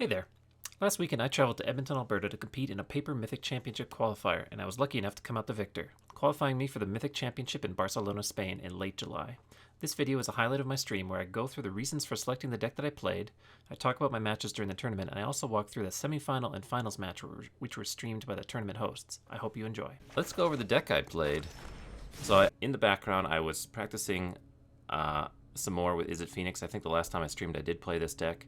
Hey there. Last weekend I traveled to Edmonton, Alberta to compete in a paper Mythic Championship qualifier, and I was lucky enough to come out the victor, qualifying me for the Mythic Championship in Barcelona, Spain in late July. This video is a highlight of my stream where I go through the reasons for selecting the deck that I played, I talk about my matches during the tournament, and I also walk through the semi-final and finals match which were streamed by the tournament hosts. I hope you enjoy. Let's go over the deck I played. So in the background I was practicing some more with Izzet Phoenix. I think the last time I streamed I did play this deck.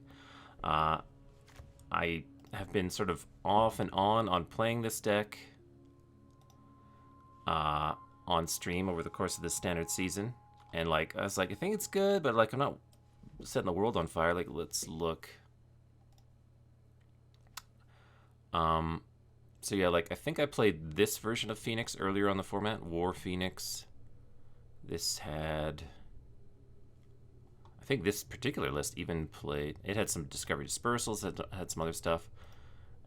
I have been sort of off and on playing this deck on stream over the course of the standard season. And like, I was like, I think it's good, but like, I'm not setting the world on fire. Like, let's look. So yeah, like, I think I played this version of Phoenix earlier on the format, WAR Phoenix. This had... I think this particular list even played... It had some Discovery Dispersals, had some other stuff.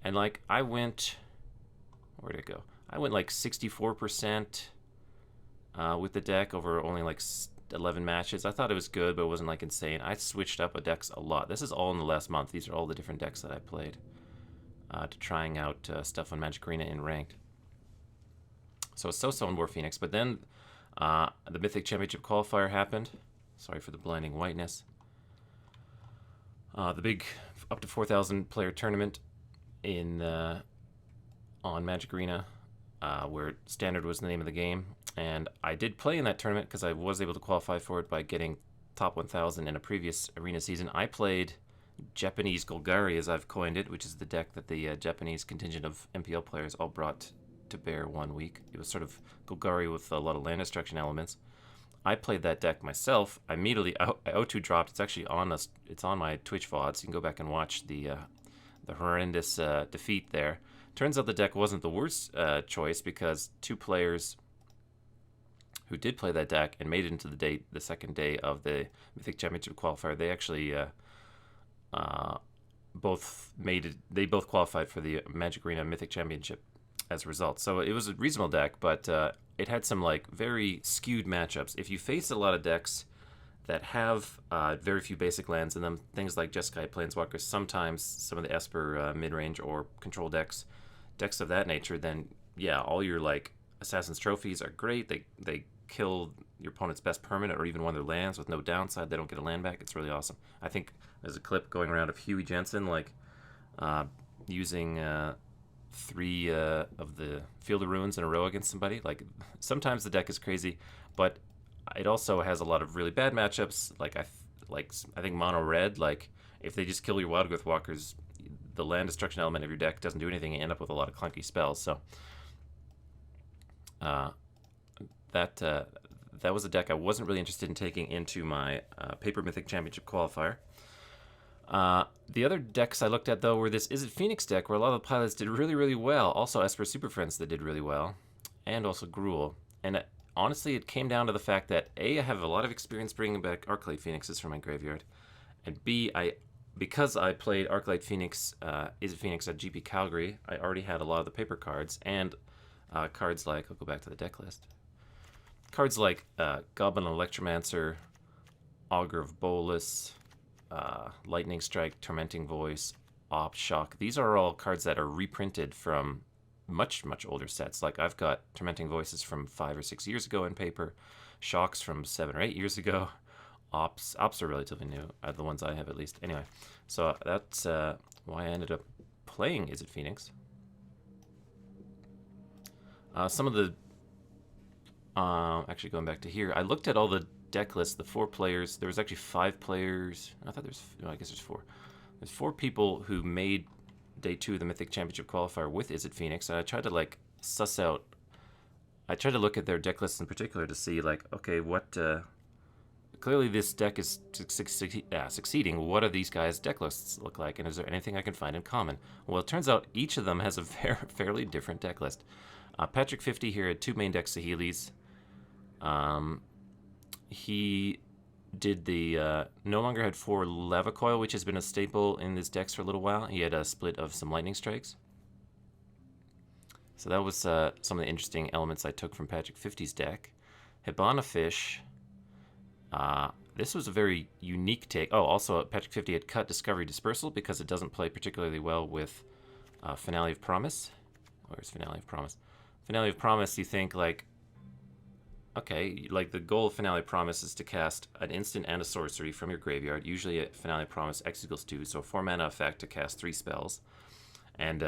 And like, I went... Where'd it go? I went like 64% with the deck over only like 11 matches. I thought it was good, but it wasn't like insane. I switched up decks a lot. This is all in the last month. These are all the different decks that I played to trying out stuff on Magic Arena in Ranked. So it's so-so in WAR Phoenix. But then the Mythic Championship Qualifier happened. Sorry for the blinding whiteness. The big up to 4,000 player tournament in on Magic Arena, where Standard was the name of the game. And I did play in that tournament because I was able to qualify for it by getting top 1,000 in a previous arena season. I played Japanese Golgari, as I've coined it, which is the deck that the Japanese contingent of MPL players all brought to bear one week. It was sort of Golgari with a lot of land destruction elements. I played that deck myself. I immediately I O2 dropped. It's actually on us. It's on my Twitch VODs. You can go back and watch the horrendous defeat there. Turns out the deck wasn't the worst choice because two players who did play that deck and made it into the second day of the Mythic Championship qualifier, they actually both made it. They both qualified for the Magic Arena Mythic Championship as a result. So it was a reasonable deck, but it had some like very skewed matchups. If you face a lot of decks that have very few basic lands in them, things like Jeskai Planeswalkers, sometimes some of the Esper mid-range or control decks of that nature, then yeah, all your like Assassin's Trophies are great. They kill your opponent's best permanent or even one of their lands with no downside. They don't get a land back. It's really awesome. I think there's a clip going around of Huey Jensen like using 3 of the Field of Ruins in a row against somebody. Like, sometimes the deck is crazy, but it also has a lot of really bad matchups. Like I think mono red. Like, if they just kill your Wild Growth Walkers, the land destruction element of your deck doesn't do anything. You end up with a lot of clunky spells. So that was a deck I wasn't really interested in taking into my Paper Mythic Championship qualifier. The other decks I looked at, though, were this Izzet Phoenix deck, where a lot of the pilots did really, really well. Also, Esper Super Friends that did really well, and also Gruul. And honestly, it came down to the fact that A, I have a lot of experience bringing back Arclight Phoenixes from my graveyard, and B, because I played Arclight Phoenix, Izzet Phoenix at GP Calgary, I already had a lot of the paper cards, and cards like, I'll go back to the deck list, cards like Goblin Electromancer, Augur of Bolus, Lightning Strike, Tormenting Voice, Op Shock. These are all cards that are reprinted from much, much older sets. Like, I've got Tormenting Voices from 5 or 6 years ago in paper, Shocks from 7 or 8 years ago. Ops are relatively new, the ones I have at least. Anyway, so that's why I ended up playing Izzet Phoenix. Some of the... actually, going back to here, I looked at all the deck list, the 4 players. There was actually 5 players. I thought there's, no, I guess there's 4. There's 4 people who made day 2 of the Mythic Championship qualifier with Izzet Phoenix, and I tried to like suss out. I tried to look at their deck lists in particular to see like, okay, what? Clearly this deck is succeeding. What do these guys' deck lists look like, and is there anything I can find in common? Well, it turns out each of them has a fairly different deck list. Patrick 50 here had 2 main deck Saheelis. He did the no longer had 4 Lava Coil, which has been a staple in his decks for a little while. He had a split of some Lightning Strikes. So that was some of the interesting elements I took from Patrick 50's deck. Hibana Fish this was a very unique take. Oh, also, Patrick 50 had cut Discovery Dispersal because it doesn't play particularly well with Finale of Promise. Where's Finale of Promise? Finale of Promise, you think, like, okay, like the goal of Finale of Promise is to cast an instant and a sorcery from your graveyard. Usually at Finale of Promise, X equals 2, so 4 mana effect to cast 3 spells. And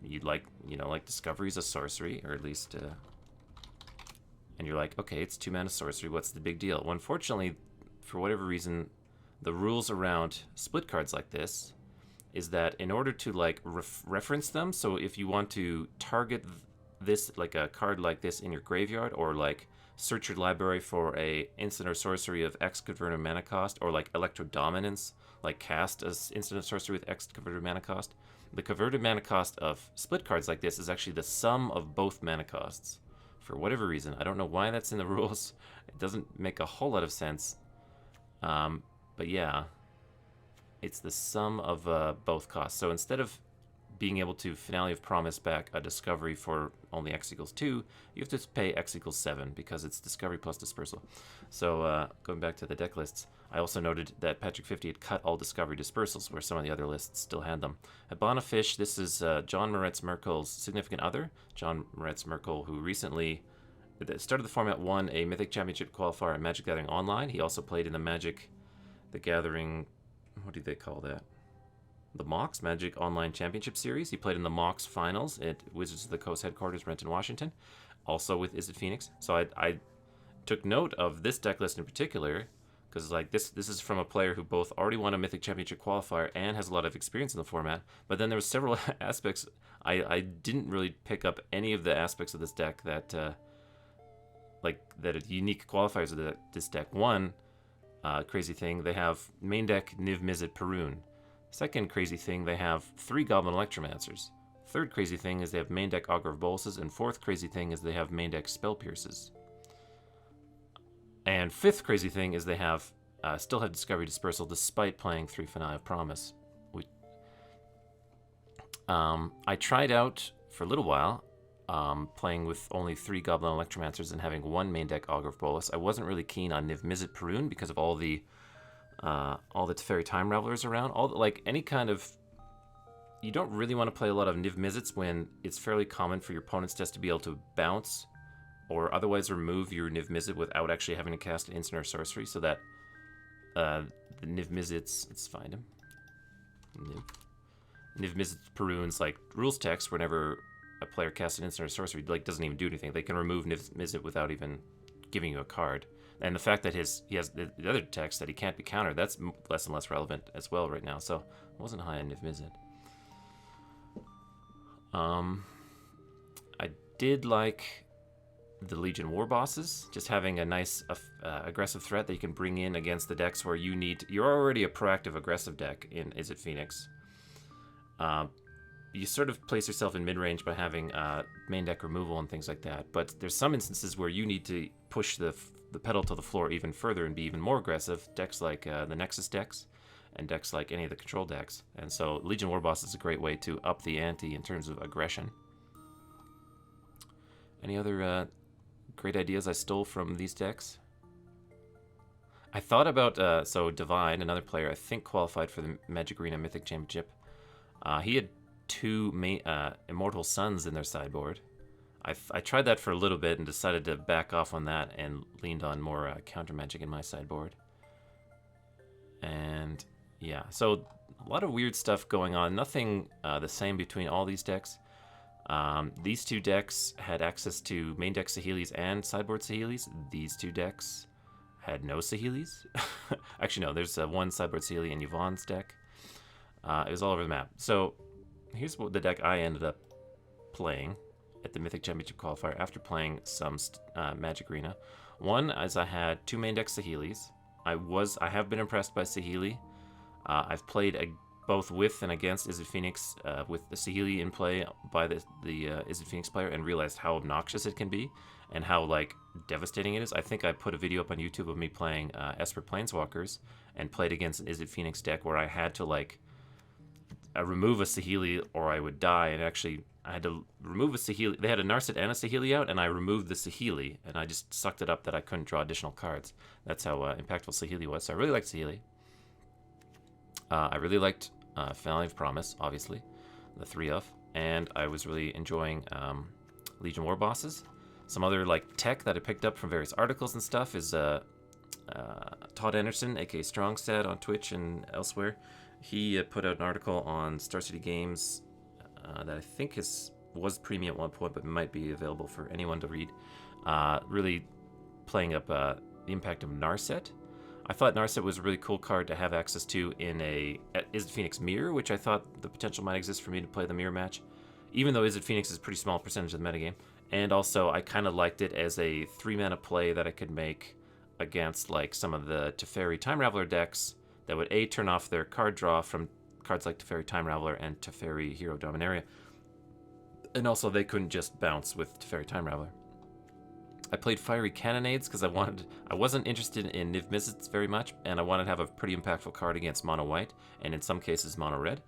you'd like, like Discovery is a sorcery, or at least... and you're like, okay, it's 2 mana sorcery, what's the big deal? Well, unfortunately, for whatever reason, the rules around split cards like this is that in order to, like, reference them, so if you want to target this, like a card like this in your graveyard, or like search your library for a instant or sorcery of X converted mana cost, or like Electro Dominance, like cast as instant or sorcery with X converted mana cost. The converted mana cost of split cards like this is actually the sum of both mana costs. For whatever reason, I don't know why that's in the rules. It doesn't make a whole lot of sense. But yeah, it's the sum of both costs. So instead of being able to Finale of Promise back a Discovery for only X equals 2, you have to pay X equals 7 because it's Discovery plus Dispersal. So going back to the deck lists, I also noted that Patrick 50 had cut all Discovery Dispersals where some of the other lists still had them. At Bonafish, this is John Moretz Merkel's significant other. John Moretz Merkel, who recently, at the start of the format, won a Mythic Championship qualifier at Magic Gathering Online. He also played in the Gathering, what do they call that? The Mox Magic Online Championship Series. He played in the Mox Finals at Wizards of the Coast headquarters, Renton, Washington, also with Izzet Phoenix. So I took note of this deck list in particular because, like, this is from a player who both already won a Mythic Championship qualifier and has a lot of experience in the format. But then there were several aspects I didn't really pick up any of the aspects of this deck that are unique qualifiers of this deck. One crazy thing, they have main deck Niv Mizzet Perun. Second crazy thing, they have 3 Goblin Electromancers. Third crazy thing is they have main deck Augur of Boluses, and fourth crazy thing is they have main deck Spell Pierces. And fifth crazy thing is they have still have Discovery Dispersal despite playing 3 Finale of Promise. I tried out for a little while playing with only 3 Goblin Electromancers and having 1 main deck Augur of Bolus. I wasn't really keen on Niv Mizzet Perun because of all the Teferi Time Ravelers around. Any kind of... You don't really want to play a lot of Niv Mizzets when it's fairly common for your opponent's deck to be able to bounce or otherwise remove your Niv Mizzet without actually having to cast an instant or sorcery, so that the Niv Mizzets... Let's find him. Niv Mizzet Perun's, like, rules text, whenever a player casts an instant or sorcery, like, doesn't even do anything. They can remove Niv Mizzet without even giving you a card. And the fact that he has the other text that he can't be countered, that's less and less relevant as well right now. So I wasn't high on Niv Mizzet. I did like the Legion War bosses, just having a nice aggressive threat that you can bring in against the decks where you're already a proactive aggressive deck in Izzet Phoenix. You sort of place yourself in mid-range by having main deck removal and things like that, but there's some instances where you need to push the pedal to the floor even further and be even more aggressive. Decks like the Nexus decks and decks like any of the control decks. And so Legion Warboss is a great way to up the ante in terms of aggression. Any other great ideas I stole from these decks? I thought about, so Divine, another player I think qualified for the Magic Arena Mythic Championship. He had 2 Immortal Suns in their sideboard. I tried that for a little bit and decided to back off on that and leaned on more counter magic in my sideboard. And yeah, so a lot of weird stuff going on. Nothing the same between all these decks. These 2 decks had access to main deck Saheelis and sideboard Saheelis. These 2 decks had no Saheelis. Actually, no, there's 1 sideboard Saheeli in Yvonne's deck. It was all over the map. So here's the deck I ended up playing at the Mythic Championship qualifier after playing some Magic Arena. One is I had 2 main deck Saheelis. I have been impressed by Saheeli. I've played both with and against Izzet Phoenix with the Saheeli in play by the Izzet Phoenix player and realized how obnoxious it can be and how, like, devastating it is. I think I put a video up on YouTube of me playing Esper Planeswalkers and played against an Izzet Phoenix deck where I had to, like, remove a Saheeli or I would die, and actually I had to remove a Saheeli. They had a Narset and a Saheeli out, and I removed the Saheeli, and I just sucked it up that I couldn't draw additional cards. That's how impactful Saheeli was. So I really liked Saheeli. I really liked Finale of Promise, obviously, the 3 of, and I was really enjoying Legion War Bosses. Some other like tech that I picked up from various articles and stuff is Todd Anderson, aka Strongstad, on Twitch and elsewhere. He put out an article on Star City Games that I think was premium at one point, but might be available for anyone to read. Really playing up the impact of Narset. I thought Narset was a really cool card to have access to in a Izzet Phoenix mirror, which I thought the potential might exist for me to play the mirror match, even though Izzet Phoenix is a pretty small percentage of the metagame. And also, I kind of liked it as a 3-mana play that I could make against like some of the Teferi Time Raveler decks that would A, turn off their card draw from cards like Teferi Time Raveler and Teferi Hero Dominaria. And also, they couldn't just bounce with Teferi Time Raveler. I played Fiery Cannonades because I wasn't interested in Niv Mizzets very much, and I wanted to have a pretty impactful card against Mono White, and in some cases Mono Red.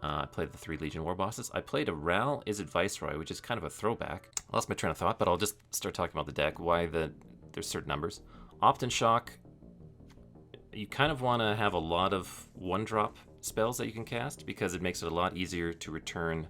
I played the 3 Legion War Bosses. I played a Ral Izzet Viceroy, which is kind of a throwback. I lost my train of thought, but I'll just start talking about the deck, there's certain numbers. Opt and Shock, you kind of want to have a lot of 1-drop spells that you can cast, because it makes it a lot easier to return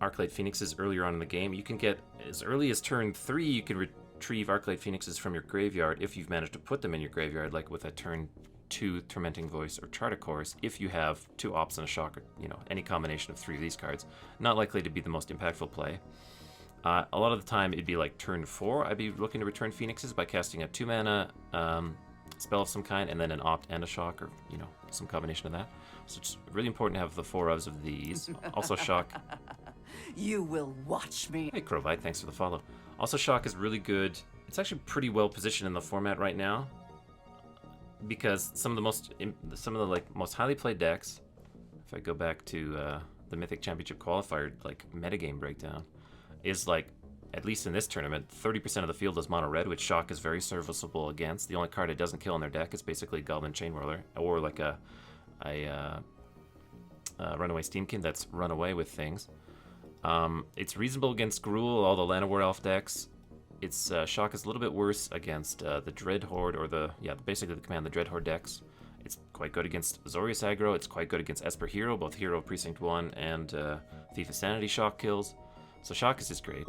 Arclight Phoenixes earlier on in the game. You can get, as early as turn 3, you can retrieve Arclight Phoenixes from your graveyard if you've managed to put them in your graveyard, like with a turn 2 Tormenting Voice or Chart of Course, if you have 2 Ops and a Shock, or, any combination of 3 of these cards. Not likely to be the most impactful play. A lot of the time, it'd be like turn 4, I'd be looking to return Phoenixes by casting a 2-mana spell of some kind, and then an Opt and a Shock, or, some combination of that. So it's really important to have the 4 ofs of these. Also, Shock. You will watch me. Hey, Crowbite, thanks for the follow. Also, Shock is really good. It's actually pretty well positioned in the format right now, because some of the most highly played decks. If I go back to the Mythic Championship Qualifier metagame breakdown, is at least in this tournament, 30% of the field is mono red, which Shock is very serviceable against. The only card it doesn't kill in their deck is basically Goblin Chainwhirler, or like a Runaway Steamkin that's run away with things. It's reasonable against Gruul, all the Llanowar Elf decks. Its Shock is a little bit worse against the Dread Horde, or basically the Command the Dread Horde decks. It's quite good against Azorius aggro. It's quite good against Esper Hero, both Hero of Precinct 1 and Thief of Sanity Shock kills. So Shock is just great.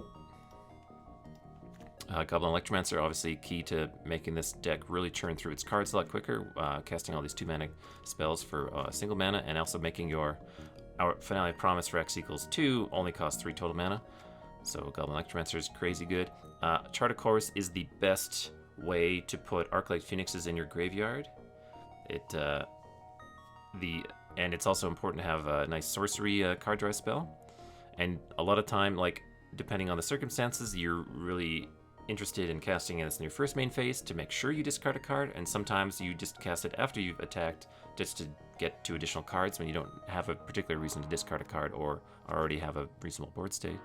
Goblin Electromancer, obviously key to making this deck really churn through its cards a lot quicker, casting all these 2-mana spells for single mana, and also making our Finale of Promise for X equals 2 only costs 3 total mana. So Goblin Electromancer is crazy good. Chart of Course is the best way to put Arclight Phoenixes in your graveyard. And it's also important to have a nice sorcery card draw spell. And a lot of time, depending on the circumstances, you're really interested in casting this in your first main phase to make sure you discard a card, and sometimes you just cast it after you've attacked just to get 2 additional cards when you don't have a particular reason to discard a card or already have a reasonable board state.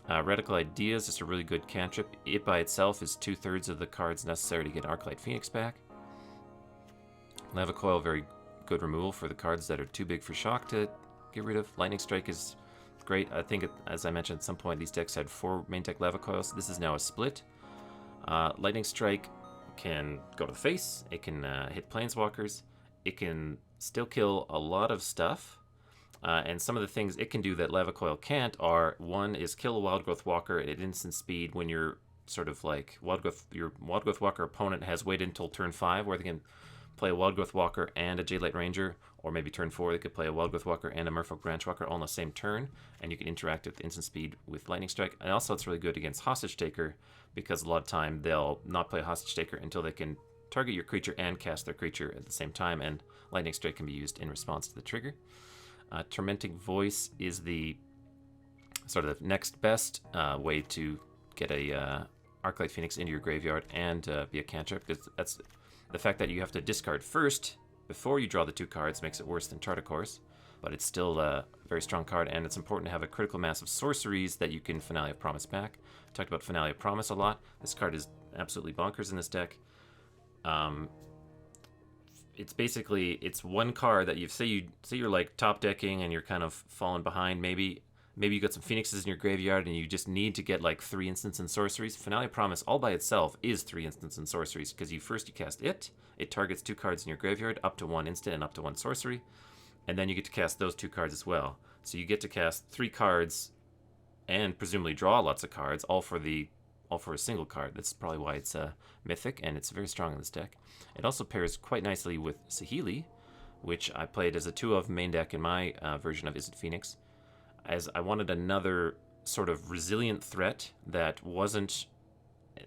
Radical Ideas is just a really good cantrip. It by itself is 2/3 of the cards necessary to get Arclight Phoenix back. Lava Coil, very good removal for the cards that are too big for Shock to get rid of. Lightning Strike is great. I think, as I mentioned at some point, these decks had 4 main deck Lava Coils. This is now a split. Lightning Strike can go to the face. It can hit Planeswalkers. It can still kill a lot of stuff. And some of the things it can do that Lava Coil can't are, one is kill a Wild Growth Walker at instant speed when you're sort of your Wild Growth Walker opponent has waited until turn 5 where they can play a Wild Growth Walker and a Jadelight Ranger, or maybe turn 4 they could play a Wild Growth Walker and a Merfolk Branch Walker all on the same turn, and you can interact with instant speed with Lightning Strike. And also it's really good against Hostage Taker, because a lot of time they'll not play Hostage Taker until they can target your creature and cast their creature at the same time, and Lightning Strike can be used in response to the trigger. Tormenting Voice is the sort of the next best way to get a Arclight Phoenix into your graveyard and be a cantrip, because that's the fact that you have to discard first before you draw the 2 cards makes it worse than Chart of Course, but it's still a very strong card, and it's important to have a critical mass of sorceries that you can Finale of Promise back. I talked about Finale of Promise a lot. This card is absolutely bonkers in this deck. it's basically it's one card that you're like top decking and you're kind of falling behind. Maybe you got some Phoenixes in your graveyard and you just need to get like 3 instants and sorceries. Finale Promise all by itself is 3 instants and sorceries because you cast it. It targets 2 cards in your graveyard, up to 1 instant and up to 1 sorcery, and then you get to cast those 2 cards as well. So you get to cast 3 cards and presumably draw lots of cards, all for a single card. That's probably why it's Mythic, and it's very strong in this deck. It also pairs quite nicely with Saheeli, which I played as a 2-of main deck in my version of Izzet Phoenix, as I wanted another sort of resilient threat that wasn't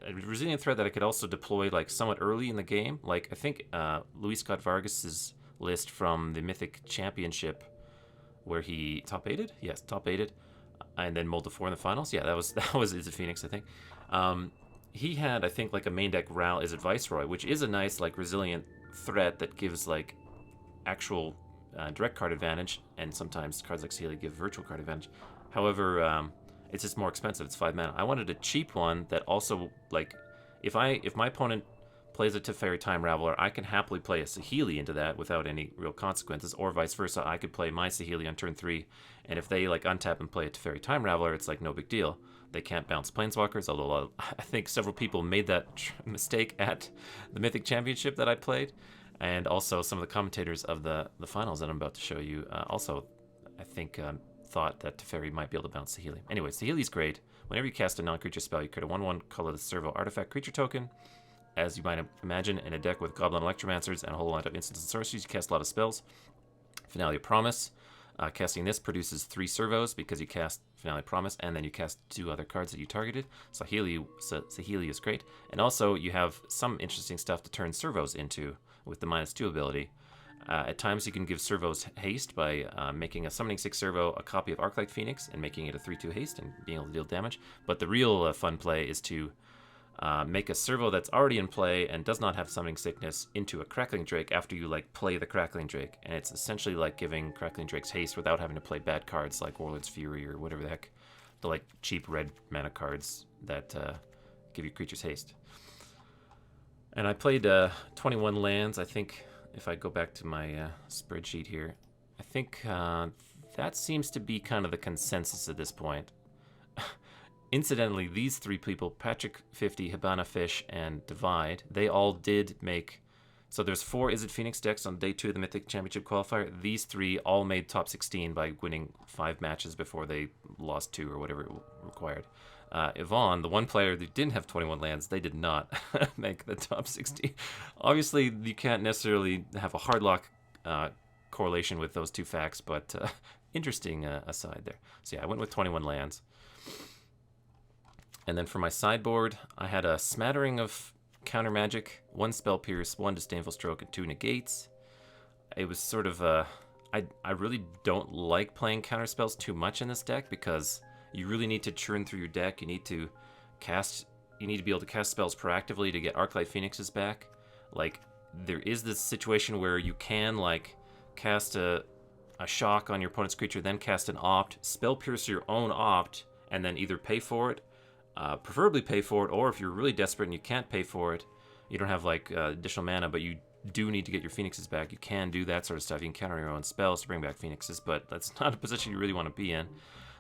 a resilient threat that I could also deploy like somewhat early in the game. Like I think Luis Scott Vargas's list from the Mythic Championship, where he top 8'd, yes, top 8'd, and then mulled to 4 in the finals. Yeah, that was Izzet Phoenix, I think. He had, I think, like a main deck Ral Izzet Viceroy, which is a nice like resilient threat that gives like actual direct card advantage, and sometimes cards like Saheeli give virtual card advantage. However, it's just more expensive. It's 5 mana. I wanted a cheap one that also, like, if my opponent plays a Teferi Time Raveler, I can happily play a Saheeli into that without any real consequences, or vice versa. I could play my Saheeli on turn 3, and if they like untap and play a Teferi Time Raveler, it's like no big deal. They can't bounce Planeswalkers, although I think several people made that mistake at the Mythic Championship that I played, and also some of the commentators of the finals that I'm about to show you also, I think, thought that Teferi might be able to bounce Saheeli. Anyway, Saheeli's great. Whenever you cast a non-creature spell, you create a 1/1 colorless servo artifact creature token. As you might imagine, in a deck with Goblin Electromancers and a whole lot of instants and sorceries, you cast a lot of spells. Finale of Promise. Casting this produces 3 servos because you cast Finale Promise and then you cast 2 other cards that you targeted. Saheeli is great. And also, you have some interesting stuff to turn servos into with the -2 ability. At times, you can give servos haste by making a Summoning 6 servo a copy of Arclight Phoenix and making it a 3/2 haste and being able to deal damage. But the real fun play is to make a servo that's already in play and does not have Summoning Sickness into a Crackling Drake after you like play the Crackling Drake, and it's essentially like giving Crackling Drakes haste without having to play bad cards like Warlord's Fury or whatever the heck, the like cheap red mana cards that give you creatures haste. And I played 21 lands. I think if I go back to my spreadsheet here, I think that seems to be kind of the consensus at this point. Incidentally, these 3 people, Patrick 50, Hibana Fish, and Divide, they all did make... So there's 4 Izzet Phoenix decks on day 2 of the Mythic Championship Qualifier. These 3 all made top 16 by winning 5 matches before they lost 2 or whatever it required. Yvonne, the one player that didn't have 21 lands, they did not make the top 16. Obviously, you can't necessarily have a hard lock correlation with those 2 facts, but interesting aside there. So yeah, I went with 21 lands. And then for my sideboard, I had a smattering of counter magic, 1 Spell Pierce, 1 Disdainful Stroke, and 2 negates. It was sort of I really don't like playing counter spells too much in this deck because you really need to churn through your deck. You need to be able to cast spells proactively to get Arclight Phoenixes back. Like, there is this situation where you can like cast a shock on your opponent's creature, then cast an opt, Spell Pierce your own opt, and then either pay for it, preferably pay for it, or if you're really desperate and you can't pay for it, you don't have like additional mana, but you do need to get your Phoenixes back, you can do that sort of stuff. You can counter your own spells to bring back Phoenixes, but that's not a position you really want to be in.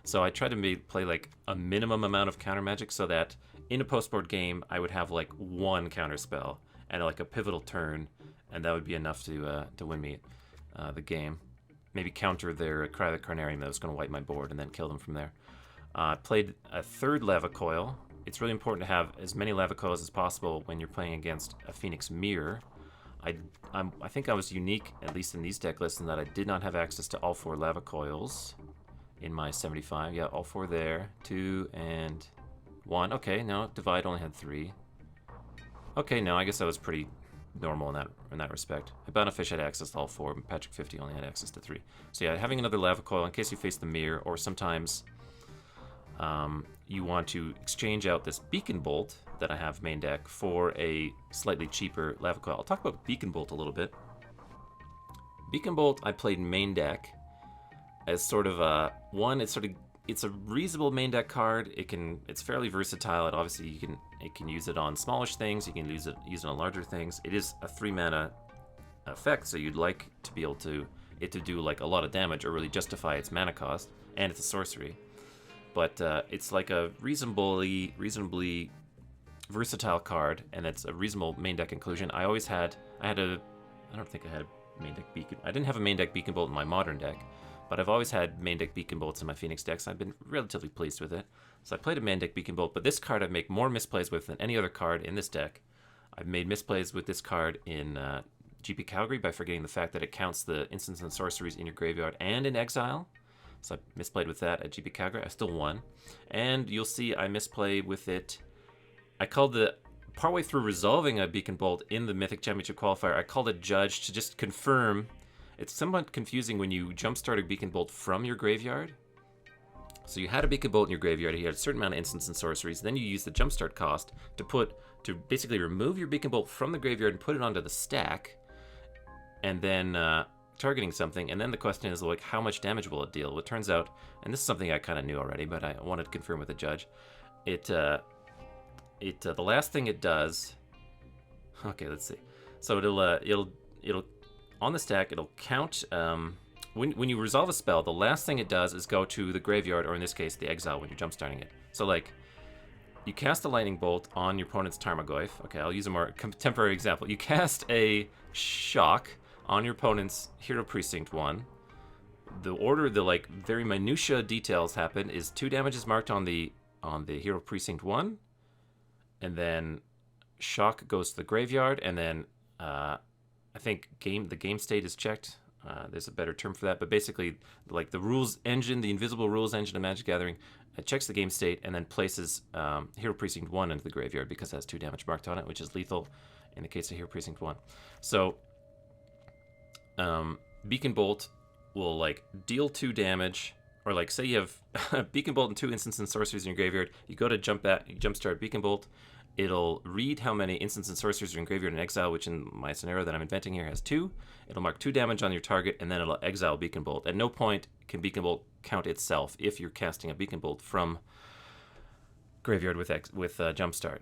So I tried to play like a minimum amount of counter magic so that in a post-board game I would have like 1 counter spell and like a pivotal turn, and that would be enough to win me the game. Maybe counter their Cry of the Carnarium that was going to wipe my board and then kill them from there. Played a 3rd Lava Coil. It's really important to have as many Lava Coils as possible when you're playing against a Phoenix Mirror. I think I was unique, at least in these deck lists, in that I did not have access to all 4 Lava Coils in my 75. Yeah, all 4 there. 2 and 1. Okay, no, Divide only had 3. Okay, no, I guess I was pretty normal in that respect. Hibana Fish had access to all 4, but Patrick 50 only had access to 3. So yeah, having another Lava Coil in case you face the mirror, or sometimes you want to exchange out this Beacon Bolt that I have main deck for a slightly cheaper Lava Coil. I'll talk about Beacon Bolt a little bit. Beacon Bolt I played main deck as sort of a it's a reasonable main deck card. It's fairly versatile. It can use it on smallish things. You can use it on larger things. It is a 3 mana effect, so you'd like to be able to it to do like a lot of damage or really justify its mana cost, and it's a sorcery. But it's like a reasonably versatile card, and it's a reasonable main deck inclusion. I don't think I had a main deck Beacon. I didn't have a main deck Beacon Bolt in my modern deck, but I've always had main deck Beacon Bolts in my Phoenix decks. I've been relatively pleased with it. So I played a main deck Beacon Bolt, but this card I make more misplays with than any other card in this deck. I've made misplays with this card in GP Calgary by forgetting the fact that it counts the instants and sorceries in your graveyard and in exile. So I misplayed with that at GP Calgary. I still won. And you'll see I misplay with it. I called partway through resolving a Beacon Bolt in the Mythic Championship Qualifier, I called a judge to just confirm. It's somewhat confusing when you jumpstart a Beacon Bolt from your graveyard. So you had a Beacon Bolt in your graveyard, you had a certain amount of instants and sorceries, then you use the jumpstart cost to basically remove your Beacon Bolt from the graveyard and put it onto the stack, and then targeting something, and then the question is, like, how much damage will it deal? Well, it turns out, and this is something I kind of knew already, but I wanted to confirm with the judge, the last thing it does, okay, let's see. So it'll on the stack, it'll count, when you resolve a spell, the last thing it does is go to the graveyard, or in this case, the exile when you're jumpstarting it. So, like, you cast a lightning bolt on your opponent's Tarmogoyf. Okay, I'll use a more contemporary example. You cast a shock on your opponent's Hero Precinct 1. The order, the like very minutia details happen is 2 damage is marked on the Hero Precinct 1, and then shock goes to the graveyard, and then I think the game state is checked. There's a better term for that, but basically, like the rules engine, the invisible rules engine of Magic Gathering, it checks the game state and then places Hero Precinct 1 into the graveyard because it has 2 damage marked on it, which is lethal in the case of Hero Precinct 1. So, Beacon Bolt will like deal 2 damage, or like say you have Beacon Bolt and 2 instants and sorceries in your graveyard. You go to jumpstart Beacon Bolt. It'll read how many instants and sorceries are in graveyard and exile, which in my scenario that I'm inventing here has 2. It'll mark 2 damage on your target, and then it'll exile Beacon Bolt. At no point can Beacon Bolt count itself if you're casting a Beacon Bolt from graveyard with Jumpstart.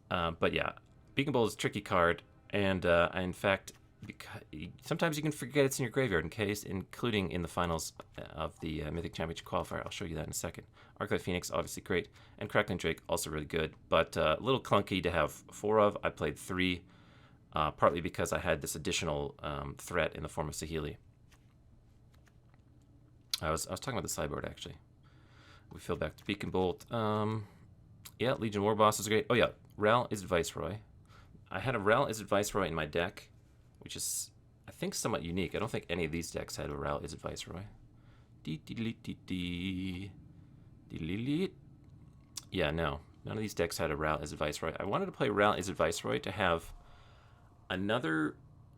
But yeah, Beacon Bolt is a tricky card, and in fact, sometimes you can forget it's in your graveyard, including in the finals of the Mythic Championship Qualifier. I'll show you that in a second. Arclight Phoenix, obviously great, and Crackling Drake, also really good, but a little clunky to have 4 of. I played 3, partly because I had this additional threat in the form of Saheeli. I was talking about the sideboard, actually. We fell back to Beacon Bolt. Yeah, Legion War Boss is great. Oh yeah, Ral Izzet Viceroy. I had a Ral Izzet Viceroy in my deck, which is, I think, somewhat unique. I don't think any of these decks had a Ral Izzet Viceroy. Yeah, no. None of these decks had a Ral Izzet Viceroy. I wanted to play Ral Izzet Viceroy to have another...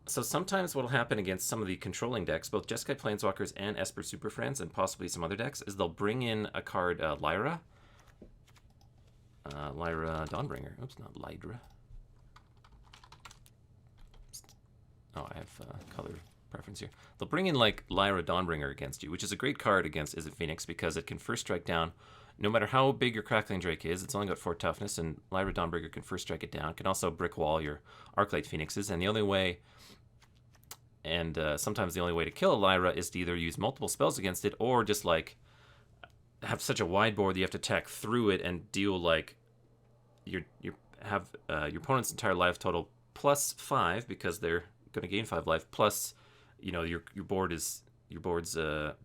So sometimes what will happen against some of the controlling decks, both Jeskai Planeswalkers and Esper Super Friends, and possibly some other decks, is they'll bring in a card, Lyra. Lyra Dawnbringer. Oops, not Lydra. Oh, I have color preference here. They'll bring in like Lyra Dawnbringer against you, which is a great card against Izzet Phoenix because it can first strike down. No matter how big your Crackling Drake is, it's only got 4 toughness, and Lyra Dawnbringer can first strike it down. It can also brick wall your Arclight Phoenixes, and the only way, and sometimes the only way to kill a Lyra is to either use multiple spells against it, or just like have such a wide board that you have to attack through it and deal like your opponent's entire life total plus 5 because they're going to gain 5 life, plus your board's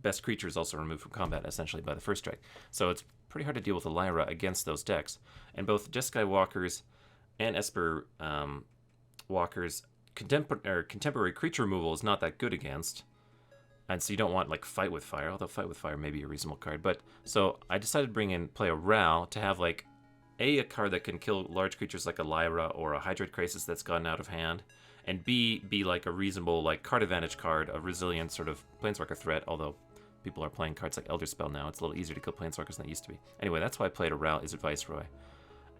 best creature is also removed from combat essentially by the first strike. So it's pretty hard to deal with a Lyra against those decks. And both Jeskai Walkers and Esper Walkers, contemporary creature removal is not that good against. And so you don't want like Fight with Fire, although Fight with Fire may be a reasonable card. But so I decided to play a Ral to have like a card that can kill large creatures like a Lyra or a Hydroid Crisis that's gotten out of hand, and B, be like a reasonable like card advantage card, a resilient sort of Planeswalker threat, although people are playing cards like Elder Spell now. It's a little easier to kill Planeswalkers than it used to be. Anyway, that's why I played a Ral Izzet Viceroy.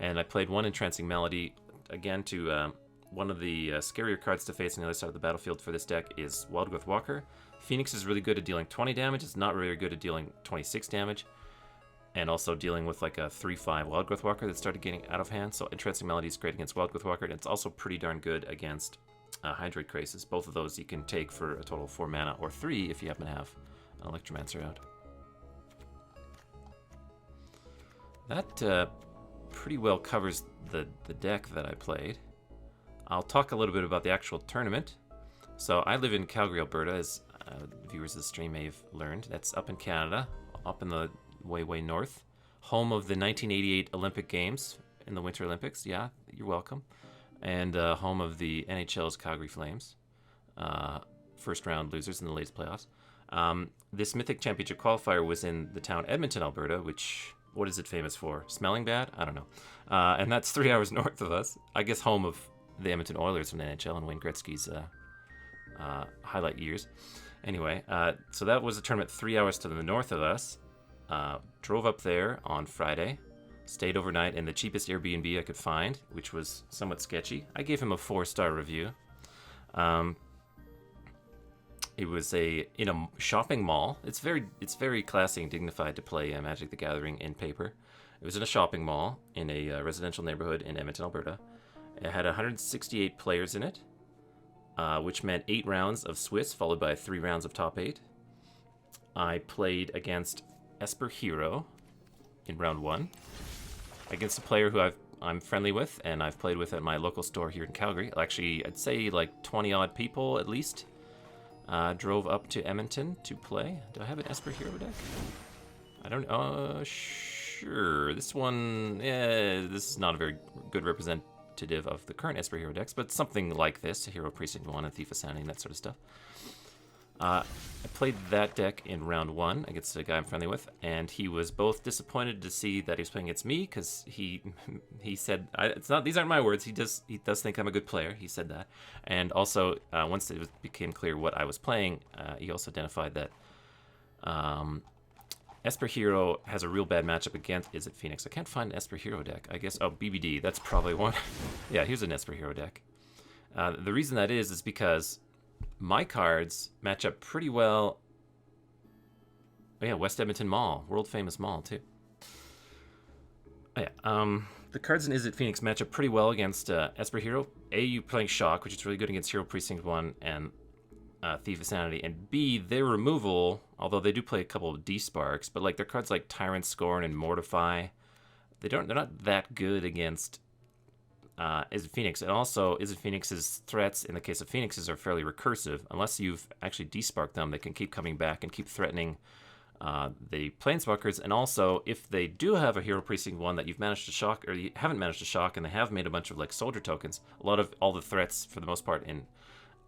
And I played one Entrancing Melody, again to one of the scarier cards to face on the other side of the battlefield for this deck is Wildgrowth Walker. Phoenix is really good at dealing 20 damage. It's not very good at dealing 26 damage. And also dealing with like a 3/5 Wildgrowth Walker that started getting out of hand. So Entrancing Melody is great against Wildgrowth Walker, and it's also pretty darn good against Hydroid Crasis. Both of those you can take for a total of 4 mana, or 3 if you happen to have an Electromancer out. That pretty well covers the deck that I played. I'll talk a little bit about the actual tournament. So I live in Calgary, Alberta, as viewers of the stream may have learned. That's up in Canada, up in the way north. Home of the 1988 Olympic Games in the Winter Olympics. Yeah, you're welcome. And home of the NHL's Calgary Flames. First round losers in the latest playoffs. This Mythic Championship qualifier was in the town Edmonton, Alberta, which, what is it famous for? Smelling bad? I don't know. And that's 3 hours north of us. I guess home of the Edmonton Oilers from the NHL and Wayne Gretzky's highlight years. Anyway, so that was a tournament 3 hours to the north of us. Drove up there on Friday. Stayed overnight in the cheapest Airbnb I could find, which was somewhat sketchy. I gave him a 4-star review. It was in a shopping mall. It's very classy and dignified to play Magic the Gathering in paper. It was in a shopping mall in a residential neighborhood in Edmonton, Alberta. It had 168 players in it, which meant 8 rounds of Swiss, followed by 3 rounds of top 8. I played against Esper Hero in round 1, against a player who I'm friendly with, and I've played with at my local store here in Calgary. Actually, I'd say like 20-odd people at least drove up to Edmonton to play. Do I have an Esper Hero deck? I don't know. Sure. This one, this is not a very good representative of the current Esper Hero decks, but something like this, Hero Precinct 1 and Thief of Sanity and that sort of stuff. I played that deck in round 1 against a guy I'm friendly with, and he was both disappointed to see that he was playing against me, because he said, these aren't my words, he does think I'm a good player, he said that. And also, once it became clear what I was playing, he also identified that Esper Hero has a real bad matchup against Izzet Phoenix. I can't find an Esper Hero deck. I guess, BBD, that's probably one. Yeah, here's an Esper Hero deck. The reason that is because my cards match up pretty well. Oh yeah, West Edmonton Mall, world famous mall too. Oh yeah, the cards in Izzet Phoenix match up pretty well against Esper Hero. A, you playing Shock, which is really good against Hero Precinct 1 and Thief of Sanity, and B, their removal, although they do play a couple of D-Sparks, but like their cards like Tyrant Scorn and Mortify, they're not that good against Izzet Phoenix. And also, Izzet Phoenix's threats, in the case of Phoenixes, are fairly recursive. Unless you've actually desparked them, they can keep coming back and keep threatening the Planeswalkers. And also, if they do have a Hero Precinct 1 that you've managed to shock, or you haven't managed to shock, and they have made a bunch of like soldier tokens, all the threats, for the most part, in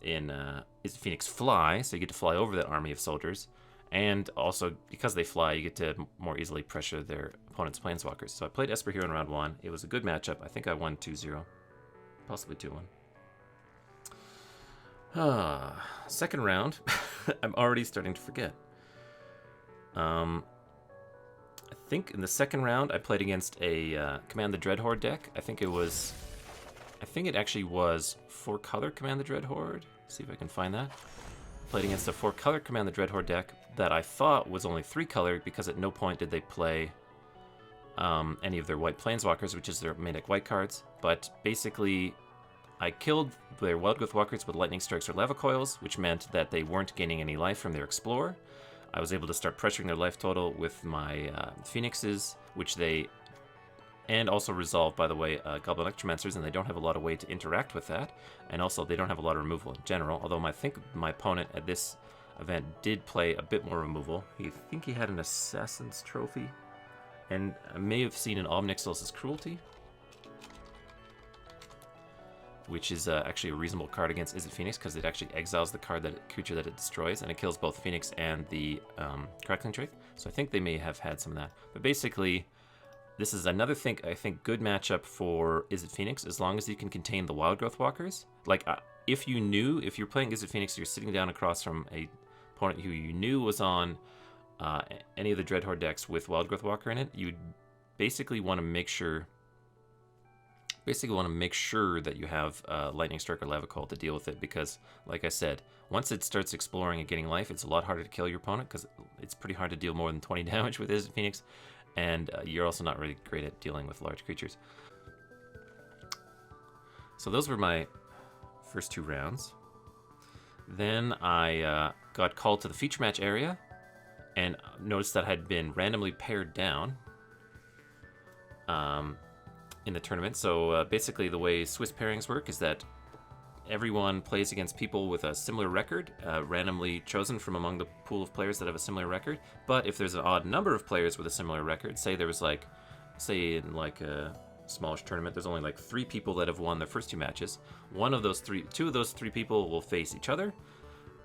Izzet Phoenix fly, so you get to fly over that army of soldiers. And also, because they fly, you get to more easily pressure their opponent's Planeswalkers. So I played Esper Hero in round 1. It was a good matchup. I think I won 2-0. Possibly 2-1. Second round. I'm already starting to forget. I think in the second round, I played against a Command the Dreadhorde deck. I think it actually was 4-color Command the Dreadhorde. See if I can find that. Played against a 4-color Command the Dreadhorde deck that I thought was only 3-color, because at no point did they play any of their white Planeswalkers, which is their main deck white cards. But basically, I killed their Wild Growth Walkers with Lightning Strikes or Lava Coils, which meant that they weren't gaining any life from their Explorer. I was able to start pressuring their life total with my Phoenixes, which they... And also resolve, by the way, Goblin Electromancers, and they don't have a lot of way to interact with that. And also, they don't have a lot of removal in general, although I think my opponent at this event did play a bit more removal. I think he had an Assassin's Trophy, and I may have seen an Omnixos' Cruelty, which is actually a reasonable card against Izzet Phoenix, because it actually exiles the creature that it destroys, and it kills both Phoenix and the Crackling Drake. So I think they may have had some of that. But basically, this is another thing, I think, good matchup for Izzet Phoenix, as long as you can contain the Wild Growth Walkers. Like, if you're playing Izzet Phoenix, you're sitting down across from a opponent who you knew was on any of the Dreadhorde decks with Wild Growth Walker in it, you'd basically want to make sure that you have Lightning Strike or Lava Coil to deal with it, because, like I said, once it starts exploring and getting life, it's a lot harder to kill your opponent, because it's pretty hard to deal more than 20 damage with Izzet Phoenix. And you're also not really great at dealing with large creatures. So those were my first 2 rounds. Then I got called to the feature match area and noticed that I had been randomly paired down in the tournament. So basically the way Swiss pairings work is that everyone plays against people with a similar record, randomly chosen from among the pool of players that have a similar record. But if there's an odd number of players with a similar record, say there was like, say in like a smallish tournament, there's only like 3 people that have won their first 2 matches. Two of those three people will face each other,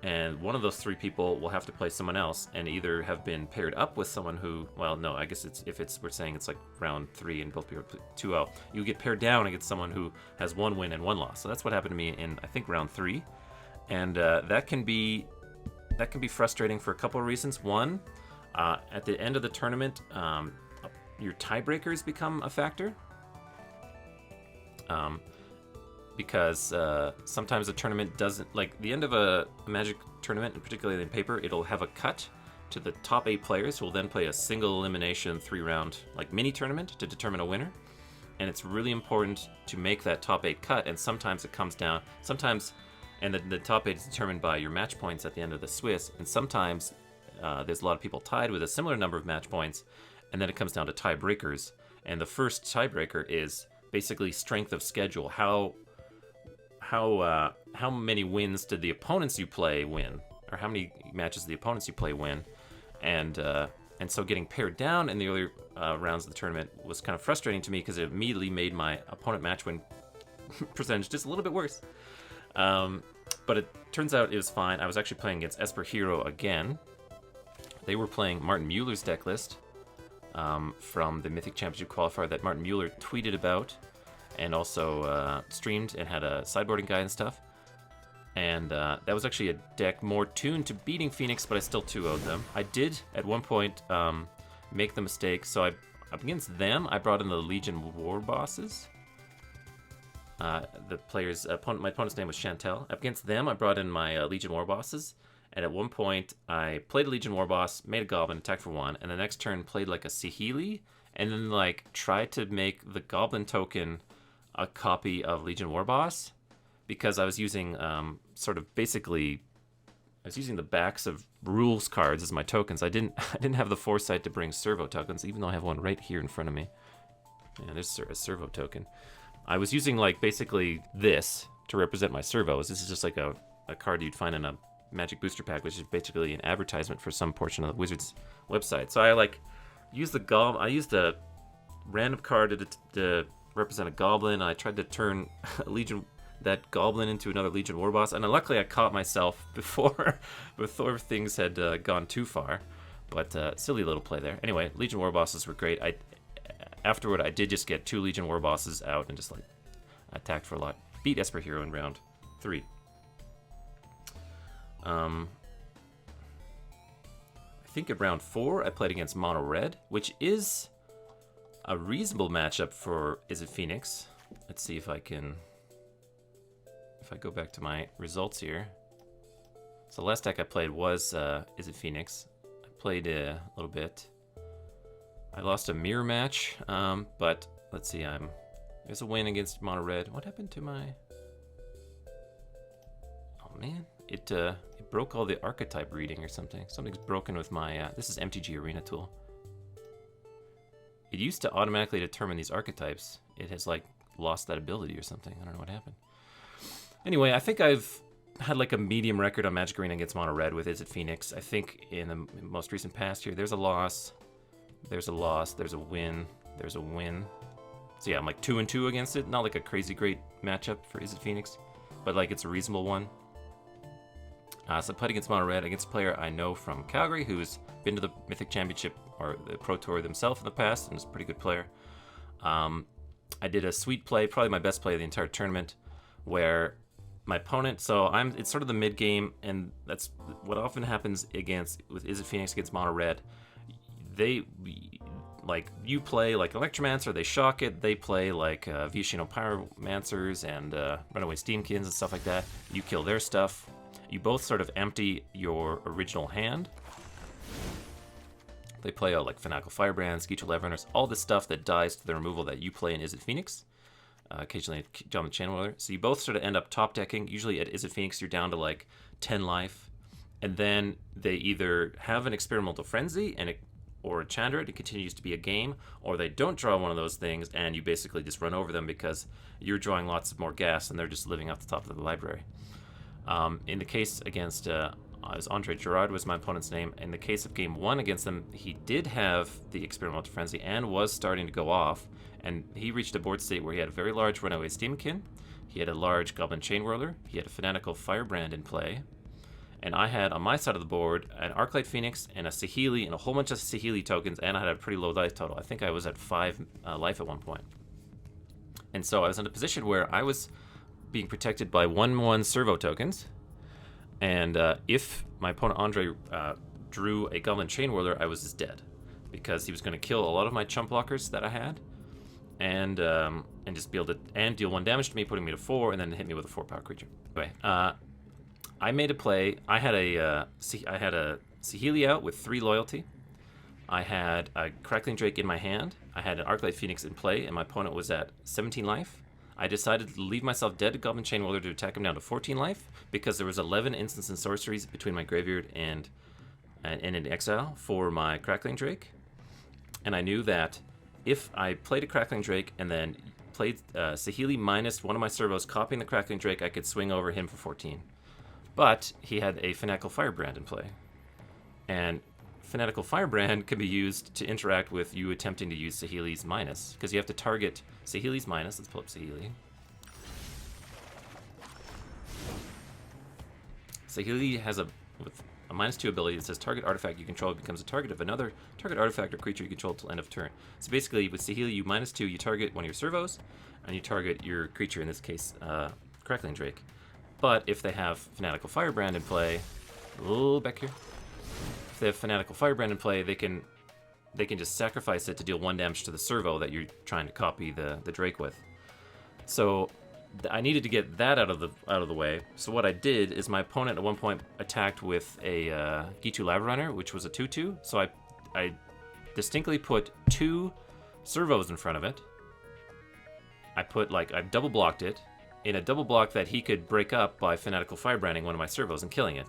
and one of those 3 people will have to play someone else and either have been paired up with someone who, well, no, I guess we're saying it's like round 3 and both people are 2-0, you get paired down against someone who has 1 win and 1 loss. So that's what happened to me in, I think, round 3. And that can be frustrating for a couple of reasons. One, at the end of the tournament, your tiebreakers become a factor. Because sometimes a tournament doesn't, like the end of a Magic tournament, and particularly in paper, it'll have a cut to the top 8 players who will then play a single elimination 3-round like mini tournament to determine a winner. And it's really important to make that top 8 cut, and sometimes it comes down, and the top 8 is determined by your match points at the end of the Swiss, and sometimes there's a lot of people tied with a similar number of match points, and then it comes down to tiebreakers. And the first tiebreaker is basically strength of schedule. How many wins did the opponents you play win, or how many matches the opponents you play win, and so getting paired down in the earlier rounds of the tournament was kind of frustrating to me because it immediately made my opponent match win percentage just a little bit worse. But it turns out it was fine. I was actually playing against Esper Hero again. They were playing Martin Mueller's deck list from the Mythic Championship Qualifier that Martin Mueller tweeted about, and also streamed and had a sideboarding guide and stuff. And that was actually a deck more tuned to beating Phoenix, but I still 2-0'd them. I did, at one point, make the mistake. So up against them, I brought in the Legion War Bosses. My opponent's name was Chantel. Up against them, I brought in my Legion War Bosses. And at one point, I played a Legion War Boss, made a Goblin, attacked for 1, and the next turn played like a Saheeli, and then like tried to make the Goblin token a copy of Legion War Boss, because I was using the backs of rules cards as my tokens. I didn't have the foresight to bring servo tokens, even though I have one right here in front of me. Yeah, there's a servo token. I was using like basically this to represent my servos. This is just like a card you'd find in a Magic booster pack, which is basically an advertisement for some portion of the Wizards website. So I like used a random card to represent a goblin. I tried to turn that goblin into another Legion War Boss, and luckily I caught myself before things had gone too far. But silly little play there. Anyway, Legion War Bosses were great. Afterward, I did just get 2 Legion War Bosses out and just like attacked for a lot. Beat Esper Hero in round 3. I think at round 4 I played against Mono Red, which is a reasonable matchup for Izzet Phoenix. Let's see if I go back to my results here. So the last deck I played was Izzet Phoenix. I played a little bit. I lost a mirror match, but let's see, there's a win against Mono Red. What happened to my... Oh man, it broke all the archetype reading or something. Something's broken with my, this is MTG Arena tool. It used to automatically determine these archetypes. It has like lost that ability or something. I don't know what happened. Anyway, I think I've had like a medium record on Magic Arena against Mono Red with Izzet Phoenix. I think in the most recent past here, there's a loss, there's a loss, there's a win, there's a win. So yeah, I'm like 2-2 against it. Not like a crazy great matchup for Izzet Phoenix, but like it's a reasonable one. So I played against Mono Red, against a player I know from Calgary who's been to the Mythic Championship or the Pro Tour themselves in the past and is a pretty good player. I did a sweet play, probably my best play of the entire tournament, where my opponent, it's sort of the mid game, and that's what often happens with Izzet Phoenix against Mono Red. You play like Electromancer, they shock it, they play like Viashino Pyromancers and Runaway Steamkins and stuff like that. You kill their stuff. You both sort of empty your original hand. They play out like Fanatical Firebrand, Skeecher Leverhunters, all this stuff that dies to the removal that you play in Izzet Phoenix. occasionally jump the Chain Whirler. So you both sort of end up top decking. Usually at Izzet Phoenix, you're down to like 10 life. And then they either have an Experimental Frenzy or a Chandra, it continues to be a game, or they don't draw one of those things and you basically just run over them because you're drawing lots of more gas and they're just living off the top of the library. In the case against, as Andre Gerard was my opponent's name, in the case of game 1 against them, he did have the Experimental Frenzy and was starting to go off, and he reached a board state where he had a very large Runaway Steamkin, he had a large Goblin Chain Whirler, he had a Fanatical Firebrand in play, and I had on my side of the board an Arclight Phoenix and a Saheeli and a whole bunch of Saheeli tokens, and I had a pretty low life total. I think I was at 5 life at one point. And so I was in a position where I was being protected by 1/1 servo tokens, and if my opponent Andre drew a Goblin Chain Whirler, I was just dead, because he was going to kill a lot of my chump blockers that I had, and just be able to deal 1 damage to me, putting me to 4, and then hit me with a 4-power creature. Anyway, I made a play. I had a Saheeli out with 3 loyalty. I had a Crackling Drake in my hand. I had an Arclight Phoenix in play, and my opponent was at 17 life. I decided to leave myself dead to Goblin Chain Whirler to attack him down to 14 life, because there was 11 instants and sorceries between my graveyard and in exile for my Crackling Drake. And I knew that if I played a Crackling Drake and then played Saheeli minus one of my servos, copying the Crackling Drake, I could swing over him for 14. But he had a Fanatical Firebrand in play. And Fanatical Firebrand can be used to interact with you attempting to use Saheeli's minus, because you have to target Saheeli's minus. Let's pull up Saheeli. Saheeli has with a -2 ability that says target artifact you control becomes a target of another target artifact or creature you control till end of turn. So basically, with Saheeli, you -2, you target one of your servos, and you target your creature, in this case, Crackling Drake. But if they have Fanatical Firebrand in play, a little back here. If they have Fanatical Firebrand in play, they can just sacrifice it to deal 1 damage to the servo that you're trying to copy the Drake with. So I needed to get that out of the way. So what I did is my opponent at one point attacked with a Gitu Lava Runner, which was a 2/2. So I distinctly put 2 servos in front of it. I double blocked it in a double block that he could break up by Fanatical Firebranding one of my servos and killing it.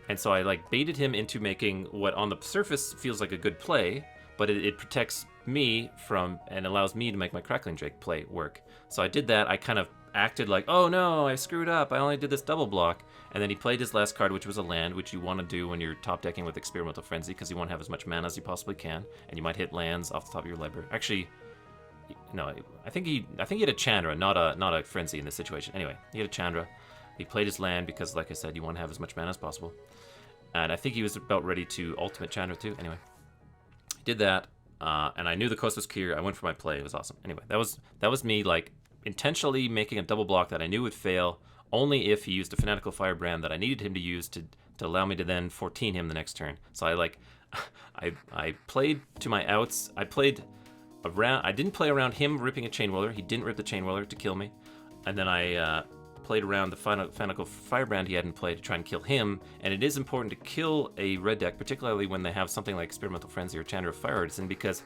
And so I baited him into making what on the surface feels like a good play, but it protects me from and allows me to make my Crackling Drake play work. So I did that. I kind of acted like, oh no, I screwed up. I only did this double block. And then he played his last card, which was a land, which you want to do when you're top decking with Experimental Frenzy, because you want to have as much mana as you possibly can, and you might hit lands off the top of your library. Actually, no, I think he had a Chandra, not a Frenzy in this situation. Anyway, he had a Chandra. He played his land because, like I said, you want to have as much mana as possible. And I think he was about ready to ultimate Chandra too. Anyway, did that, and I knew the coast was clear. I went for my play. It was awesome. Anyway, that was me intentionally making a double block that I knew would fail, only if he used a Fanatical Firebrand that I needed him to use to allow me to then 14 him the next turn. So I played to my outs. I didn't play around him ripping a Chain Whirler. He didn't rip the Chain Whirler to kill me. And then I played around the Fanatical Firebrand he hadn't played to try and kill him. And it is important to kill a red deck, particularly when they have something like Experimental Frenzy or Chandra of Fire Artisan, because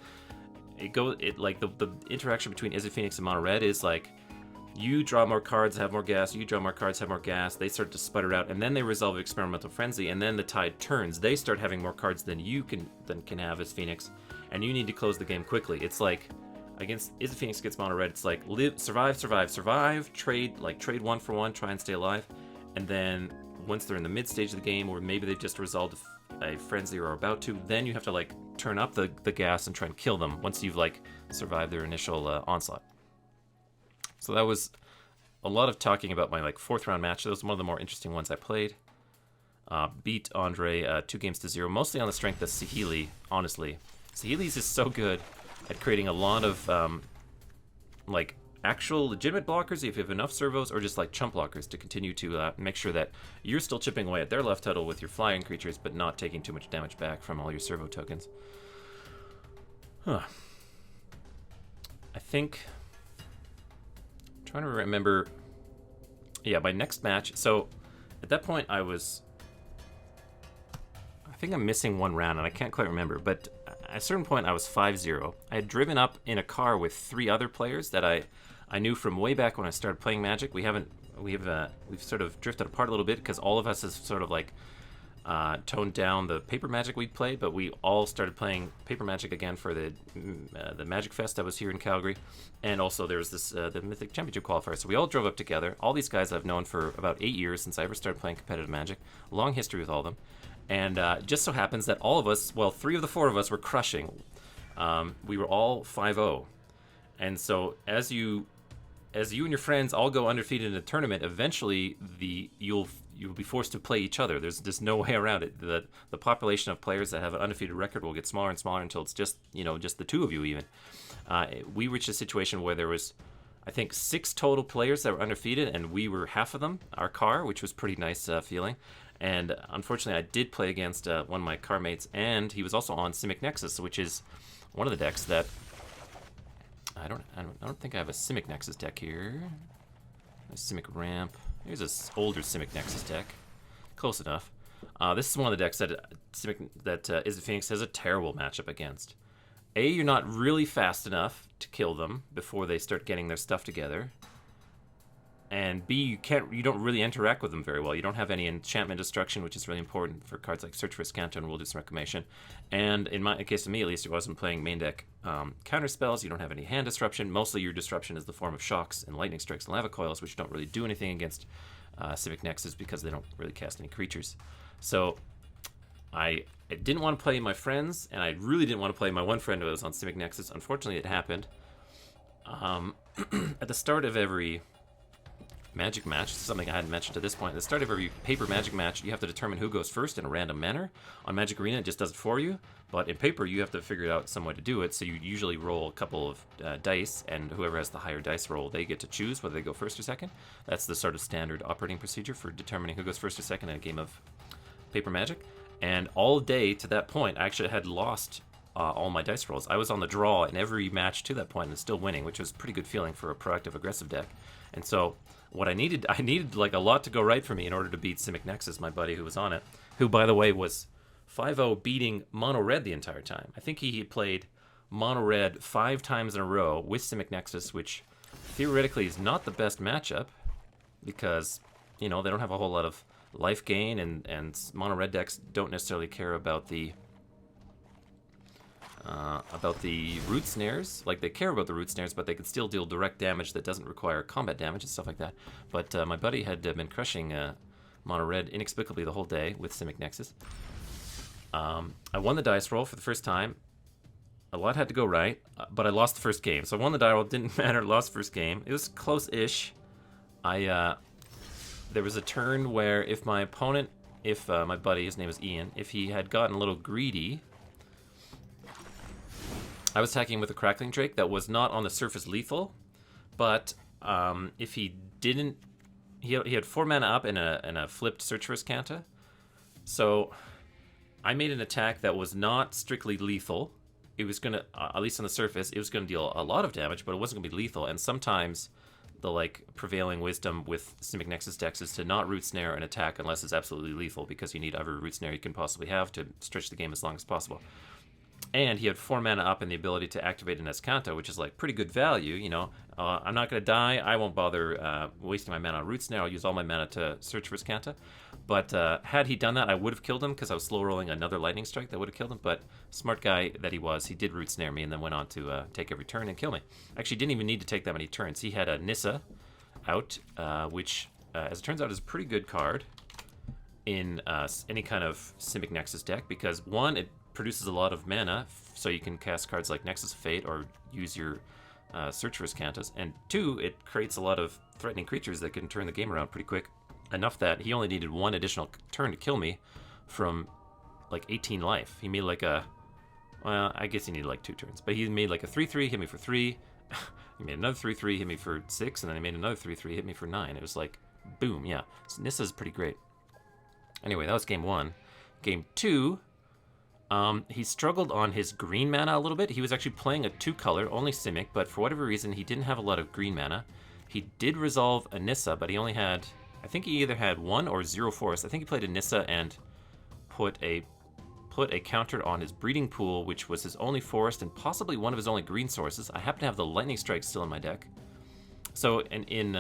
the interaction between Izzet Phoenix and Mono Red is like, you draw more cards, have more gas, you draw more cards, have more gas, they start to sputter out, and then they resolve Experimental Frenzy, and then the tide turns. They start having more cards than you can have as Phoenix, and you need to close the game quickly. It's like, against Izzet Phoenix against Mono Red, it's like survive, trade 1 for 1, try and stay alive, and then once they're in the mid stage of the game, or maybe they've just resolved a frenzy or are about to, then you have to turn up the gas and try and kill them once you've survived their initial onslaught. So that was a lot of talking about my 4th round match. That was one of the more interesting ones I played. Beat Andre 2-0, mostly on the strength of Saheeli, honestly. Saheeli's is so good at creating a lot of actual legitimate blockers if you have enough servos, or just chump blockers to continue to make sure that you're still chipping away at their left total with your flying creatures, but not taking too much damage back from all your servo tokens. I think, I'm trying to remember, yeah, my next match. So at that point I think I'm missing 1 round and I can't quite remember, but at a certain point I was 5-0. I had driven up in a car with 3 other players that I I knew from way back when I started playing Magic, we've sort of drifted apart a little bit because all of us has sort of like toned down the paper Magic we played, but we all started playing paper Magic again for the Magic Fest that was here in Calgary, and also there was this the Mythic Championship Qualifier. So we all drove up together. All these guys I've known for about 8 years since I ever started playing competitive Magic. Long history with all of them, and just so happens that all of us, well, 3 of the 4 of us were crushing. We were all 5-0, and so as you and your friends all go undefeated in a tournament, eventually you'll be forced to play each other. There's no way around it. The population of players that have an undefeated record will get smaller and smaller until it's just the 2 of you even. We reached a situation where there was, I think, 6 total players that were undefeated, and we were half of them, our car, which was pretty nice feeling. And unfortunately, I did play against one of my car mates, and he was also on Simic Nexus, which is one of the decks that I don't think I have a Simic Nexus deck here. A Simic Ramp. Here's an older Simic Nexus deck. Close enough. This is one of the decks that Izzet Phoenix has a terrible matchup against. A, you're not really fast enough to kill them before they start getting their stuff together. And B, you don't really interact with them very well. You don't have any enchantment destruction, which is really important for cards like Search for Scanto and We'll Do Some Reclamation. And in case of me, at least, I wasn't playing main deck counter spells. You don't have any hand disruption. Mostly your disruption is the form of shocks and lightning strikes and lava coils, which don't really do anything against Simic Nexus because they don't really cast any creatures. So I didn't want to play my friends, and I really didn't want to play my one friend who was on Simic Nexus. Unfortunately, it happened. At the start of every Magic match, something I hadn't mentioned to this point. At the start of every paper Magic match, you have to determine who goes first in a random manner. On Magic Arena, it just does it for you, but in paper, you have to figure out some way to do it. So you usually roll a couple of dice, and whoever has the higher dice roll, they get to choose whether they go first or second. That's the sort of standard operating procedure for determining who goes first or second in a game of paper Magic. And all day to that point, I actually had lost all my dice rolls. I was on the draw in every match to that point and still winning, which was a pretty good feeling for a proactive, aggressive deck. And so what I needed like a lot to go right for me in order to beat Simic Nexus, my buddy who was on it, who, by the way, was 5-0 beating Mono Red the entire time. I think he played Mono Red 5 times in a row with Simic Nexus, which theoretically is not the best matchup because, they don't have a whole lot of life gain, and Mono Red decks don't necessarily care about the root snares. Like, they care about the root snares, but they can still deal direct damage that doesn't require combat damage and stuff like that. But my buddy had been crushing Mono Red inexplicably the whole day with Simic Nexus. I won the dice roll for the first time. A lot had to go right, but I lost the first game. So I won the dice roll, didn't matter, lost the first game. It was close-ish. There was a turn where if my opponent, my buddy, his name is Ian, if he had gotten a little greedy, I was attacking with a Crackling Drake that was not on the surface lethal, but if he didn't, he had 4 mana up and a flipped Search for Scanto. So I made an attack that was not strictly lethal. It was going to, at least on the surface, it was going to deal a lot of damage, but it wasn't going to be lethal. And sometimes the prevailing wisdom with Simic Nexus decks is to not root snare an attack unless it's absolutely lethal, because you need every root snare you can possibly have to stretch the game as long as possible. And he had 4 mana up and the ability to activate an Escanto, which is pretty good value. I'm not going to die. I won't bother wasting my mana on Root Snare. I'll use all my mana to search for Escanto. But had he done that, I would have killed him because I was slow rolling another Lightning Strike that would have killed him. But smart guy that he was, he did Root Snare me and then went on to take every turn and kill me. Actually, didn't even need to take that many turns. He had a Nissa out, which, as it turns out, is a pretty good card in any kind of Simic Nexus deck because, one, it produces a lot of mana, so you can cast cards like Nexus of Fate or use your Search for Scantos. And 2, it creates a lot of threatening creatures that can turn the game around pretty quick. Enough that he only needed 1 additional turn to kill me from 18 life. He made I guess he needed 2 turns. But he made a 3-3, hit me for 3. He made another 3-3, hit me for 6, and then he made another 3-3, hit me for 9. It was boom, yeah. So Nissa's pretty great. Anyway, that was game 1. Game 2, he struggled on his green mana a little bit. He was actually playing a 2-color, only Simic, but for whatever reason, he didn't have a lot of green mana. He did resolve a Nissa, but he only had, I think he either had 1 or 0 forest. I think he played a Nissa and put a counter on his Breeding Pool, which was his only forest and possibly one of his only green sources. I happen to have the Lightning Strike still in my deck. So in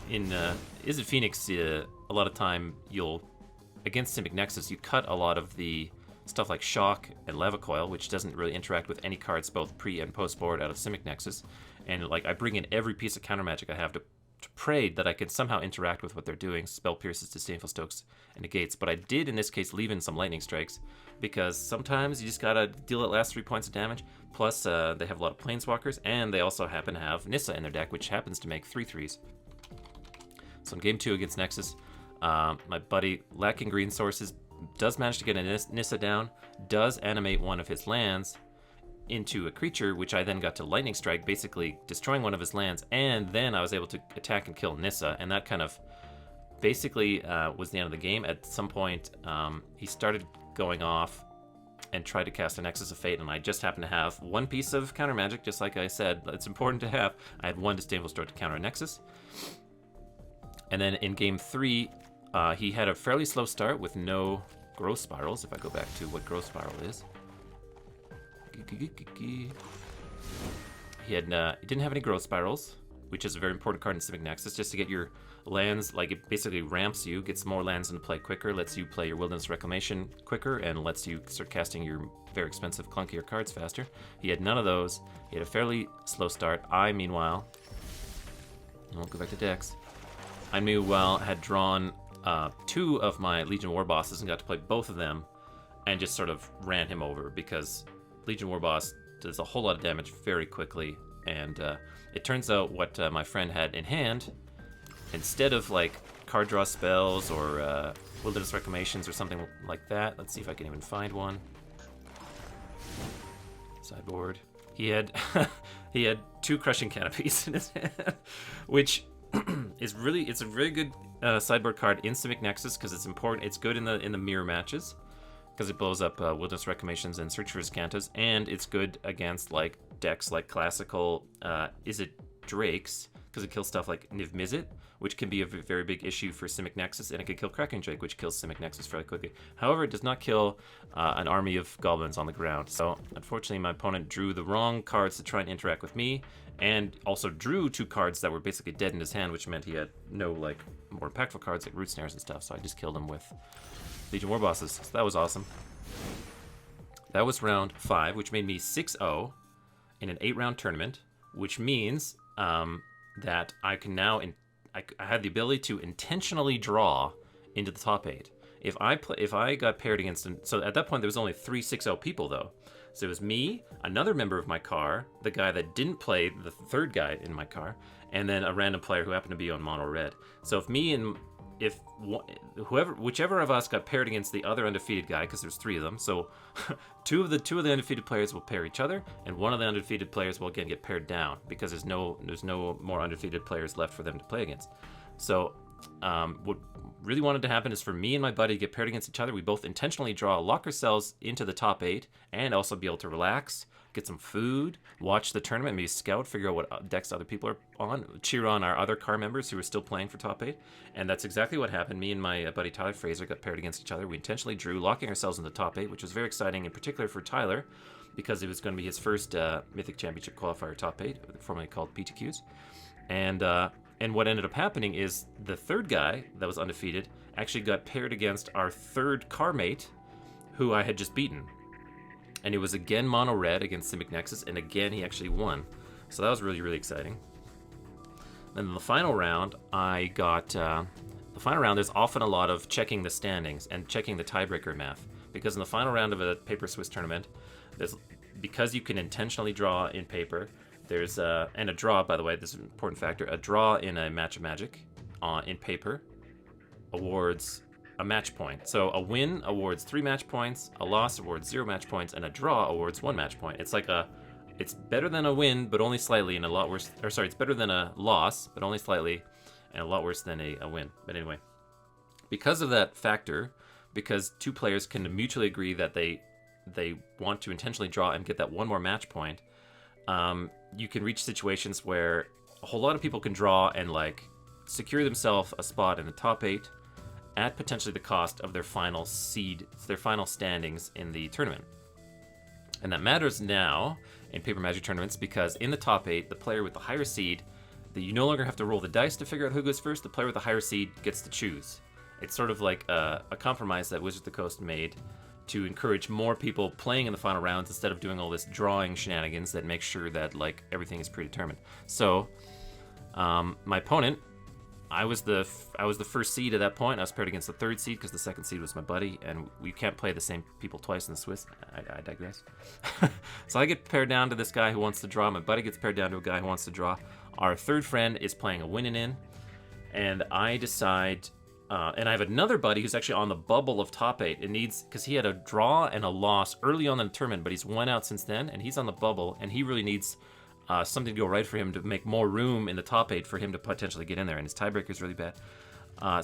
Izzet Phoenix, a lot of time you'll against Simic Nexus you cut a lot of the stuff like Shock and Lava Coil, which doesn't really interact with any cards both pre and post board out of Simic Nexus, and like I bring in every piece of counter magic I have to pray that I can somehow interact with what they're doing, Spell Pierces, Disdainful Stokes, and Negates. But I did in this case leave in some Lightning Strikes, because sometimes you just gotta deal that last 3 points of damage. Plus, they have a lot of Planeswalkers, and they also happen to have Nissa in their deck, which happens to make 3/3s. So in game 2 against Nexus, my buddy, lacking green sources, does manage to get a Nissa down, does animate one of his lands into a creature, which I then got to Lightning Strike, basically destroying one of his lands, and then I was able to attack and kill Nissa, and that kind of basically was the end of the game. At some point, he started going off and tried to cast a Nexus of Fate, and I just happened to have one piece of counter magic, just like I said, it's important to have. I had one Disdainful Stroke to counter a Nexus. And then in game 3, he had a fairly slow start with no growth spirals, if I go back to what growth spiral is. He didn't have any growth spirals, which is a very important card in Simic Nexus, just to get your lands, like it basically ramps you, gets more lands into play quicker, lets you play your Wilderness Reclamation quicker, and lets you start casting your very expensive, clunkier cards faster. He had none of those. He had a fairly slow start. I, meanwhile, I'll go back to decks. I, meanwhile, had drawn 2 of my Legion War bosses and got to play both of them, and just sort of ran him over, because Legion War boss does a whole lot of damage very quickly, and it turns out what my friend had in hand, instead of like card draw spells or Wilderness Reclamations or something like that, let's see if I can even find one. Sideboard. He had he had 2 Crushing Canopies in his hand, which it's a very good sideboard card in Simic Nexus, because it's important. It's good in the mirror matches, because it blows up Wilderness Reclamations and Search for Scantas, and it's good against like decks like classical Izzet Drakes, because it kills stuff like Niv Mizzet, which can be a very big issue for Simic Nexus, and it can kill Kraken Drake, which kills Simic Nexus fairly quickly. However, it does not kill an army of goblins on the ground. So unfortunately, my opponent drew the wrong cards to try and interact with me, and also drew 2 cards that were basically dead in his hand, which meant he had no like more impactful cards like Root Snares and stuff. So I just killed him with Legion War bosses. So that was awesome. That was round 5, which made me 6-0 in an 8-round tournament, which means that I can now I had the ability to intentionally draw into the top 8. If I got paired against him, so at that point there was only 3 6-0 people though. So it was me, another member of my car, the guy that didn't play, the third guy in my car, and then a random player who happened to be on mono red. So whichever of us got paired against the other undefeated guy, because there's 3 of them, so two of the undefeated players will pair each other, and one of the undefeated players will again get paired down, because there's no more undefeated players left for them to play against. So what really wanted to happen is for me and my buddy to get paired against each other. We both intentionally lock ourselves into the top 8, and also be able to relax, get some food, watch the tournament, maybe scout, figure out what decks other people are on, cheer on our other car members who are still playing for top 8. And that's exactly what happened. Me and my buddy Tyler Fraser got paired against each other. We intentionally drew, locking ourselves in the top 8, which was very exciting, in particular for Tyler, because it was going to be his first Mythic Championship Qualifier top 8, formerly called PTQs. And what ended up happening is the third guy that was undefeated actually got paired against our third car mate, who I had just beaten. And it was again mono red against Simic Nexus, and again he actually won. So that was really, really exciting. Then in the final round, there's often a lot of checking the standings and checking the tiebreaker math. Because in the final round of a Paper Swiss tournament, because you can intentionally draw in paper, and a draw, by the way, this is an important factor, a draw in a match of Magic in paper awards a match point. So a win awards 3 match points, a loss awards 0 match points, and a draw awards 1 match point. It's like it's better than a win, but only slightly, and a lot worse, it's better than a loss, but only slightly, and a lot worse than a win. But anyway, because of that factor, because 2 players can mutually agree that they want to intentionally draw and get that 1 more match point, you can reach situations where a whole lot of people can draw and like secure themselves a spot in the top 8 at potentially the cost of their final standings in the tournament. And that matters now in Paper Magic tournaments because in the top 8, the player with the higher seed, that you no longer have to roll the dice to figure out who goes first. The player with the higher seed gets to choose. It's sort of like a compromise that Wizards of the Coast made to encourage more people playing in the final rounds instead of doing all this drawing shenanigans that make sure that like everything is predetermined. So my opponent, I was the first seed at that point. I was paired against the third seed because the second seed was my buddy, and we can't play the same people twice in the Swiss. I digress. So I get paired down to this guy who wants to draw. My buddy gets paired down to a guy who wants to draw. Our third friend is playing a winning in, and I decide. And I have another buddy who's actually on the bubble of top 8. It needs, because he had a draw and a loss early on in the tournament, but he's won out since then, and he's on the bubble, and he really needs something to go right for him to make more room in the top 8 for him to potentially get in there, and his tiebreaker is really bad.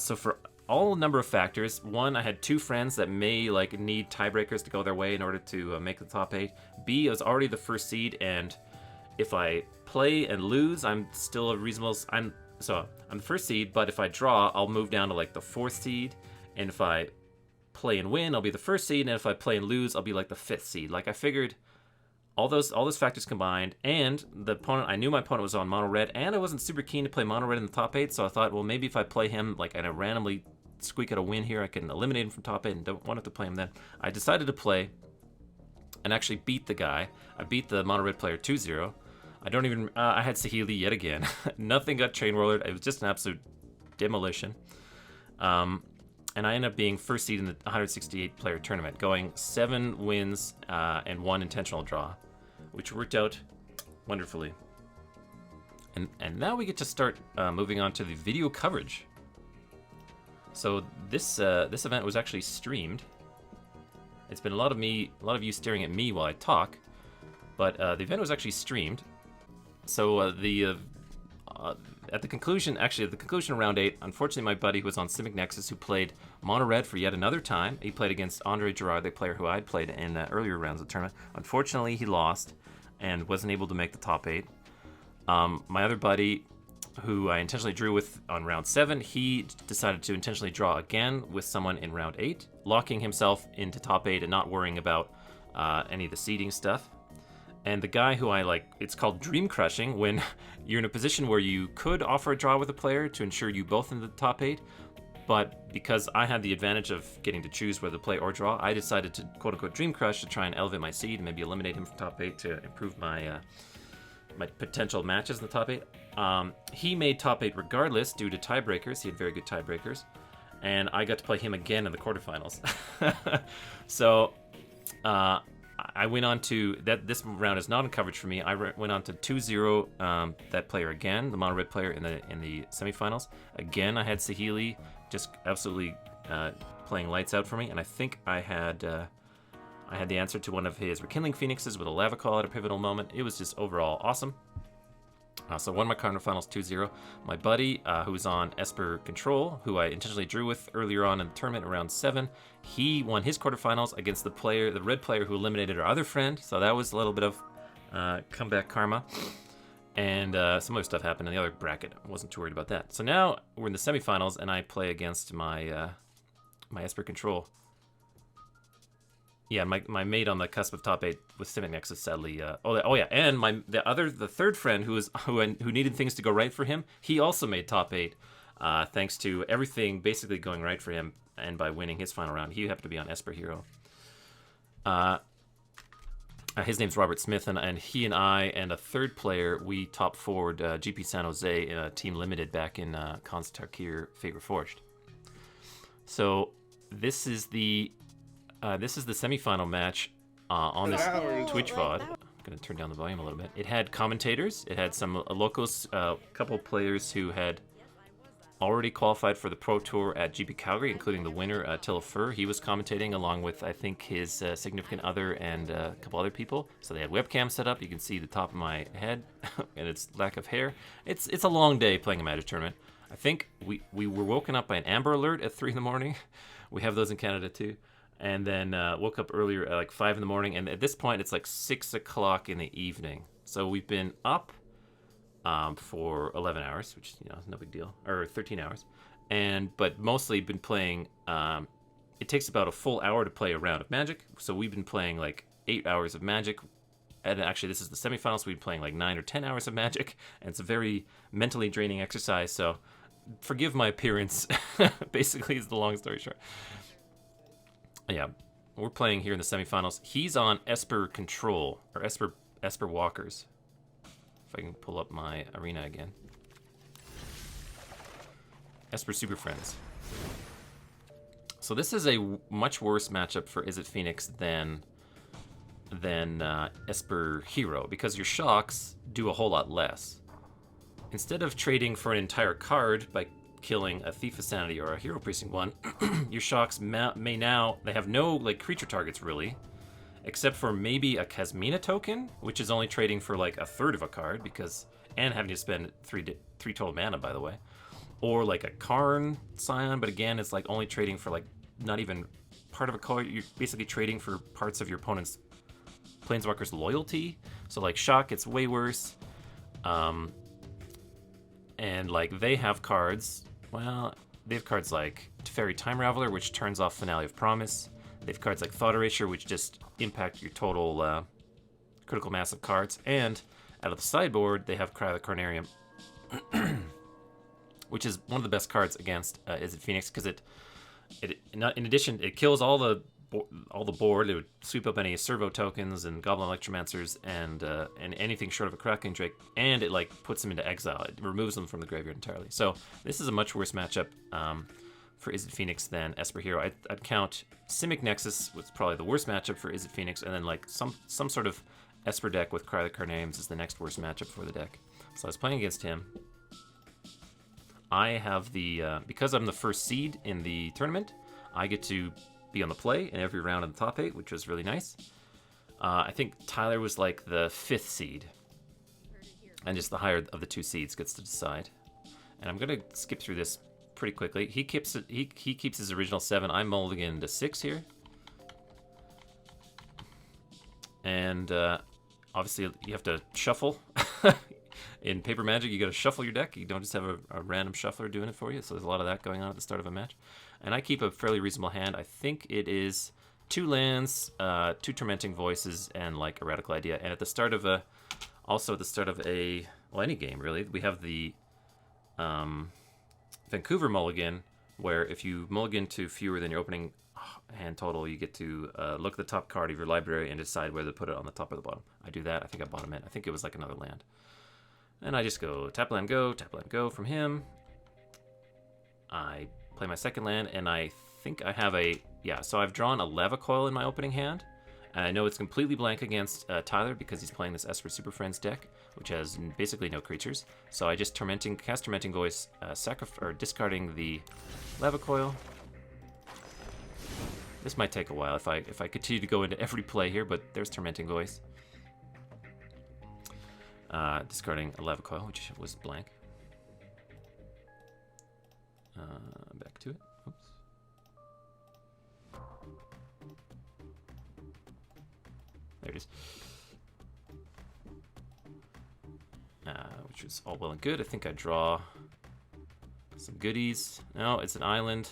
So for all number of factors, one, I had 2 friends that may like need tiebreakers to go their way in order to make the top 8. B, I was already the first seed, and if I play and lose, I'm still a reasonable. So I'm the first seed, but if I draw, I'll move down to like the 4th seed, and if I play and win, I'll be the first seed, and if I play and lose, I'll be like the 5th seed. Like I figured all those factors combined, and the opponent, I knew my opponent was on mono red, and I wasn't super keen to play mono red in the top 8, so I thought, well, maybe if I play him like and I randomly squeak out a win here, I can eliminate him from top 8 and don't want to play him then. I decided to play and actually beat the guy. I beat the mono red player 2-0. I had Saheeli yet again. Nothing got chain rollered. It was just an absolute demolition. And I ended up being first seed in the 168 player tournament, going 7 wins and 1 intentional draw, which worked out wonderfully. And now we get to start moving on to the video coverage. So this event was actually streamed. It's been a lot of you staring at me while I talk, but the event was actually streamed. So at the conclusion of round 8, unfortunately my buddy who was on Simic Nexus, who played mono red for yet another time, he played against Andre Girard, the player who I'd played in earlier rounds of the tournament. Unfortunately, he lost and wasn't able to make the top 8. My other buddy, who I intentionally drew with on round 7, he decided to intentionally draw again with someone in round 8, locking himself into top 8 and not worrying about any of the seeding stuff. And the guy who I like, it's called dream crushing, when you're in a position where you could offer a draw with a player to ensure you both in the top 8, but because I had the advantage of getting to choose whether to play or draw, I decided to quote-unquote dream crush to try and elevate my seed and maybe eliminate him from top 8 to improve my my potential matches in the top 8. He made top 8 regardless due to tiebreakers. He had very good tiebreakers, and I got to play him again in the quarterfinals. So I went on to that. This round is not in coverage for me. I went on to 2-0 that player again, the mono red player in the semifinals. Again, I had Saheeli just absolutely playing lights out for me, and I think I had the answer to one of his Rekindling Phoenixes with a Lava Call at a pivotal moment. It was just overall awesome. So won my quarterfinals 2-0. My buddy, who was on Esper Control, who I intentionally drew with earlier on in the tournament around 7, he won his quarterfinals against the red player who eliminated our other friend. So that was a little bit of comeback karma. And some other stuff happened in the other bracket. I wasn't too worried about that. So now we're in the semifinals, and I play against my my Esper Control. Yeah, my mate on the cusp of top 8 with Simic Nexus, sadly. And the third friend who needed things to go right for him, he also made top 8, thanks to everything basically going right for him, and by winning his final round. He happened to be on Esper Hero. His name's Robert Smith, and he and I and a third player, we top forward GP San Jose in a Team Limited back in Cons Tarkir Fate Reforged. So this is the semifinal match on this Twitch VOD. I'm going to turn down the volume a little bit. It had commentators. It had some locals, a couple players who had already qualified for the Pro Tour at GP Calgary, including the winner, Tilla Fur. He was commentating along with, I think, his significant other and a couple other people. So they had webcam set up. You can see the top of my head and its lack of hair. It's a long day playing a Magic tournament. I think we were woken up by an Amber Alert at 3 in the morning. We have those in Canada too. And then woke up earlier at like 5 in the morning. And at this point, it's like 6 o'clock in the evening. So we've been up for 11 hours, which, is no big deal. Or 13 hours. But mostly been playing. It takes about a full hour to play a round of Magic. So we've been playing like 8 hours of Magic. And actually, this is the semifinals. So we'd be playing like 9 or 10 hours of Magic, and it's a very mentally draining exercise. So, forgive my appearance. Basically, is the long story short. Yeah, we're playing here in the semifinals. He's on Esper Control or Esper Walkers. If I can pull up my arena again. Esper Super Friends. So this is a much worse matchup for Izzet Phoenix than Esper Hero, because your shocks do a whole lot less. Instead of trading for an entire card by killing a Thief of Sanity or a Hero Precinct 1, your shocks may now, they have no like creature targets really, except for maybe a Kasmina token, which is only trading for like a third of a card, because, and having to spend three total mana, by the way. Or like a Karn Scion, but again, it's like only trading for like not even part of a card. You're basically trading for parts of your opponent's Planeswalker's loyalty. So like Shock, it's way worse. And like they have cards, well, they have cards like Teferi Time Raveler, which turns off Finale of Promise. They have cards like Thought Erasure, which just impact your total critical mass of cards. And out of the sideboard, they have Cry of the Carnarium, which is one of the best cards against Izzet Phoenix, because it in addition, it kills all the board. It would sweep up any servo tokens and Goblin Electromancers and anything short of a Kraken Drake, and it like puts them into exile. It removes them from the graveyard entirely. So this is a much worse matchup for Izzet Phoenix than Esper Hero. I'd count Simic Nexus was probably the worst matchup for Izzet Phoenix, and then like some sort of Esper deck with Cry of the Carnariums is the next worst matchup for the deck. So I was playing against him. I have the, because I'm the first seed in the tournament, I get to be on the play in every round of the top 8, which was really nice. I think Tyler was like the 5th seed, and just the higher of the 2 seeds gets to decide. And I'm gonna skip through this pretty quickly. He keeps his original 7. I'm mulligan to 6 here, and obviously you have to shuffle. In Paper Magic, you got to shuffle your deck. You don't just have a random shuffler doing it for you. So there's a lot of that going on at the start of a match. And I keep a fairly reasonable hand. I think it is 2 lands, 2 Tormenting Voices, and like a Radical Idea. And at the start of any game really, we have the Vancouver mulligan, where if you mulligan to fewer than your opening hand total, you get to look at the top card of your library and decide whether to put it on the top or the bottom. I do that. I think I bottom it. I think it was like another land. And I just go tap land, go from him. I play my second land, and I think I have so I've drawn a Lava Coil in my opening hand. And I know it's completely blank against Tyler because he's playing this Esper Super Friends deck, which has basically no creatures. So I just cast Tormenting Voice, discarding the Lava Coil. This might take a while if I continue to go into every play here, but there's Tormenting Voice. Discarding a Lava Coil, which was blank. Back to it. Oops. There it is. Which was all well and good. I think I draw some goodies. No, it's an island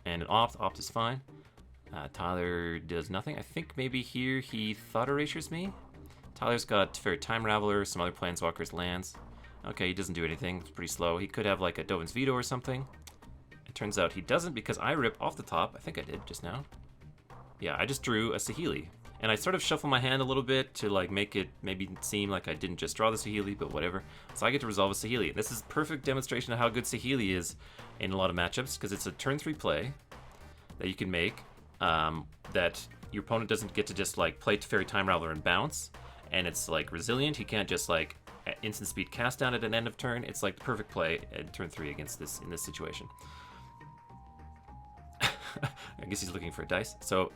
and an opt. Opt is fine. Tyler does nothing. I think maybe here he Thought Erasures me. Tyler's got Teferi Time Raveler, some other Planeswalkers lands. Okay, he doesn't do anything. It's pretty slow. He could have like a Dovin's Veto or something. It turns out he doesn't, because I rip off the top. I think I did just now. Yeah, I just drew a Saheeli. And I sort of shuffle my hand a little bit to like make it maybe seem like I didn't just draw the Saheeli, but whatever. So I get to resolve a Saheeli. This is a perfect demonstration of how good Saheeli is in a lot of matchups, because it's a turn 3 play that you can make, that your opponent doesn't get to just like play Teferi Time Raveler and bounce. And it's like resilient. He can't just like instant speed cast down at an end of turn. It's like the perfect play at turn 3 against this in this situation. I guess he's looking for a dice. So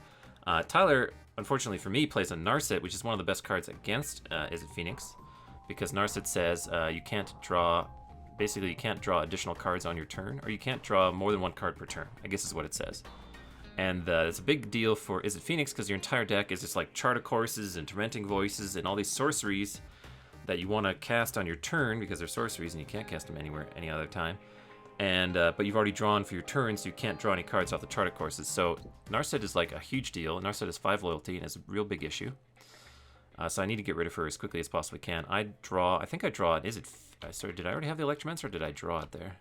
Tyler, unfortunately for me, plays a Narset, which is one of the best cards against Izzet Phoenix, because Narset says you can't draw. Basically, you can't draw additional cards on your turn, or you can't draw more than 1 card per turn, I guess is what it says. And it's a big deal for Izzet Phoenix, because your entire deck is just like Chart of Courses and Tormenting Voices and all these sorceries that you want to cast on your turn, because they're sorceries and you can't cast them anywhere any other time. and but you've already drawn for your turn, so you can't draw any cards off the charted courses. So Narset is like a huge deal. Narset has 5 loyalty and is a real big issue. So I need to get rid of her as quickly as possibly can. I think I draw it. Sorry, did I already have the Electromancer, or did I draw it there?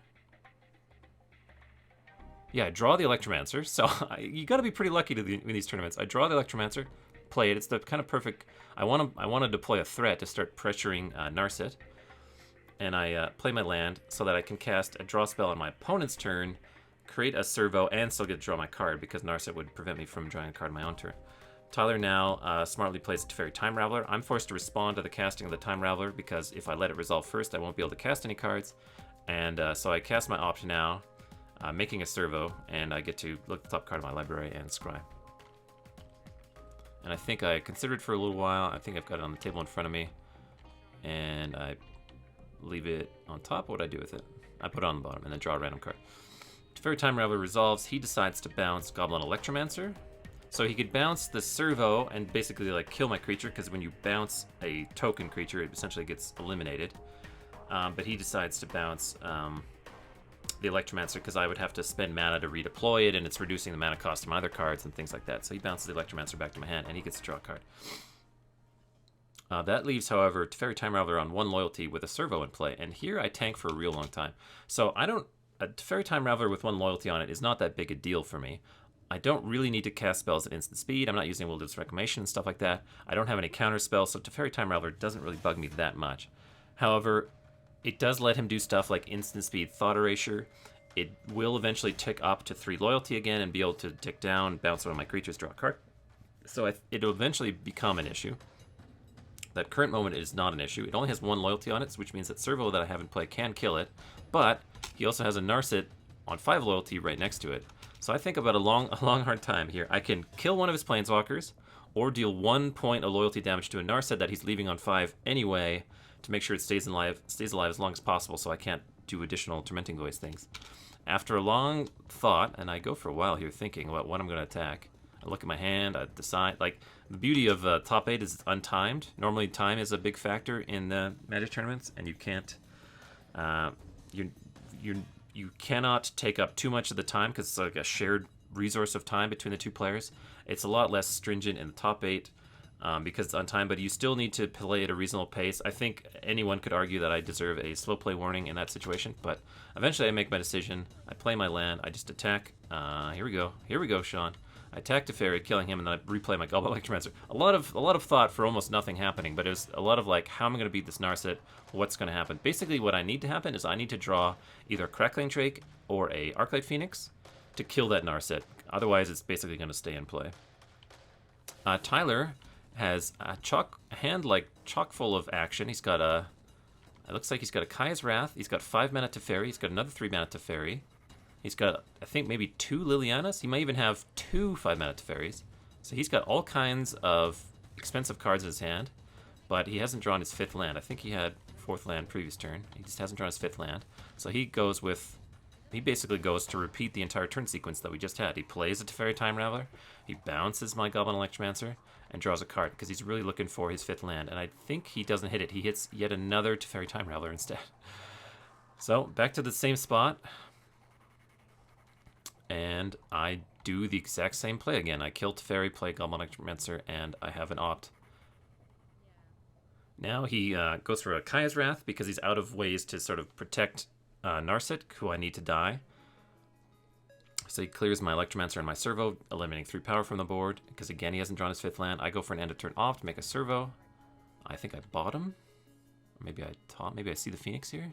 Yeah, I draw the Electromancer. So you got to be pretty lucky to win these tournaments. I draw the Electromancer, play it. It's the kind of perfect. I want to deploy a threat to start pressuring Narset, and I play my land so that I can cast a draw spell on my opponent's turn, create a servo, and still get to draw my card because Narset would prevent me from drawing a card on my own turn. Tyler now smartly plays a Teferi Time Raveler. I'm forced to respond to the casting of the Time Raveler because if I let it resolve first, I won't be able to cast any cards. And so I cast my option now, making a servo, and I get to look at the top card of my library and scry. And I think I considered for a little while. I think I've got it on the table in front of me. And I leave it on top. What would I do with it? I put it on the bottom and then draw a random card. Teferi Time Raveler resolves. He decides to bounce Goblin Electromancer. So he could bounce the servo and basically like kill my creature, because when you bounce a token creature, it essentially gets eliminated. But he decides to bounce the Electromancer because I would have to spend mana to redeploy it, and it's reducing the mana cost of my other cards and things like that. So he bounces the Electromancer back to my hand, and he gets to draw a card. That leaves, however, Teferi Time Raveler on 1 loyalty with a servo in play, and here I tank for a real long time. So a Teferi Time Raveler with 1 loyalty on it is not that big a deal for me. I don't really need to cast spells at instant speed. I'm not using Wilderness Reclamation and stuff like that. I don't have any counter spells, so Teferi Time Raveler doesn't really bug me that much. However, it does let him do stuff like instant speed Thought Erasure. It will eventually tick up to 3 loyalty again and be able to tick down, bounce one of my creatures, draw a card. So it'll eventually become an issue. That current moment is not an issue. It only has 1 loyalty on it, which means that Servo that I have in play can kill it, but he also has a Narset on 5 loyalty right next to it. So I think about a long, hard time here. I can kill one of his Planeswalkers, or deal 1 point of loyalty damage to a Narset that he's leaving on 5 anyway, to make sure it stays alive as long as possible, so I can't do additional Tormenting Voice things. After a long thought, and I go for a while here thinking about what I'm going to attack, I look at my hand, I decide. Like, the beauty of top 8 is it's untimed. Normally time is a big factor in the Magic tournaments, and you can't, you cannot take up too much of the time because it's like a shared resource of time between the 2 players. It's a lot less stringent in the top 8 because it's untimed, but you still need to play at a reasonable pace. I think anyone could argue that I deserve a slow play warning in that situation, but eventually I make my decision. I play my land. I just attack. Here we go, Sean. I attack Teferi, killing him, and then I replay my Goblin Electromancer. A lot of thought for almost nothing happening, but it was a lot of like, how am I going to beat this Narset? What's going to happen? Basically, what I need to happen is I need to draw either a Crackling Drake or a Arclight Phoenix to kill that Narset. Otherwise, it's basically going to stay in play. Tyler has a hand like chock full of action. He's got it looks like he's got a Kaya's Wrath. He's got 5 mana Teferi. He's got another 3 mana Teferi. He's got, I think, maybe 2 Lilianas. He might even have 2 5-mana Teferis. So he's got all kinds of expensive cards in his hand, but he hasn't drawn his 5th land. I think he had 4th land previous turn. He just hasn't drawn his 5th land. So he basically goes to repeat the entire turn sequence that we just had. He plays a Teferi Time Raveler, he bounces my Goblin Electromancer, and draws a card, because he's really looking for his 5th land. And I think he doesn't hit it. He hits yet another Teferi Time Raveler instead. So, back to the same spot. And I do the exact same play again. I kill Teferi, play Goblin Electromancer, and I have an opt. Now he goes for a Kaya's Wrath because he's out of ways to sort of protect Narset, who I need to die. So he clears my Electromancer and my Servo, eliminating 3 power from the board, because again he hasn't drawn his 5th land. I go for an end of turn opt, make a Servo. I think I bottom. Maybe I top. Maybe I see the Phoenix here.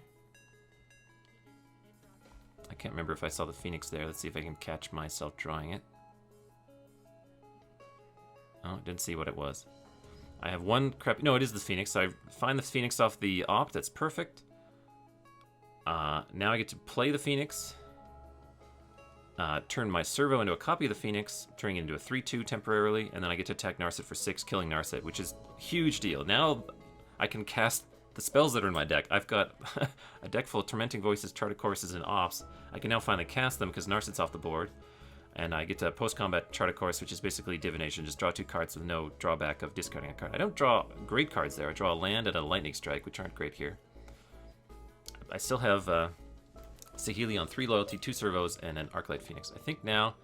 I can't remember if I saw the Phoenix there. Let's see if I can catch myself drawing it. Oh, didn't see what it was. I have 1 crap. No, it is the Phoenix. So I find the Phoenix off the opt. That's perfect. Now I get to play the Phoenix. Turn my Servo into a copy of the Phoenix, turning it into a 3/2 temporarily, and then I get to attack Narset for 6, killing Narset, which is a huge deal. Now I can cast the spells that are in my deck. I've got a deck full of Tormenting Voices, Charted Courses, and Ops. I can now finally cast them because Narset's off the board. And I get to post-combat Charted Course, which is basically Divination. Just draw 2 cards with no drawback of discarding a card. I don't draw great cards there. I draw a land and a Lightning Strike, which aren't great here. I still have Saheeli on 3 loyalty, 2 servos, and an Arclight Phoenix. I think now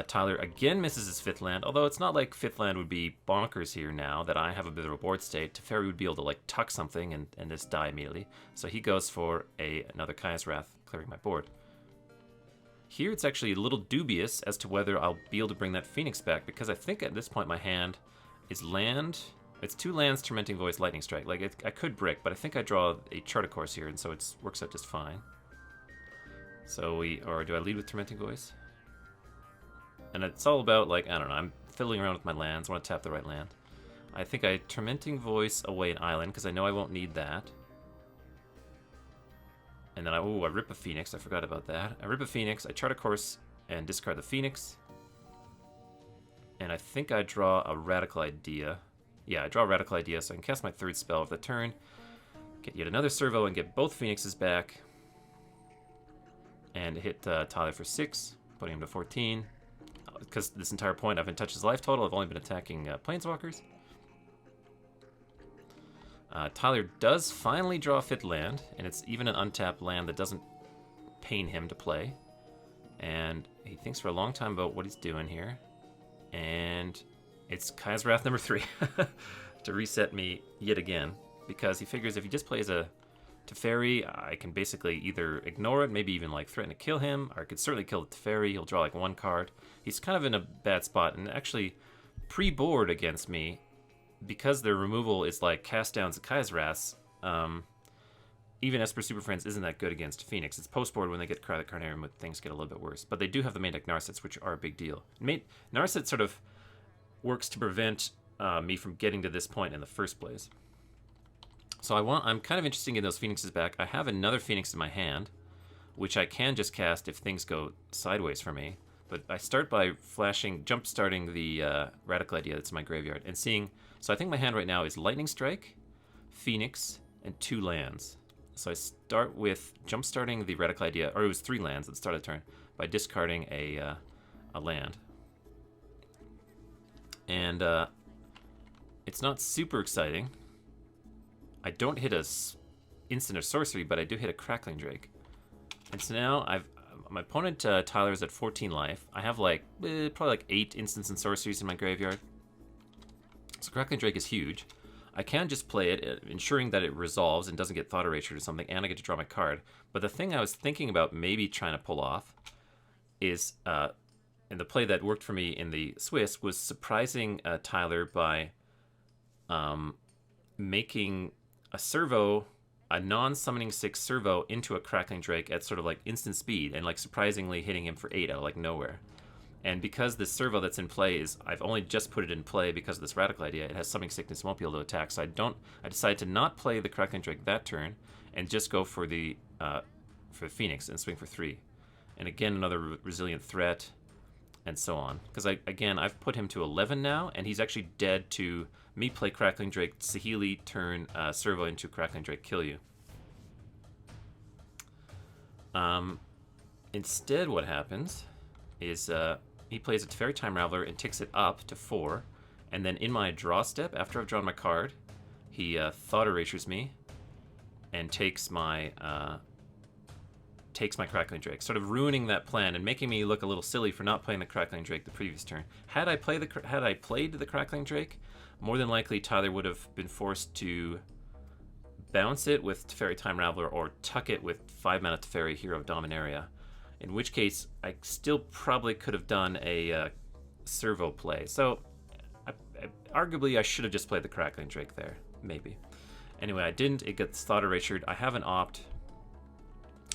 Tyler again misses his 5th land, although it's not like 5th land would be bonkers here now that I have a bit of a board state. Teferi would be able to like tuck something and just die immediately. So he goes for another Kaya's Wrath, clearing my board. Here it's actually a little dubious as to whether I'll be able to bring that Phoenix back, because I think at this point my hand is land. It's 2 lands, Tormenting Voice, Lightning Strike. Like I could brick, but I think I draw a Charter Course here, and so it works out just fine. So or do I lead with Tormenting Voice? And it's all about, like, I don't know, I'm fiddling around with my lands, I want to tap the right land. I think I Tormenting Voice away an island, because I know I won't need that. And then I rip a Phoenix, I forgot about that. I rip a Phoenix, I Charter Course, and discard the Phoenix. And I think I draw a Radical Idea. Yeah, I draw a Radical Idea, so I can cast my 3rd spell of the turn, get yet another servo, and get both Phoenixes back. And hit Tyler for 6, putting him to 14. Because this entire point I haven't touched his life total, I've only been attacking Planeswalkers. Tyler does finally draw a 5th land, and it's even an untapped land that doesn't pain him to play. And he thinks for a long time about what he's doing here. And it's Kaya's Wrath number 3 to reset me yet again, because he figures if he just plays a Teferi, I can basically either ignore it, maybe even like threaten to kill him, or I could certainly kill the Teferi. He'll draw like 1 card. He's kind of in a bad spot, and actually pre-board against me, because their removal is like cast downs at Kaya's Wraths, even Esper Super Friends isn't that good against Phoenix. It's post-board when they get Cry the Carnarium, but things get a little bit worse. But they do have the main deck Narsets, which are a big deal. Narset sort of works to prevent me from getting to this point in the first place. So I'm kind of interested in those Phoenixes back. I have another Phoenix in my hand, which I can just cast if things go sideways for me. But I start by jump starting the Radical Idea that's in my graveyard, and seeing. So I think my hand right now is Lightning Strike, Phoenix, and 2 lands. So I start with jump starting the Radical Idea, or it was 3 lands at the start of the turn, by discarding a land. And it's not super exciting. I don't hit a instant or sorcery, but I do hit a Crackling Drake. And so now my opponent Tyler is at 14 life. I have like probably like 8 instants and sorceries in my graveyard. So Crackling Drake is huge. I can just play it, ensuring that it resolves and doesn't get Thought Erasure or something, and I get to draw my card. But the thing I was thinking about maybe trying to pull off is, and the play that worked for me in the Swiss was surprising Tyler by making a servo, a non-summoning 6 servo into a Crackling Drake at sort of like instant speed, and like surprisingly hitting him for 8 out of like nowhere. And because this servo that's in play is, I've only just put it in play because of this Radical Idea, it has Summoning Sickness, won't be able to attack, so I decided to not play the Crackling Drake that turn, and just go for the Phoenix and swing for 3. And again, another resilient threat, and so on. Because I've put him to 11 now, and he's actually dead to me play Crackling Drake, Saheeli turn servo into Crackling Drake, kill you. Instead, what happens is he plays a Teferi Time Raveler and ticks it up to 4, and then in my draw step, after I've drawn my card, he Thought Erasures me and takes my Crackling Drake, sort of ruining that plan and making me look a little silly for not playing the Crackling Drake the previous turn. Had I played the Crackling Drake, more than likely Tyler would have been forced to bounce it with Teferi Time Raveler or tuck it with 5-mana Teferi Hero of Dominaria. In which case, I still probably could have done a servo play. So, arguably, I should have just played the Crackling Drake there. Maybe. Anyway, I didn't. It gets Thought Erasured. I have an Opt.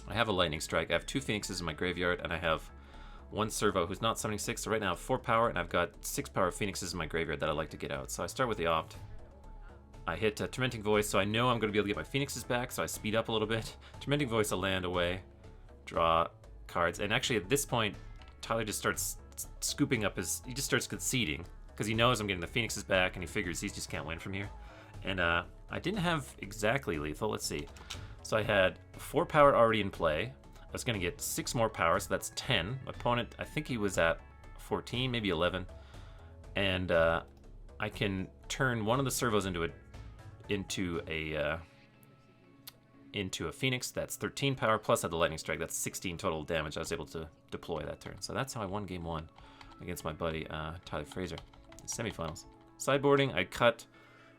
I have a Lightning Strike. I have 2 Phoenixes in my graveyard, and I have 1 servo who's not summoning 6. So right now I have 4 power, and I've got 6 power Phoenixes in my graveyard that I'd like to get out. So I start with the Opt. I hit Tormenting Voice, so I know I'm going to be able to get my Phoenixes back, so I speed up a little bit. Tormenting Voice, a land away. Draw cards, and actually at this point Tyler just starts scooping up he just starts conceding because he knows I'm getting the Phoenixes back, and he figures he just can't win from here. And I didn't have exactly lethal. Let's see. So I had 4 power already in play. I was going to get 6 more power, so that's 10. My opponent, I think he was at 14, maybe 11, and I can turn one of the servos into a into a Phoenix that's 13 power, plus had the lightning strike. That's 16 total damage I was able to deploy that turn. So that's how I won game 1 against my buddy Tyler Fraser. Semifinals. Sideboarding, I cut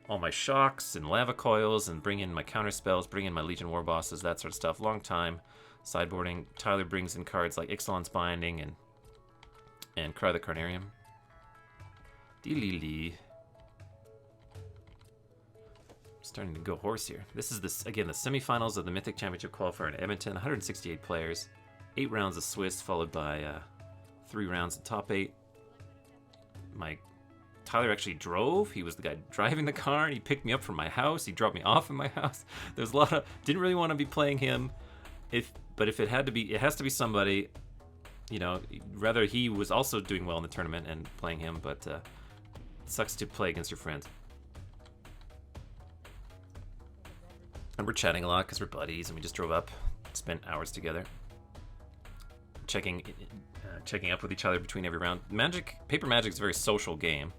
all my shocks and lava coils and bring in my counter spells, bring in my Legion War Bosses, that sort of stuff. Long time sideboarding. Tyler brings in cards like Ixalan's Binding and Cry the Carnarium. Dee-lee-lee. Starting to go horse here. This is, again, the semifinals of the Mythic Championship Qualifier in Edmonton. 168 players. 8 rounds of Swiss, followed by 3 rounds of top 8. Tyler actually drove. He was the guy driving the car, and he picked me up from my house. He dropped me off in my house. There's a lot of... Didn't really want to be playing him. But if it had to be... It has to be somebody... You know, rather he was also doing well in the tournament and playing him, but it sucks to play against your friends. And we're chatting a lot because we're buddies, and we just drove up, spent hours together, checking up with each other between every round. Paper Magic is a very social game.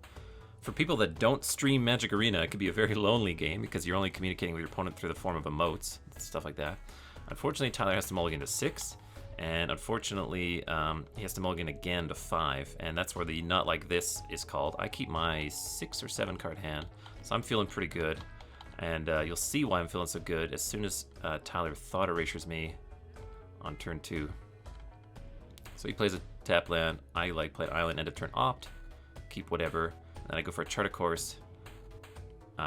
For people that don't stream Magic Arena, it can be a very lonely game because you're only communicating with your opponent through the form of emotes, stuff like that. Unfortunately, Tyler has to mulligan to 6, and unfortunately, he has to mulligan again to 5, and that's where the Not Like This is called. I keep my 6 or 7 card hand, so I'm feeling pretty good. And you'll see why I'm feeling so good as soon as Tyler Thought Erasures me on turn 2. So he plays a tap land. I play an island, end of turn opt, keep whatever. And then I go for a Chart of Course.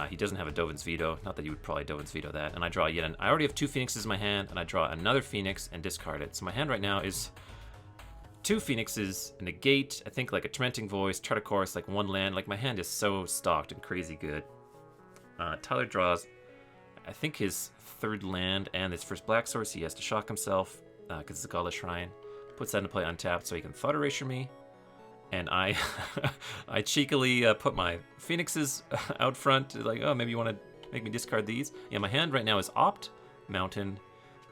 He doesn't have a Dovin's Veto. Not that you would probably Dovin's Veto that. And I draw yet I already have 2 Phoenixes in my hand, and I draw another Phoenix and discard it. So my hand right now is 2 Phoenixes, a Negate, I think like a Tormenting Voice, Chart of Course, like 1 land. Like my hand is so stocked and crazy good. Tyler draws, I think, his 3rd land and his first black source. He has to shock himself because it's a Godless Shrine. Puts that into play untapped so he can Thought Erasure me. And I I cheekily put my Phoenixes out front, like, oh, maybe you want to make me discard these? Yeah, my hand right now is Opt, Mountain,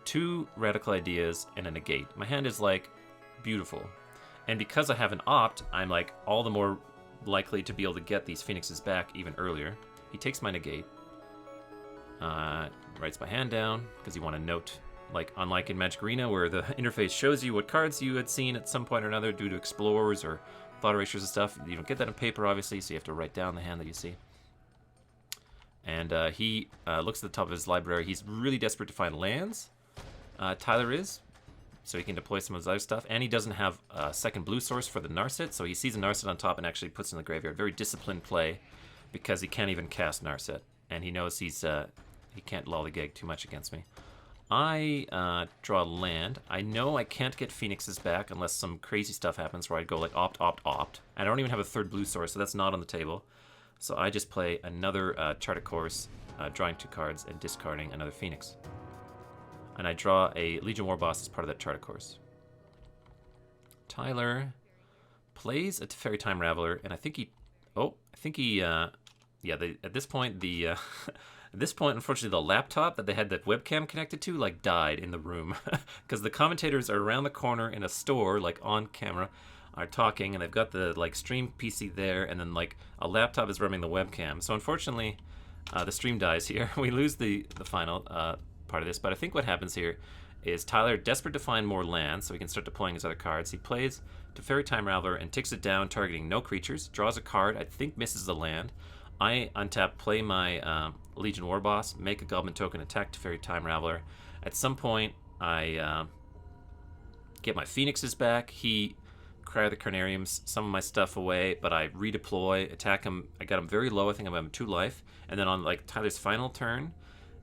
2 Radical Ideas, and a Negate. My hand is, like, beautiful. And because I have an Opt, I'm, like, all the more likely to be able to get these Phoenixes back even earlier. He takes my Negate, writes my hand down, because you want to note, like, unlike in Magic Arena, where the interface shows you what cards you had seen at some point or another due to Explorers or Thought Erasures and stuff. You don't get that on paper, obviously, so you have to write down the hand that you see. And he looks at the top of his library. He's really desperate to find lands. Tyler is, so he can deploy some of his other stuff. And he doesn't have a 2nd blue source for the Narset, so he sees a Narset on top and actually puts it in the graveyard. Very disciplined play, because he can't even cast Narset, and he knows he can't lollygag too much against me. I draw land. I know I can't get Phoenixes back unless some crazy stuff happens where I go like opt, opt, opt. I don't even have a 3rd blue source, so that's not on the table. So I just play another Chart of Course, drawing 2 cards and discarding another Phoenix. And I draw a Legion War Boss as part of that Chart of Course. Tyler plays a Teferi Time Raveler, and I think he... at this point, unfortunately, the laptop that they had the webcam connected to, like, died in the room. Because the commentators are around the corner in a store, like, on camera, are talking, and they've got the, like, stream PC there, and then, like, a laptop is running the webcam. So, unfortunately, the stream dies here. We lose the final part of this, but I think what happens here is Tyler, desperate to find more land so he can start deploying his other cards, he plays Teferi Time Raveler and ticks it down, targeting no creatures, draws a card, I think misses the land. I untap, play my Legion War Boss, make a Goblin token, attack Teferi Time Raveler. At some point, I get my Phoenixes back. He Cry the Carnariums, some of my stuff away, but I redeploy, attack him. I got him very low. I think I'm at 2 life. And then on like Tyler's final turn,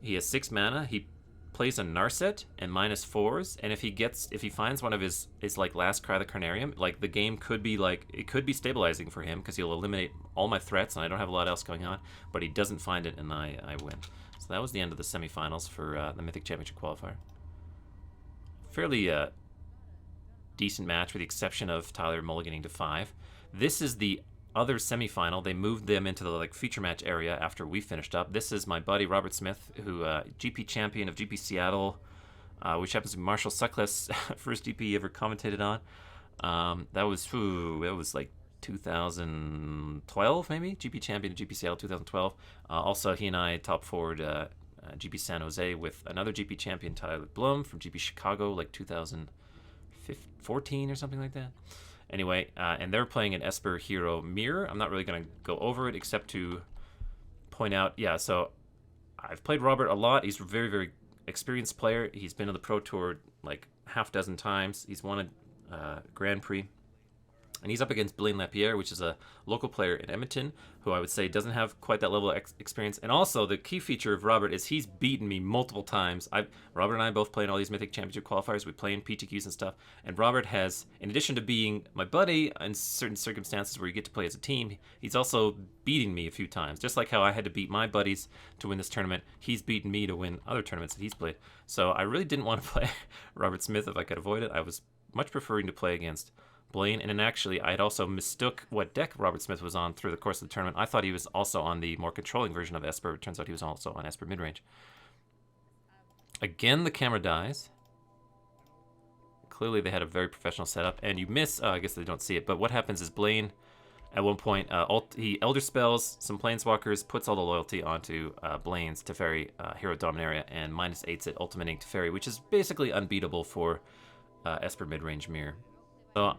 he has 6 mana. He plays a Narset and -4s, and if he finds one of his like last Cry the Carnarium, like the game could be like, it could be stabilizing for him because he'll eliminate all my threats and I don't have a lot else going on, but he doesn't find it and I win. So that was the end of the semifinals for the Mythic Championship Qualifier. Fairly decent match with the exception of Tyler mulliganing to 5. This is the other semifinal. They moved them into the like feature match area after we finished up. This is my buddy Robert Smith, who GP champion of GP Seattle, which happens to be Marshall Sutcliffe's first GP he ever commentated on. That was like 2012 maybe, GP champion of GP Seattle 2012. Also he and I top forward GP San Jose with another GP champion, Tyler Blum, from GP Chicago, like 2014 or something like that. Anyway, and they're playing an Esper Hero Mirror. I'm not really going to go over it except to point out, yeah, so I've played Robert a lot. He's a very, very experienced player. He's been on the Pro Tour like half dozen times. He's won a Grand Prix. And he's up against Blaine Lapierre, which is a local player in Edmonton, who I would say doesn't have quite that level of experience. And also, the key feature of Robert is he's beaten me multiple times. Robert and I both play in all these Mythic Championship qualifiers. We play in PTQs and stuff. And Robert has, in addition to being my buddy in certain circumstances where you get to play as a team, he's also beating me a few times. Just like how I had to beat my buddies to win this tournament, he's beaten me to win other tournaments that he's played. So I really didn't want to play Robert Smith if I could avoid it. I was much preferring to play against Blaine, and then actually I had also mistook what deck Robert Smith was on through the course of the tournament. I thought he was also on the more controlling version of Esper. It turns out he was also on Esper midrange. Again, the camera dies. Clearly they had a very professional setup, and you miss, I guess they don't see it, but what happens is Blaine, at one point, he Elder Spells some Planeswalkers, puts all the loyalty onto Blaine's Teferi Hero Dominaria, and -8s it, ultimating Teferi, which is basically unbeatable for Esper midrange mirror. So,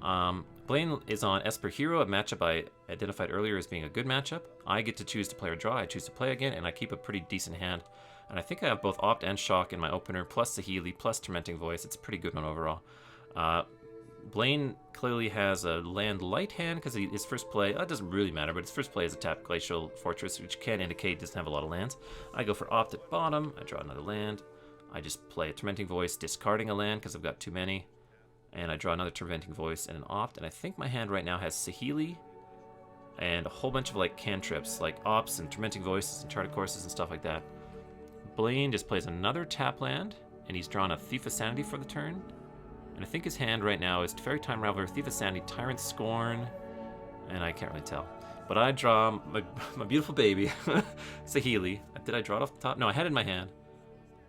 Blaine is on Esper Hero, a matchup I identified earlier as being a good matchup. I get to choose to play or draw. I choose to play again, and I keep a pretty decent hand. And I think I have both Opt and Shock in my opener, plus Saheeli, plus Tormenting Voice. It's a pretty good one overall. Blaine clearly has a land light hand because his first play, it doesn't really matter, but his first play is a tapped Glacial Fortress, which can indicate he doesn't have a lot of lands. I go for Opt at bottom. I draw another land. I just play a Tormenting Voice, discarding a land because I've got too many. And I draw another Tormenting Voice and an Opt, and I think my hand right now has Saheeli and a whole bunch of like cantrips, like Opts and Tormenting Voices and Charted Courses and stuff like that. Blaine just plays another tap land, and he's drawn a Thief of Sanity for the turn. And I think his hand right now is Teferi Time Raveler, Thief of Sanity, Tyrant Scorn, and I can't really tell. But I draw my beautiful baby, Saheeli. Did I draw it off the top? No, I had it in my hand.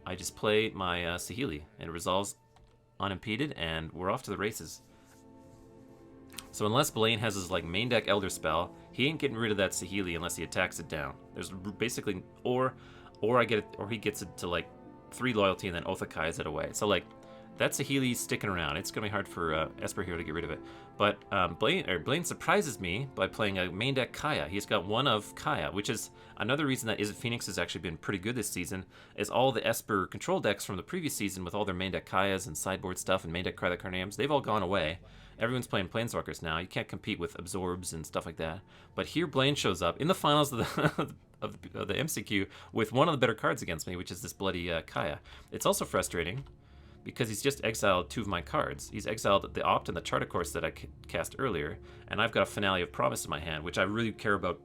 I just play my Saheeli, and it resolves unimpeded, and we're off to the races. So unless Blaine has his like main deck Elder Spell, he ain't getting rid of that Saheeli unless he attacks it down. There's basically or I get it, or he gets it to like 3 loyalty and then Othakai's it away. So like that Saheeli's sticking around. It's gonna be hard for Esper Hero to get rid of it. But Blaine surprises me by playing a main deck Kaya. He's got one of Kaya, which is another reason that Izzet Phoenix has actually been pretty good this season, is all the Esper control decks from the previous season with all their main deck Kayas and sideboard stuff and main deck Cry the Carniums, they've all gone away. Everyone's playing Planeswalkers now. You can't compete with Absorbs and stuff like that. But here Blaine shows up in the finals of the of the MCQ with one of the better cards against me, which is this bloody Kaya. It's also frustrating because he's just exiled 2 of my cards. He's exiled the Opt and the Charted Course that I cast earlier, and I've got a Finale of Promise in my hand, which I really care about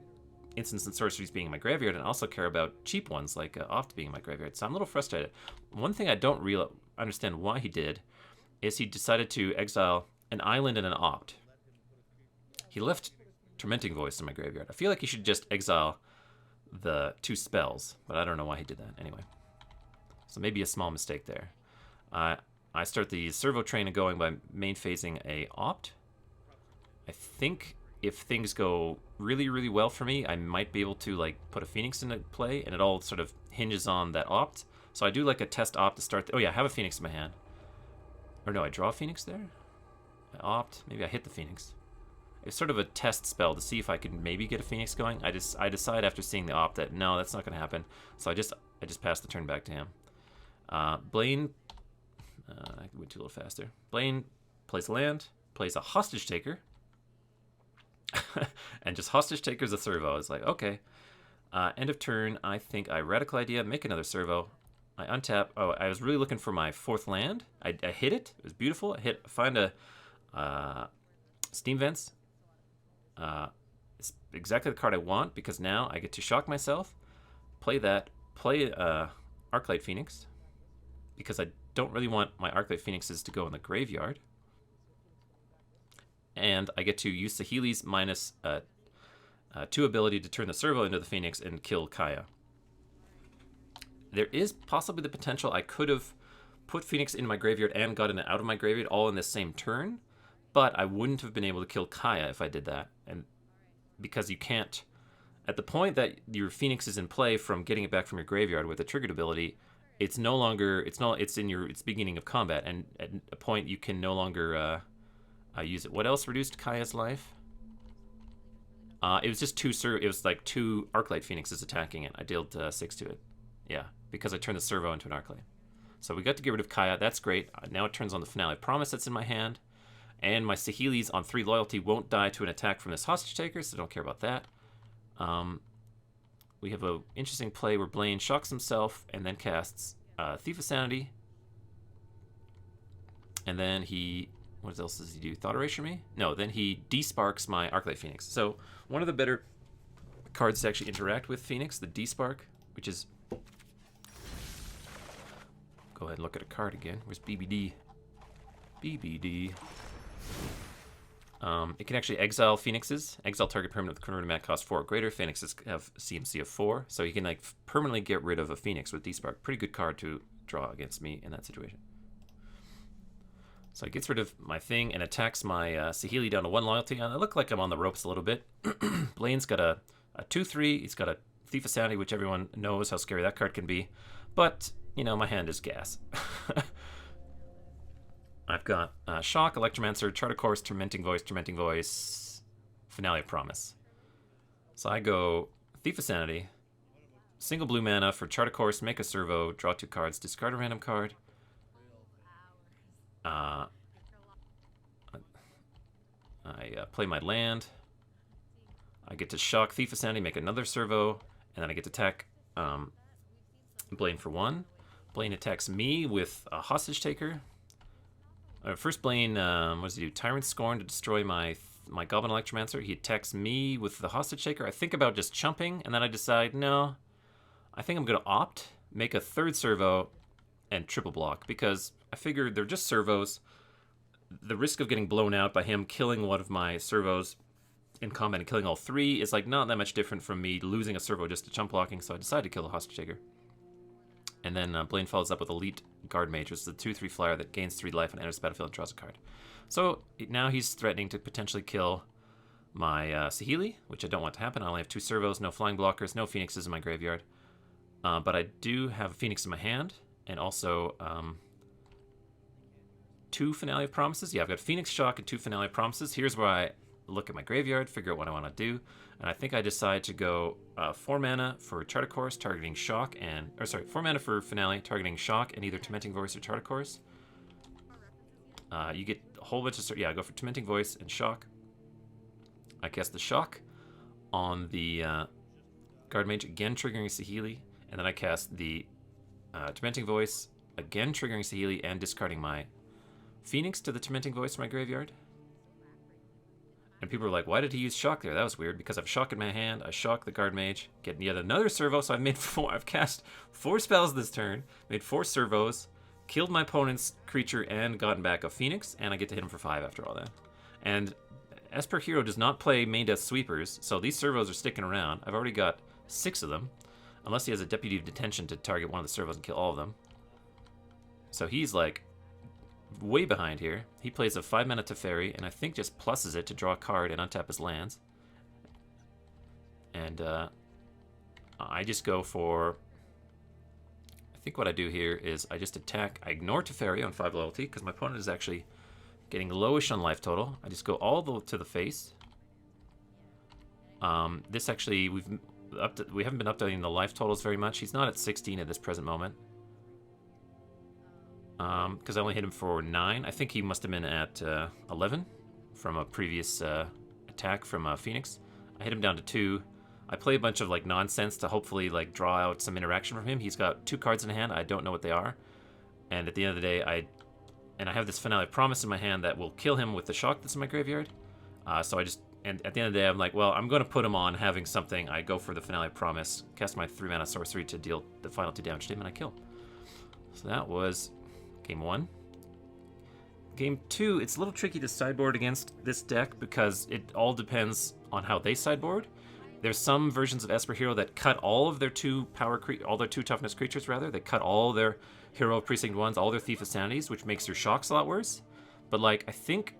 instants and sorceries being in my graveyard, and also care about cheap ones like Opt being in my graveyard. So I'm a little frustrated. One thing I don't really understand why he did is he decided to exile an island and an Opt. He left Tormenting Voice in my graveyard. I feel like he should just exile the 2 spells, but I don't know why he did that anyway. So maybe a small mistake there. I start the servo train going by main phasing a Opt. I think if things go really, really well for me, I might be able to like put a Phoenix into play, and it all sort of hinges on that Opt. So I do like a test Opt to start. Oh yeah, I have a Phoenix in my hand. Or no, I draw a Phoenix there? I Opt. Maybe I hit the Phoenix. It's sort of a test spell to see if I can maybe get a Phoenix going. I decide after seeing the Opt that no, that's not going to happen. So I just pass the turn back to him. Blaine, I went too little faster. Blaine plays a land, plays a Hostage Taker, and just Hostage Taker's a servo. It's like, okay. End of turn, I think I Radical Idea, make another servo. I untap. Oh, I was really looking for my 4th land. I hit it. It was beautiful. Find a Steam Vents. It's exactly the card I want, because now I get to shock myself, play Arclight Phoenix, because I don't really want my Arclight Phoenixes to go in the graveyard. And I get to use Saheeli's minus 2 ability to turn the servo into the Phoenix and kill Kaya. There is possibly the potential I could have put Phoenix in my graveyard and gotten it out of my graveyard all in the same turn, but I wouldn't have been able to kill Kaya if I did that, and because you can't at the point that your Phoenix is in play from getting it back from your graveyard with a triggered ability, it's no longer, it's in your, it's beginning of combat, and at a point you can no longer use it. What else reduced Kaya's life? It was just it was like 2 Arclight Phoenixes attacking it. I dealt 6 to it. Yeah, because I turned the servo into an Arclight. So we got to get rid of Kaya. That's great. Now it turns on the Finale Promise that's in my hand. And my Saheelis on 3 loyalty won't die to an attack from this hostage taker, so don't care about that. We have a interesting play where Blaine shocks himself and then casts Thief of Sanity. And then he... What else does he do? Thought Erasure me? No, then he desparks my Arclight Phoenix. So one of the better cards to actually interact with Phoenix, the despark, which is... Go ahead and look at a card again. Where's BBD? BBD. It can actually exile Phoenixes. Exile target permanent with converted mat cost 4 or greater. Phoenixes have CMC of 4. So you can like permanently get rid of a Phoenix with despark. Pretty good card to draw against me in that situation. So it gets rid of my thing and attacks my Saheeli down to 1 loyalty. And I look like I'm on the ropes a little bit. Blaine's got a 2/3. He's got a Thief of Sanity, which everyone knows how scary that card can be. But, you know, my hand is gas. I've got Shock, Electromancer, Chart of Course, Tormenting Voice, Finale of Promise. So I go Thief of Sanity, single blue mana for Chart of Course, make a servo, draw 2 cards, discard a random card. I play my land. I get to Shock Thief of Sanity, make another servo, and then I get to attack Blaine for 1. Blaine attacks me with a Hostage Taker. First Blaine, what does he do? Tyrant Scorn to destroy my Goblin Electromancer. He attacks me with the Hostage Taker. I think about just chumping, and then I decide, no, I think I'm going to opt, make a 3rd servo, and triple block, because I figured they're just servos. The risk of getting blown out by him killing one of my servos in combat and killing all 3 is like not that much different from me losing a servo just to chump blocking, so I decided to kill the Hostage Taker. And then Blaine follows up with Elite Guard Mage, which is a 2/3 flyer that gains 3 life and enters the battlefield and draws a card. So now he's threatening to potentially kill my Saheeli, which I don't want to happen. I only have 2 servos, no flying blockers, no Phoenixes in my graveyard. But I do have a Phoenix in my hand, and also 2 Finale of Promises. Yeah, I've got Phoenix Shock and 2 Finale of Promises. Here's where I look at my graveyard, figure out what I want to do, and I think I decide to go 4 mana for Chart of Course, targeting Shock, and... Or sorry, 4 mana for Finale, targeting Shock and either Tormenting Voice or Chart of Course. You get a whole bunch of... Yeah, I go for Tormenting Voice and Shock. I cast the Shock on the Guard Mage, again triggering Saheeli, and then I cast the Tormenting Voice, again triggering Saheeli and discarding my Phoenix to the Tormenting Voice in my graveyard. And people are like, why did he use Shock there? That was weird, because I've Shock in my hand, I Shock the Guard Mage, get yet another servo, so I've made 4, I've cast 4 spells this turn, made 4 servos, killed my opponent's creature and gotten back a Phoenix, and I get to hit him for 5 after all that. And Esper Hero does not play main death sweepers, so these servos are sticking around. I've already got 6 of them, unless he has a Deputy of Detention to target one of the servos and kill all of them. So he's like way behind here. He plays a 5 mana Teferi, and I think just pluses it to draw a card and untap his lands. And I just go for... I think what I do here is I just attack. I ignore Teferi on 5 loyalty, because my opponent is actually getting lowish on life total. I just go all to the face. This actually, we haven't been updating the life totals very much. He's not at 16 at this present moment. Because I only hit him for 9. I think he must have been at 11 from a previous attack from Phoenix. I hit him down to 2. I play a bunch of like nonsense to hopefully like draw out some interaction from him. He's got 2 cards in hand. I don't know what they are. And at the end of the day, I have this Finale Promise in my hand that will kill him with the Shock that's in my graveyard. So I just, and at the end of the day, I'm like, well, I'm going to put him on having something. I go for the Finale Promise, cast my 3 mana sorcery to deal the final 2 damage to him, and I kill. So that was Game 1. Game 2, it's a little tricky to sideboard against this deck because it all depends on how they sideboard. There's some versions of Esper Hero that cut all of their 2 toughness creatures rather. They cut all their Hero of Precinct 1s, all their Thief of Sanities, which makes your Shocks a lot worse. But like, I think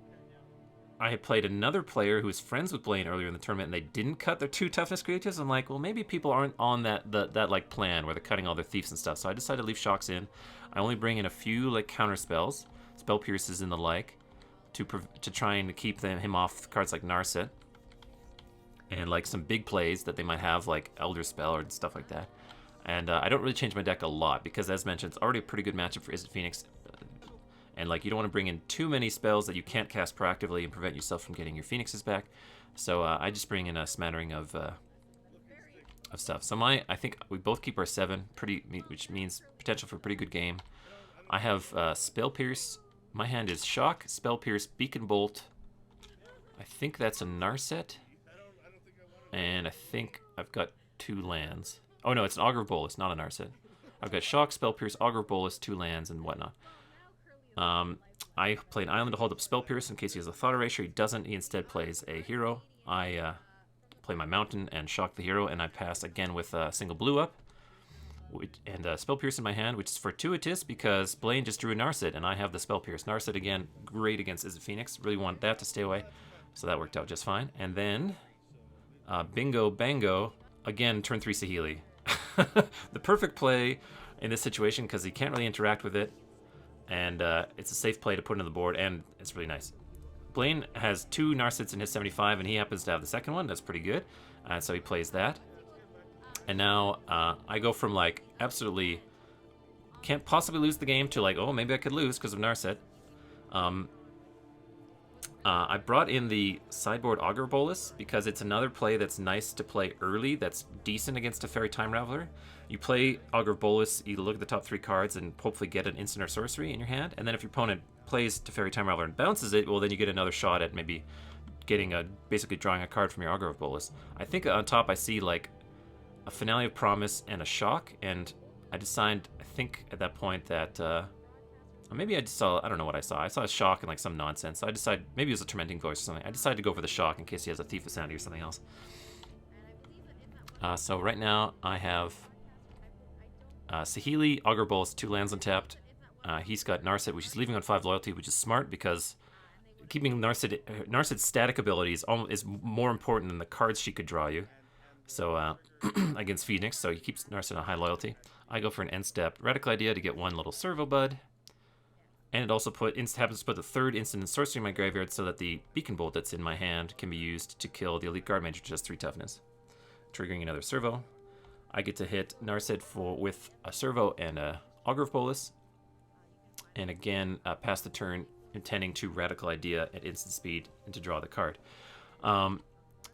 I had played another player who was friends with Blaine earlier in the tournament, and they didn't cut their 2 toughness creatures. I'm like, well, maybe people aren't on that like plan where they're cutting all their thieves and stuff. So I decided to leave shocks in. I only bring in a few like counter spells, spell pierces and the like, to try and keep him off cards like Narset, and like some big plays that they might have like Elder Spell or stuff like that. And I don't really change my deck a lot because, as mentioned, it's already a pretty good matchup for Izzet Phoenix. And like, you don't want to bring in too many spells that you can't cast proactively and prevent yourself from getting your Phoenixes back. So I just bring in a smattering of stuff. So I think we both keep our 7, which means potential for a pretty good game. I have Spell Pierce. My hand is Shock, Spell Pierce, Beacon Bolt. I think that's a Narset. And I think I've got 2 lands. Oh no, it's an Augur of Bolus, not a Narset. I've got Shock, Spell Pierce, Augur of Bolus, 2 lands, and whatnot. I play an island to hold up Spell Pierce in case he has a Thought Erasure. He doesn't. He instead plays a hero. I play my mountain and shock the hero, and I pass again with a single blue up. And Spell Pierce in my hand, which is fortuitous because Blaine just drew a Narset, and I have the Spell Pierce. Narset, again, great against Izzet Phoenix. Really want that to stay away, so that worked out just fine. And then, bingo, bango, again, turn 3 Saheeli. The perfect play in this situation because he can't really interact with it. And it's a safe play to put into the board, and it's really nice. Blaine has 2 Narsets in his 75, and he happens to have the second one. That's pretty good. So he plays that. And now I go from, like, absolutely can't possibly lose the game to, like, oh, maybe I could lose because of Narset. I brought in the sideboard Augur Bolus because it's another play that's nice to play early that's decent against a Fairy Time Raveler. You play Augur Bolus, you look at the top 3 cards and hopefully get an instant or sorcery in your hand, and then if your opponent plays to Fairy Time Raveler and bounces it, well, then you get another shot at maybe getting basically drawing a card from your Augur Bolus. I think on top I see like a Finale of Promise and a Shock, and I think at that point that maybe I just saw, I don't know what I saw. I saw a Shock and like some nonsense. So I decided, maybe it was a Tormenting Voice or something. I decided to go for the Shock in case he has a Thief of Sanity or something else. So right now I have Saheeli, Augur Bolus, 2 lands untapped. He's got Narset, which he's leaving on 5 loyalty, which is smart because keeping Narset's static ability is more important than the cards she could draw you. So against Phoenix, so he keeps Narset on high loyalty. I go for an end step Radical Idea to get 1 little Servo Bud. And it also happens to put the 3rd instant and sorcery in my graveyard so that the Beacon Bolt that's in my hand can be used to kill the Elite Guard Mage, which has 3 toughness. Triggering another Servo. I get to hit Narset with a Servo and a Augur of Bolus. And again, pass the turn intending to Radical Idea at instant speed and to draw the card.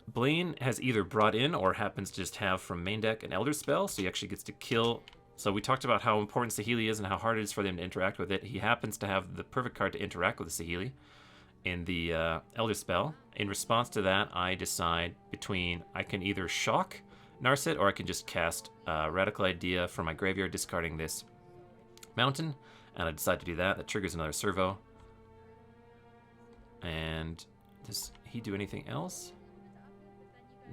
Blaine has either brought in or happens to just have from main deck an Elder Spell, so he actually gets to kill. So we talked about how important Saheeli is and how hard it is for them to interact with it. He happens to have the perfect card to interact with the Saheeli in the Elder Spell. In response to that, I decide between I can either shock Narset or I can just cast Radical Idea from my graveyard, discarding this mountain. And I decide to do that. That triggers another Servo. And does he do anything else?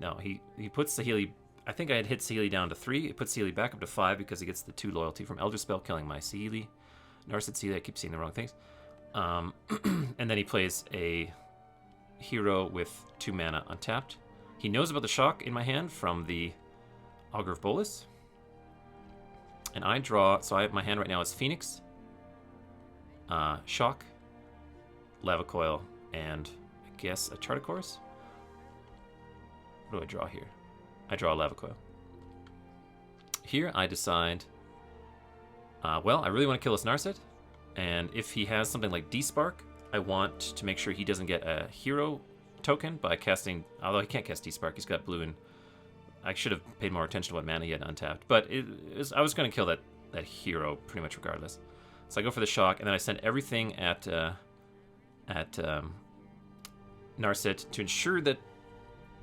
No, he puts Saheeli. I think I had hit Saheeli down to 3. It puts Saheeli back up to 5 because he gets the 2 loyalty from Elder Spell, killing my Saheeli. Narset Saheeli, I keep seeing the wrong things. And then he plays a hero with 2 mana untapped. He knows about the Shock in my hand from the Augur of Bolus. And I draw, so my hand right now is Phoenix, Shock, Lava Coil, and I guess a Chart a Course? What do I draw here? I draw a Lava Coil. Here I decide, well, I really want to kill this Narset, and if he has something like D-Spark, I want to make sure he doesn't get a hero token by casting, although he can't cast D-Spark, he's got blue, and I should have paid more attention to what mana he had untapped, but I was going to kill that hero pretty much regardless. So I go for the Shock, and then I send everything at Narset to ensure that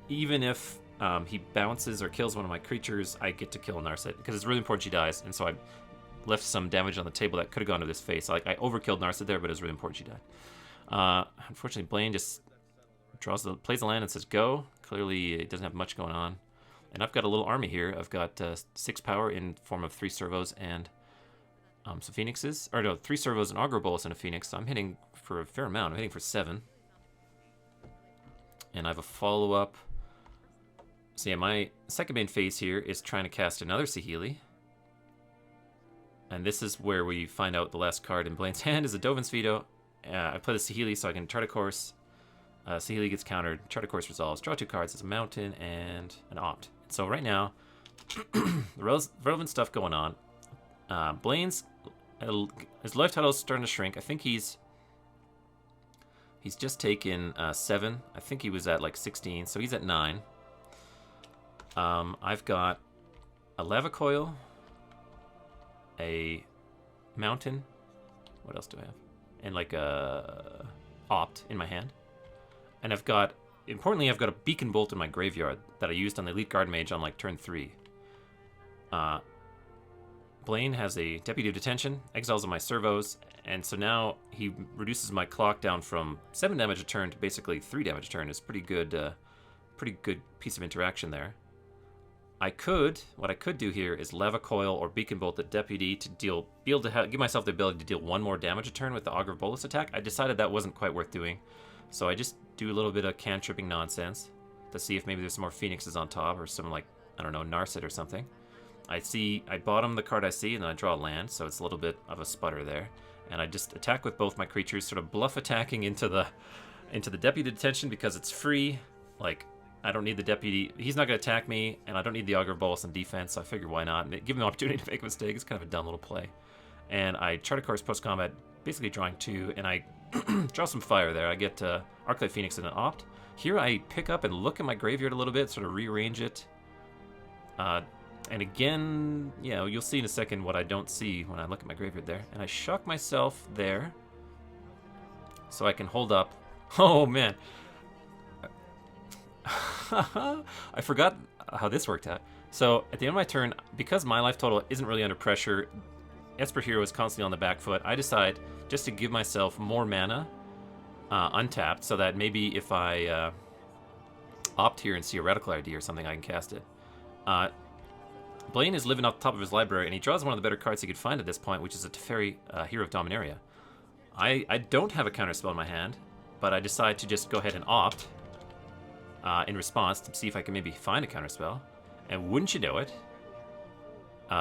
even if he bounces or kills one of my creatures, I get to kill Narset, because it's really important she dies, and so I left some damage on the table that could have gone to this face. Like, I overkilled Narset there, but it was really important she died. Unfortunately, Blaine just plays the land and says go. Clearly, it doesn't have much going on. And I've got a little army here. I've got 6 power in form of 3 Servos and some Phoenixes. Or no, 3 Servos and Augur Bolus and a Phoenix. So I'm hitting for a fair amount. I'm hitting for 7. And I have a follow-up. So yeah, my second main phase here is trying to cast another Saheeli. And this is where we find out the last card in Blaine's hand is a Dovin's Veto. I play the Saheeli so I can Chart a Course. Saheeli gets countered, Chart a Course resolves, draw 2 cards. It's a Mountain and an Opt. So right now, the relevant stuff going on. Blaine's his life total is starting to shrink. I think he's just taken 7. I think he was at like 16, so he's at 9. I've got a Lava Coil, a Mountain. What else do I have? And like a Opt in my hand. And importantly, I've got a Beacon Bolt in my graveyard that I used on the Elite Guard Mage on like turn 3. Blaine has a Deputy of Detention, exiles on my servos, and so now he reduces my clock down from 7 damage a turn to basically 3 damage a turn. It's pretty good piece of interaction there. What I could do here is Lava Coil or Beacon Bolt the Deputy to give myself the ability to deal 1 more damage a turn with the Augur of Bolus attack. I decided that wasn't quite worth doing, so I just do a little bit of cantripping nonsense to see if maybe there's some more Phoenixes on top or some, like, I don't know, Narset or something. I bottom the card I see and then I draw a land, so it's a little bit of a sputter there. And I just attack with both my creatures, sort of bluff attacking into the Deputy Detention because it's free. Like, I don't need the Deputy. He's not going to attack me, and I don't need the Augur of Bolus in defense, so I figure why not. And give him the opportunity to make a mistake. It's kind of a dumb little play. And I Chart a Course post-combat, basically drawing 2, and I draw some fire there. I get Arclight Phoenix and an Opt. Here I pick up and look at my graveyard a little bit, sort of rearrange it. And again, yeah, you'll see in a second what I don't see when I look at my graveyard there. And I shock myself there so I can hold up. Oh, man. I forgot how this worked out. So at the end of my turn, because my life total isn't really under pressure, Esper Hero is constantly on the back foot, I decide just to give myself more mana untapped so that maybe if I opt here and see a Radical ID or something, I can cast it. Blaine is living off the top of his library, and he draws one of the better cards he could find at this point, which is a Teferi, Hero of Dominaria. I don't have a counterspell in my hand, but I decide to just go ahead and opt in response to see if I can maybe find a counterspell. And wouldn't you know it,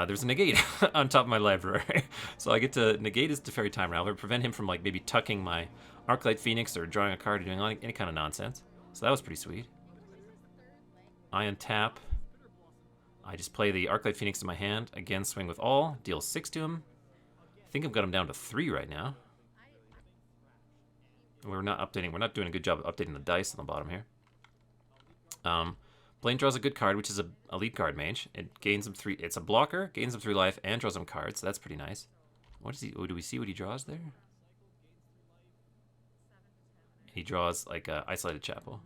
there's a negate on top of my library. So I get to negate his Teferi Time Raveler, prevent him from like maybe tucking my Arclight Phoenix or drawing a card or doing any kind of nonsense. So that was pretty sweet. I untap. I just play the Arclight Phoenix in my hand. Again, swing with all. Deal 6 to him. I think I've got him down to 3 right now. We're not updating. We're not doing a good job of updating the dice on the bottom here. Blaine draws a good card, which is a Elite Guard Mage. It gains him 3. It's a blocker, gains him 3 life, and draws him cards. So that's pretty nice. What is he? Oh, do we see what he draws there? He draws like a Isolated Chapel.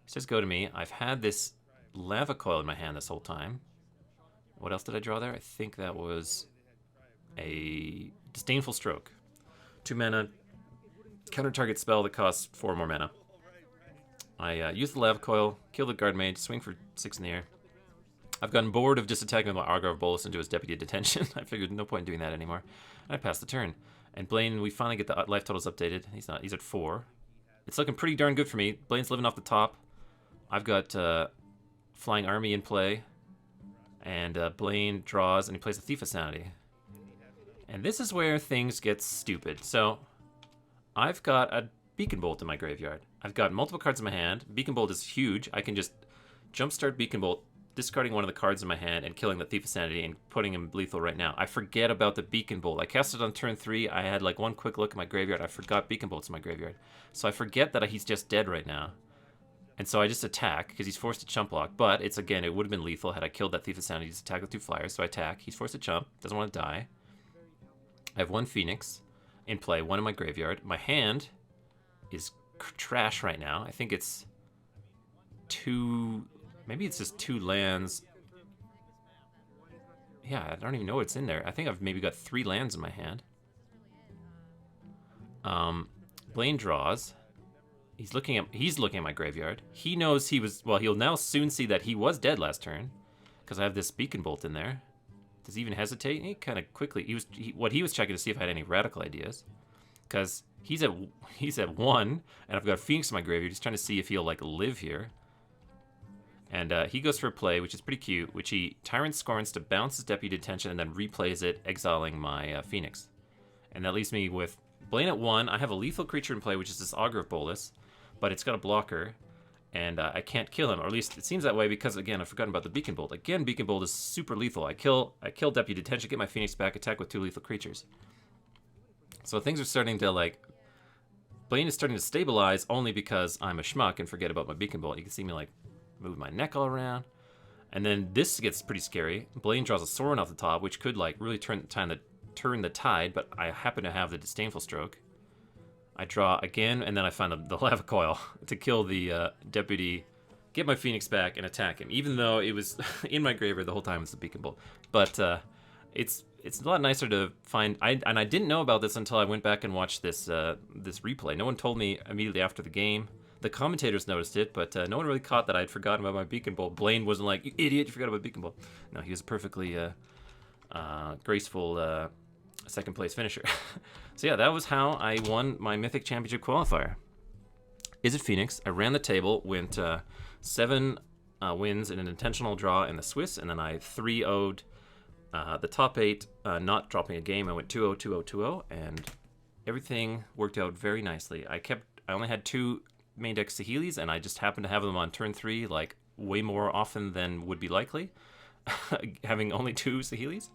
He says, "Go to me." I've had this Lava Coil in my hand this whole time. What else did I draw there? I think that was a Disdainful Stroke. 2 mana, counter target spell that costs 4 more mana. I use the Lava Coil, kill the Guard Mage, swing for 6 in the air. I've gotten bored of just attacking with my Augur of Bolus into his Deputy Detention. I figured no point in doing that anymore. And I pass the turn. And Blaine, we finally get the life totals updated. He's at 4. It's looking pretty darn good for me. Blaine's living off the top. I've got Flying Army in play, and Blaine draws, and he plays a Thief of Sanity. And this is where things get stupid. So, I've got a Beacon Bolt in my graveyard. I've got multiple cards in my hand. Beacon Bolt is huge. I can just jumpstart Beacon Bolt, discarding one of the cards in my hand and killing the Thief of Sanity and putting him lethal right now. I forget about the Beacon Bolt. I cast it on turn 3. I had like one quick look at my graveyard. I forgot Beacon Bolt's in my graveyard. So I forget that he's just dead right now. And so I just attack, because he's forced to chump block. But it's, again, it would have been lethal had I killed that Thief of Sanity. He's attacked with 2 flyers, so I attack. He's forced to chump, doesn't want to die. I have 1 Phoenix in play, 1 in my graveyard. My hand is trash right now. I think it's 2... Maybe it's just 2 lands. Yeah, I don't even know what's in there. I think I've maybe got 3 lands in my hand. Blaine draws. He's looking at my graveyard. He knows he was... Well, he'll now soon see that he was dead last turn, because I have this Beacon Bolt in there. Does he even hesitate? He kind of quickly... What he was checking to see if I had any Radical ideas. because he's at 1, and I've got a Phoenix in my graveyard. He's trying to see if he'll like live here. And he goes for a play, which is pretty cute, which he Tyrant Scorns to bounce his Deputy Detention and then replays it, exiling my Phoenix. And that leaves me with Blaine at 1. I have a lethal creature in play, which is this Augur of Bolus, but it's got a blocker, and I can't kill him, or at least it seems that way because, again, I've forgotten about the Beacon Bolt. Again, Beacon Bolt is super lethal. I kill Deputy Detention, get my Phoenix back, attack with 2 lethal creatures. So things are starting to, like, Blaine is starting to stabilize only because I'm a schmuck and forget about my Beacon Bolt. You can see me, like, move my neck all around. And then this gets pretty scary. Blaine draws a Sorin off the top, which could, like, really turn the tide, but I happen to have the Disdainful Stroke. I draw again, and then I find the Lava Coil to kill the Deputy, get my Phoenix back, and attack him, even though it was in my graveyard the whole time. It's the Beacon Bolt. But it's a lot nicer to find. And I didn't know about this until I went back and watched this replay. No one told me immediately after the game. The commentators noticed it, but no one really caught that I'd forgotten about my Beacon Bolt. Blaine wasn't like, "You idiot, you forgot about Beacon Bolt." No, he was a perfectly graceful second place finisher. So yeah, that was how I won my Mythic Championship qualifier. Izzet Phoenix. I ran the table, went 7 wins in an intentional draw in the Swiss, and then I 3-0'd the top 8, not dropping a game. I went 2-0, 2-0, 2-0, and everything worked out very nicely. I only had 2 main deck Saheelis, and I just happened to have them on turn 3, like, way more often than would be likely, having only 2 Saheelis,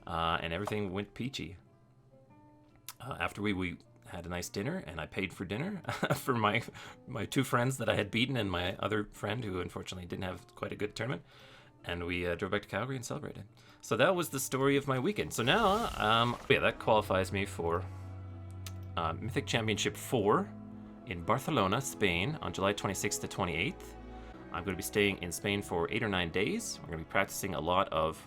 and everything went peachy. After we had a nice dinner, and I paid for dinner for my 2 friends that I had beaten and my other friend who unfortunately didn't have quite a good tournament, and we drove back to Calgary and celebrated. So that was the story of my weekend. So now, yeah, that qualifies me for Mythic Championship 4 in Barcelona, Spain, on July 26th to 28th. I'm going to be staying in Spain for 8 or 9 days. We're going to be practicing a lot of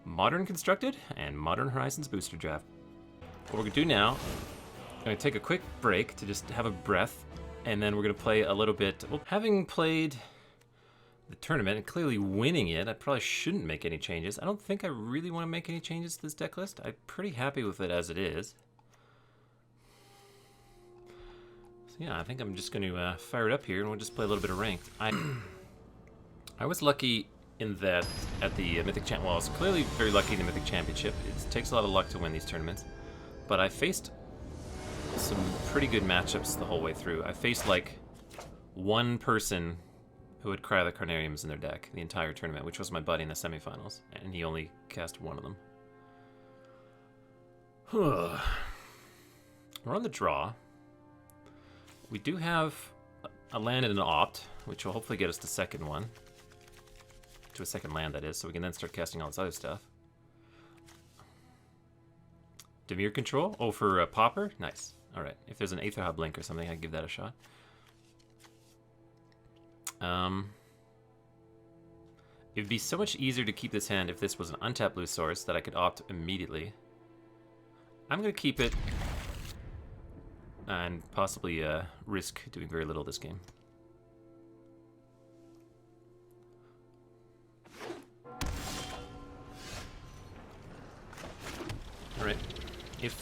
Modern Constructed and Modern Horizons Booster Draft. What we're going to do now, I'm going to take a quick break to just have a breath, and then we're going to play a little bit. Well, having played the tournament and clearly winning it, I probably shouldn't make any changes. I don't think I really want to make any changes to this deck list. I'm pretty happy with it as it is. Yeah, I think I'm just going to fire it up here, and we'll just play a little bit of ranked. I was lucky in that at the Mythic Champ. Well, I was clearly very lucky in the Mythic Championship. It takes a lot of luck to win these tournaments, but I faced some pretty good matchups the whole way through. I faced like one person who had Cry the Carnariums in their deck the entire tournament, which was my buddy in the semifinals, and he only cast one of them. We're on the draw. We do have a land and an opt, which will hopefully get us to second one. To a second land, that is, so we can then start casting all this other stuff. Dimir Control? Oh, for Popper? Nice. Alright, if there's an Aether Hub Link or something, I'd give that a shot. It would be so much easier to keep this hand if this was an untapped blue source that I could opt immediately. I'm going to keep it and possibly risk doing very little this game. Alright, if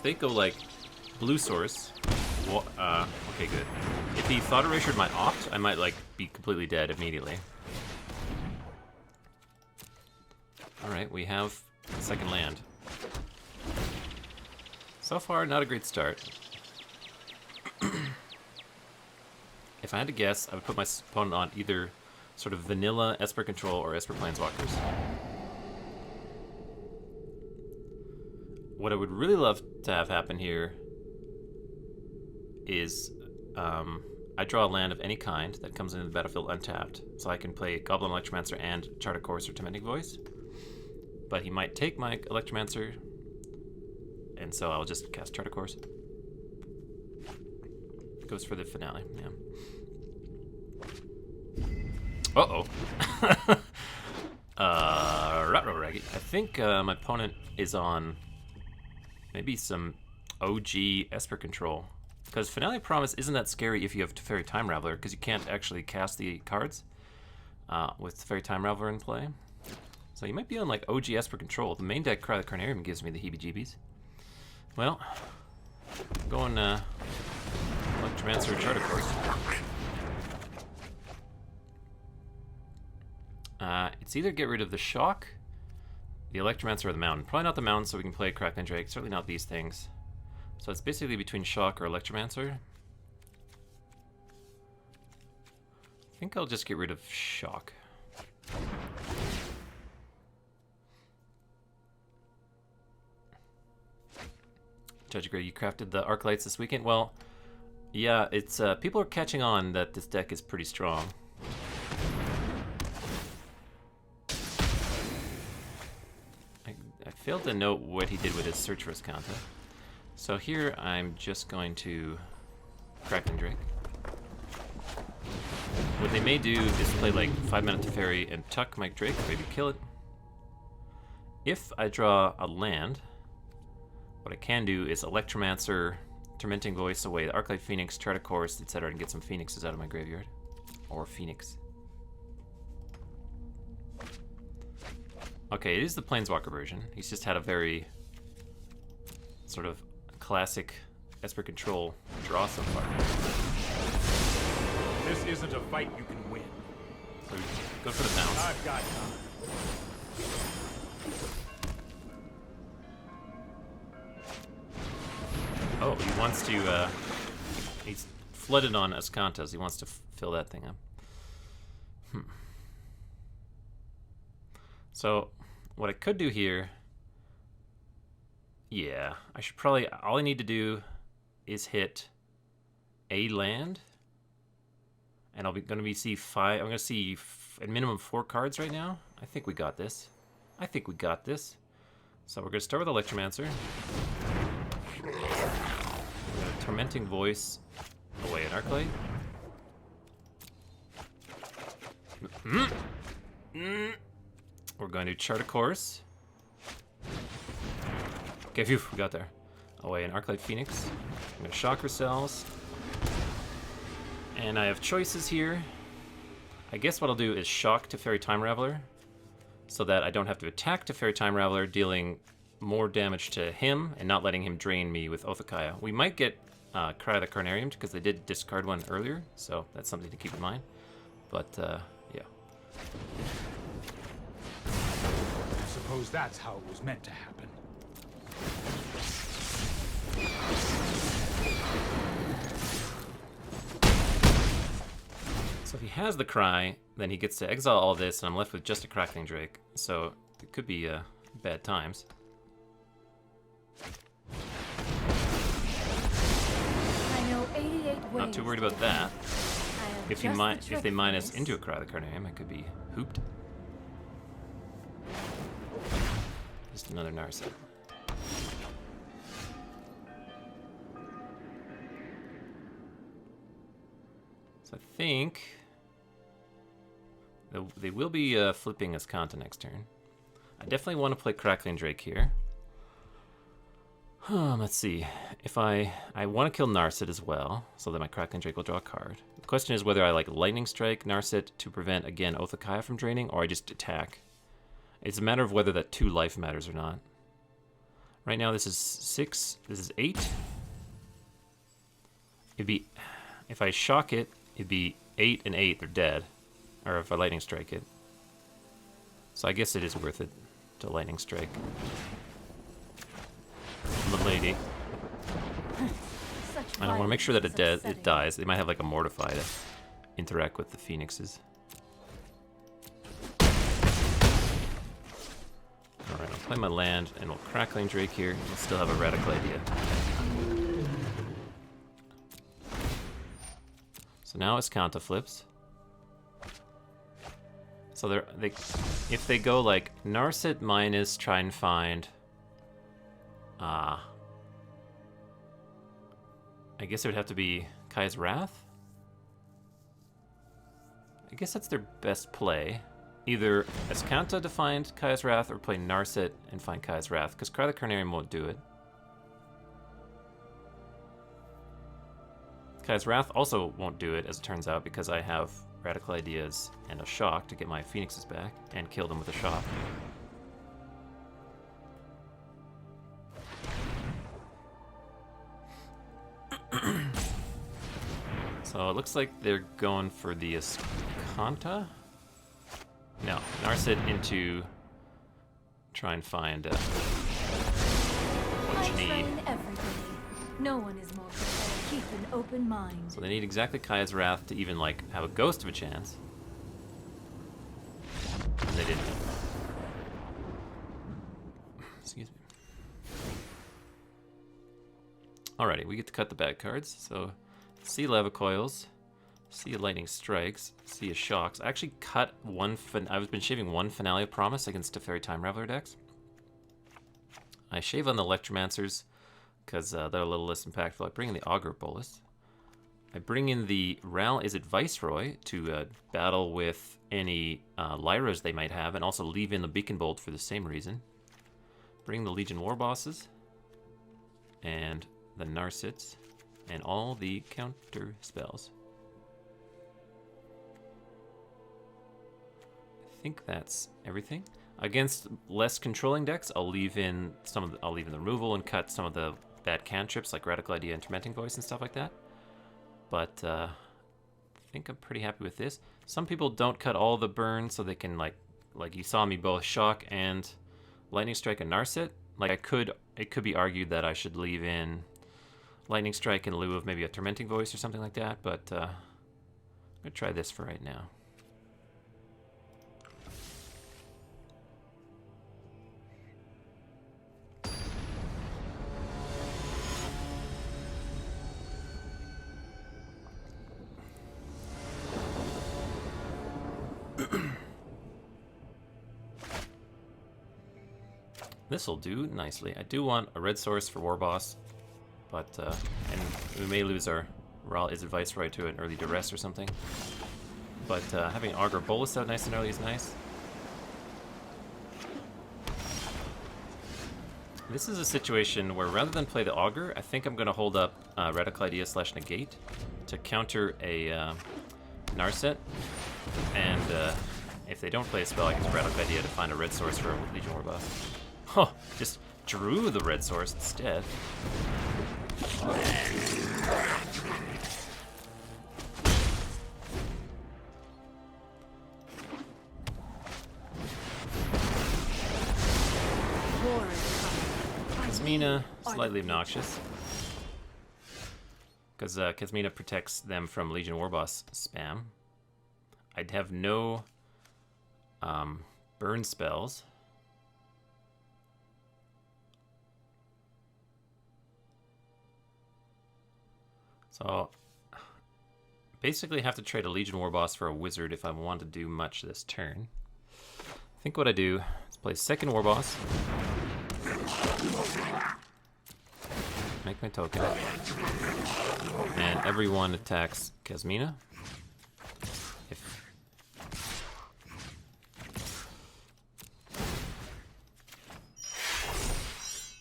they go like blue source, well, okay, good. If he thought erasured my opt, I might like be completely dead immediately. Alright, we have the second land. So far, not a great start. If I had to guess, I would put my opponent on either sort of vanilla Esper Control or Esper Planeswalkers. What I would really love to have happen here is I draw a land of any kind that comes into the battlefield untapped, so I can play Goblin Electromancer and Chart of Course or Tormenting Voice. But he might take my Electromancer, and so I'll just cast Chart of Course. Goes for the finale, yeah. Uh-oh. I think my opponent is on maybe some OG Esper Control. Because Finale Promise isn't that scary if you have Teferi Time Raveler, because you can't actually cast the cards with Teferi Time Raveler in play. So you might be on like OG Esper Control. The main deck Cry the Carnarium gives me the heebie-jeebies. Well, I'm going Electromancer or Charter Course. It's either get rid of the Shock, the Electromancer, or the Mountain. Probably not the Mountain, so we can play Crackling Drake. Certainly not these things. So it's basically between Shock or Electromancer. I think I'll just get rid of Shock. Judge Gray, you crafted the Arc Lights this weekend? Well, yeah, it's people are catching on that this deck is pretty strong. I failed to note what he did with his Search for Escanta. So here I'm just going to Crackling Drake. What they may do is play like 5-mana Teferi and tuck my Drake, maybe kill it. If I draw a land, what I can do is Electromancer, Tormenting Voice away the Arclight Phoenix, Charter Course, etc., and get some Phoenixes out of my graveyard. Or Phoenix. Okay, it is the Planeswalker version. He's just had a very sort of classic Esper Control draw so far. This isn't a fight you can win. So go for the bounce. I've got time. Oh, he wants to, he's flooded on Escantas. He wants to fill that thing up. So, what I could do here, yeah, I should probably, all I need to do is hit a land, and I'm going to see 5, I'm going to see at minimum 4 cards right now. I think we got this. I think we got this. So we're going to start with Electromancer. We're going to Tormenting Voice away at Arclight. We're going to Chart a Course. Okay, phew, we got there. Away an Arclight Phoenix. I'm going to Shocker Cells. And I have choices here. I guess what I'll do is Shock Teferi Time Raveler, so that I don't have to attack Teferi Time Raveler, dealing more damage to him and not letting him drain me with Othakaya. We might get Cry of the Carnarium, because they did discard one earlier, so that's something to keep in mind. But, yeah. I suppose that's how it was meant to happen. So if he has the Cry, then he gets to exile all this, and I'm left with just a Crackling Drake. So it could be bad times. I know 88 ways. Not too worried about that. I If have if they mine us this. into a Cry of the Carnarium, I could be hooped. Just another Narset. So I think they will be flipping Escanta next turn. I definitely want to play Crackling Drake here. Let's see. If I want to kill Narset as well, so that my Crackling Drake will draw a card. The question is whether I like Lightning Strike Narset to prevent, again, Othakaya from draining, or I just attack. It's a matter of whether that 2 life matters or not. Right now this is 6, this is 8. It'd be, if I shock it, it'd be 8 and 8, they're dead. Or if I Lightning Strike it. So I guess it is worth it to Lightning Strike the lady. Such And I want to make sure that it upsetting. dies. They might have like a Mortify to interact with the Phoenixes. Alright, I'll play my land and we'll Crackling Drake here. We'll still have a Radical Idea. So now Escanta flips. So if they go like Narset minus, try and find I guess it would have to be Kaya's Wrath? I guess that's their best play. Either Escanta to find Kaya's Wrath or play Narset and find Kaya's Wrath, because Cry the Carnarium won't do it. Kaya's Wrath also won't do it, as it turns out, because I have Radical Ideas and a Shock to get my Phoenixes back and kill them with a Shock. So it looks like they're going for the Escanta. No, Narset into try and find what I you need. train every day. No one is more prepared. Keep an open mind. So they need exactly Kaya's Wrath to even like have a ghost of a chance. And they didn't. Excuse me. Alrighty, we get to cut the bad cards. So see Lava Coils, see Lightning Strikes, see Shocks. I actually cut one. I've been shaving one Finale of Promise against Teferi Time Raveler decks. I shave on the Electromancers because they're a little less impactful. I bring in the Augur Bolus. I bring in the Ral Izzet Viceroy to battle with any Lyras they might have, and also leave in the Beacon Bolt for the same reason. Bring the Legion War Bosses, and the Narsets, and all the counter spells. I think that's everything. Against less controlling decks, I'll leave in the removal and cut some of the bad cantrips like Radical Idea and Tormenting Voice and stuff like that. But I think I'm pretty happy with this. Some people don't cut all the burn so they can like you saw me both Shock and Lightning Strike and Narset. Like it could be argued that I should leave in Lightning Strike in lieu of maybe a Tormenting Voice or something like that, but I'm gonna try this for right now. This'll do nicely. I do want a red source for War Boss, but and we may lose our Ral Izzet Viceroy to an early duress or something. But having Augur Bolus out nice and early is nice. This is a situation where rather than play the Augur, I think I'm going to hold up Radical Idea / Negate to counter a Narset, and if they don't play a spell, I use Radical Idea to find a red source for a Legion War Boss. Oh, just drew the red source instead. Kasmina, slightly obnoxious. Because Kasmina protects them from Legion War Boss spam. I'd have no burn spells. So, basically have to trade a Legion War Boss for a Wizard if I want to do much this turn. I think what I do is play second War Boss. Make my token. And everyone attacks Kasmina.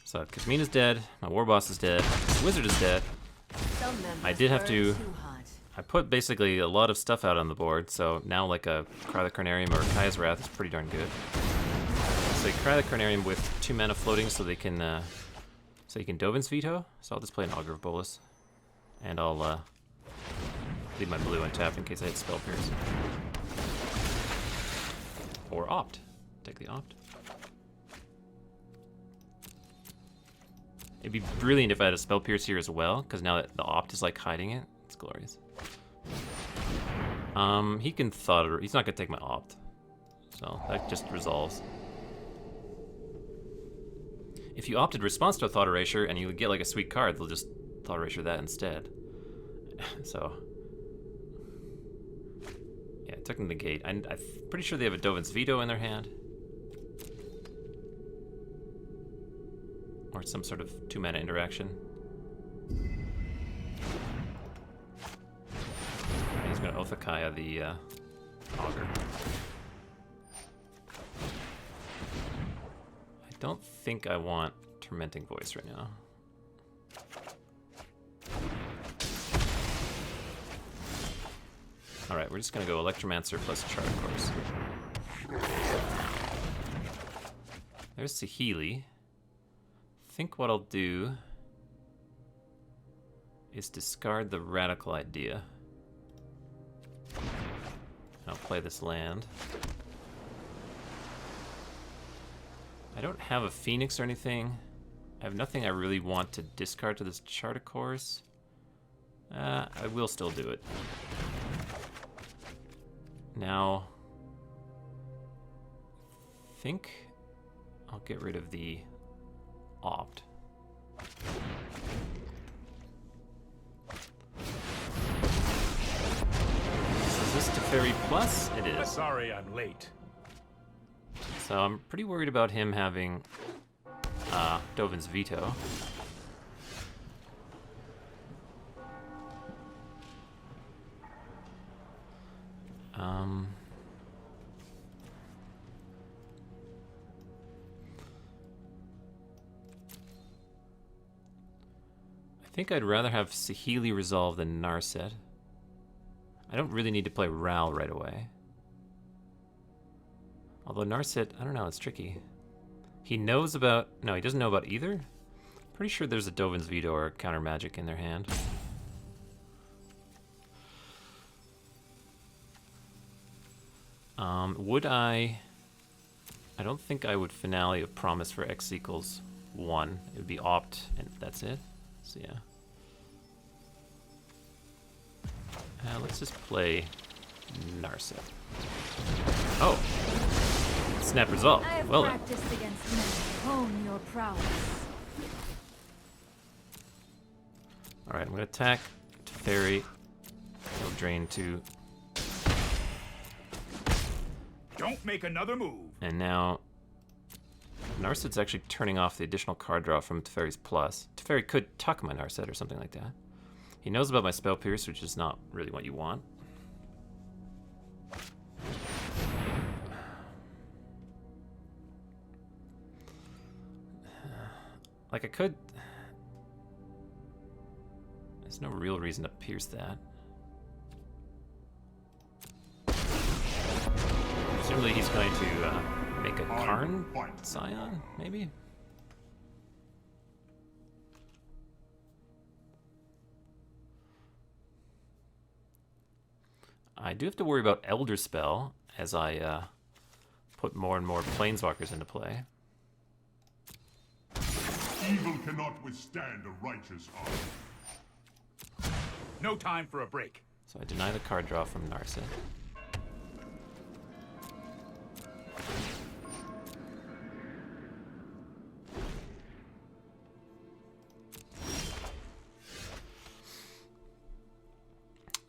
So Kasmina's dead, my War Boss is dead, the Wizard is dead. I did have to... I put basically a lot of stuff out on the board, so now like a Cry the Carnarium or Kaya's Wrath is pretty darn good. So you Cry the Carnarium with 2 mana floating so they can... so you can Dovin's Veto, so I'll just play an Augur of Bolus. And I'll leave my blue untapped in case I hit Spell Pierce. Or Opt. Take the Opt. It'd be brilliant if I had a Spell Pierce here as well, because now that the Opt is like hiding it, it's glorious. He can Thought... He's not going to take my Opt. So that just resolves. If you opted response to a Thought Erasure and you get like a sweet card, they'll just Thought Erasure that instead. So... yeah, it took them to Negate. I'm pretty sure they have a Dovin's Veto in their hand. Or some sort of 2 mana interaction. He's going to Othakaya the Augur. I don't think I want Tormenting Voice right now. Alright, we're just going to go Electromancer plus Chart Course. There's Saheeli. I think what I'll do is discard the Radical Idea. I'll play this land. I don't have a Phoenix or anything. I have nothing I really want to discard to this Chart a Course. I will still do it. Now, I think I'll get rid of the Opt. Is this Teferi Plus? It is. Sorry I'm late. So I'm pretty worried about him having Dovin's Veto. I think I'd rather have Saheeli resolve than Narset. I don't really need to play Ral right away. Although Narset, I don't know, it's tricky. He knows about... No, he doesn't know about either? Pretty sure there's a Dovin's Veto or Counter Magic in their hand. Would I... I don't think I would Finale of Promise for X equals 1. It would be Opt, and that's it. So yeah. Let's just play Narset. Oh! Snap resolve. I have Well then. practiced against men. Hone your prowess. Alright, I'm gonna attack Teferi. He'll drain 2. Don't make another move. And now Narset's actually turning off the additional card draw from Teferi's Plus. Teferi could tuck my Narset or something like that. He knows about my Spell Pierce, which is not really what you want. Like I could... There's no real reason to pierce that. Presumably he's going to make a Karn Scion, maybe? I do have to worry about Elder Spell as I put more and more Planeswalkers into play. Evil cannot withstand a righteous heart. No time for a break. So I deny the card draw from Narset.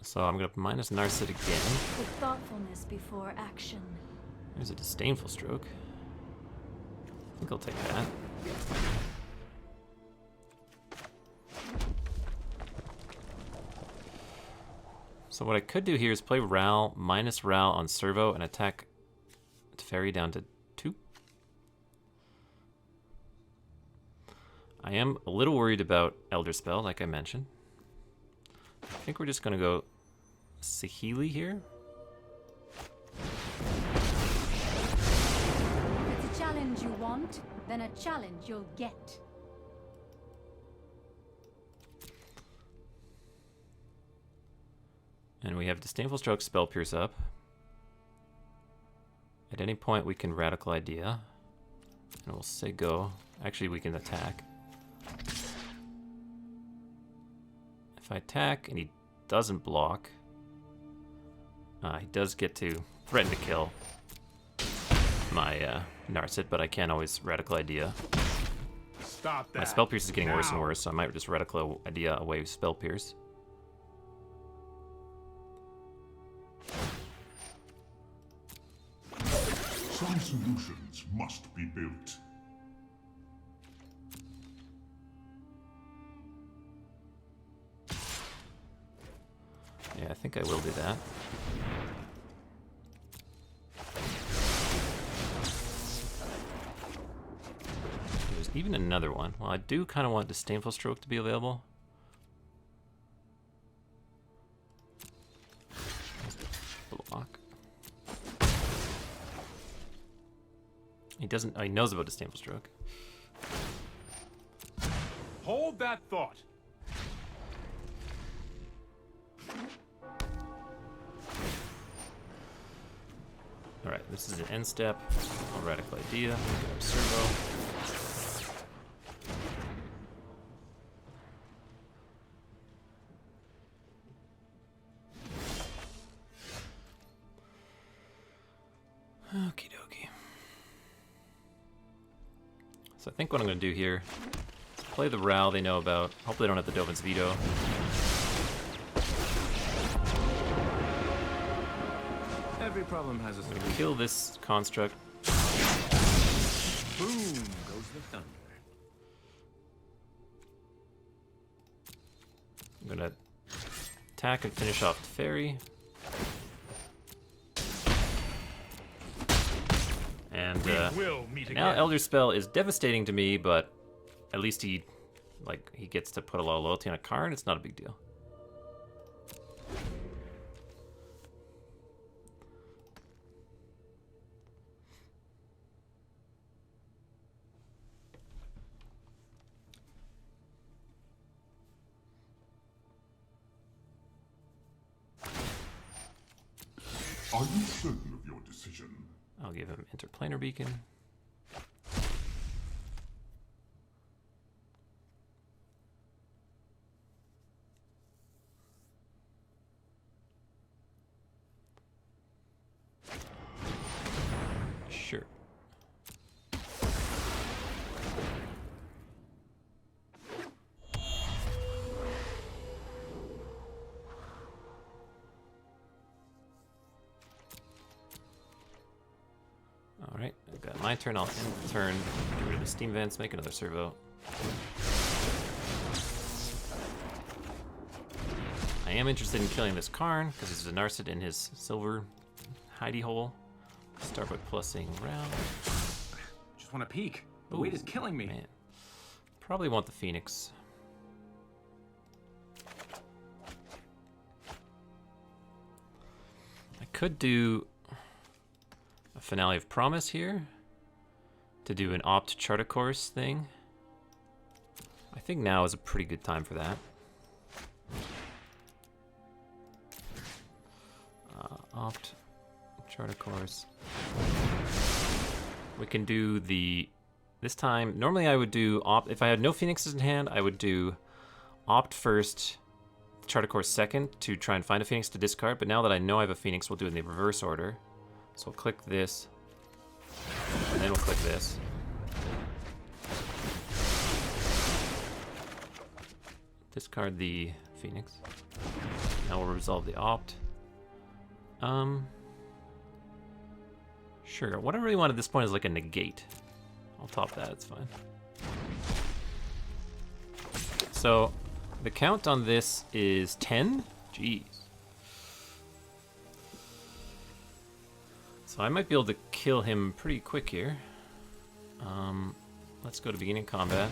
So I'm going to minus Narset again. With thoughtfulness before action. There's a Disdainful Stroke. I think I'll take that. So what I could do here is play Ral, minus Ral on Servo, and attack Teferi down to 2. I am a little worried about Elder Spell, like I mentioned. I think we're just going to go Saheeli here. If it's a challenge you want, then a challenge you'll get. And we have Disdainful Stroke, Spell Pierce up. At any point we can Radical Idea. And we'll say go. Actually, we can attack. If I attack and he doesn't block, he does get to threaten to kill my Narset, but I can't always Radical Idea. Stop that. My Spell Pierce is getting worse and now. worse, so I might just Radical Idea away with Spell Pierce. Some solutions must be built. Yeah, I think I will do that. There's even another one. Well, I do kind of want Disdainful Stroke to be available. Block. He doesn't... Oh, he knows about Disdainful Stroke. Hold that thought. Alright, this is an end step. A radical idea. Servo. Okie dokie. So I think what I'm going to do here is play the Ral they know about. Hopefully they don't have the Dovin's Veto. Every problem has a solution. Kill this construct. Boom goes the thunder. I'm going to attack and finish off the fairy. And We'll meet now again. Elder Spell is devastating to me, but at least he gets to put a lot of loyalty on a card. It's not a big deal. Are you certain of your decision? I'll give him Interplanar Beacon. Sure. Alright, I've got my turn. I'll end the turn. Get rid of the steam vents, make another servo. I am interested in killing this Karn, because he's a Narset in his silver hidey hole. Start by plussing round. Just want to peek. The weight is killing me. Man. Probably want the Phoenix. I could do a Finale of Promise here to do an opt chart a course thing. I think now is a pretty good time for that. Opt chart a course. We can do the this time. Normally I would do opt if I had no Phoenixes in hand. I would do opt first, chart a course second to try and find a Phoenix to discard. But now that I know I have a Phoenix, we'll do it in the reverse order. So we'll click this, and then we'll click this. Discard the Phoenix. Now we'll resolve the opt. Sure. What I really want at this point is like a negate. I'll top that, it's fine. So, the count on this is 10? Jeez. So I might be able to kill him pretty quick here. Let's go to beginning combat.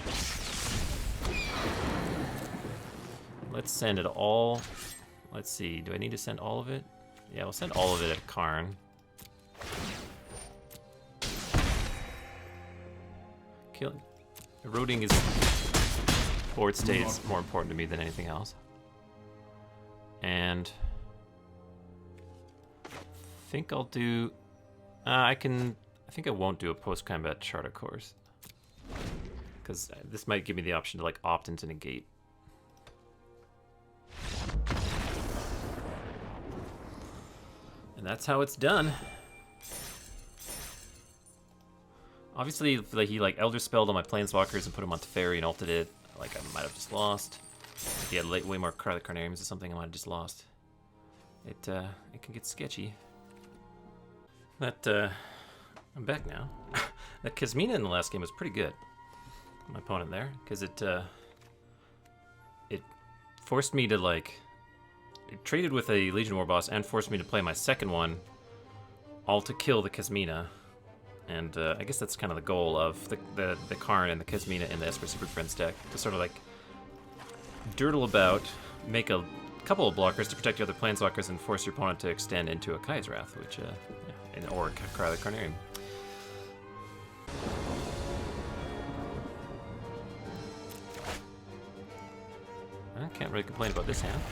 Let's send it all. Let's see, do I need to send all of it? Yeah, we'll send all of it at Karn. Eroding his board state is more important to me than anything else. And I think I'll do. I think I won't do a post-combat charter course because this might give me the option to like opt into negate. And that's how it's done. Obviously, if he like Elder Spelled on my Planeswalkers and put him on Teferi and ulted it, like I might have just lost. If he had way more Cry the Carnariums or something, I might have just lost. It can get sketchy. But I'm back now. That Kasmina in the last game was pretty good. My opponent there, because it forced me to like. It traded with a Legion War boss and forced me to play my second one, all to kill the Kasmina. And I guess that's kind of the goal of the Karn and the Kasmina in the Esper Super Friends deck, to sort of like dirtle about, make a couple of blockers to protect your other Planeswalkers, and force your opponent to extend into a Kai's Wrath, which, or Cry the Carnarium. I can't really complain about this hand.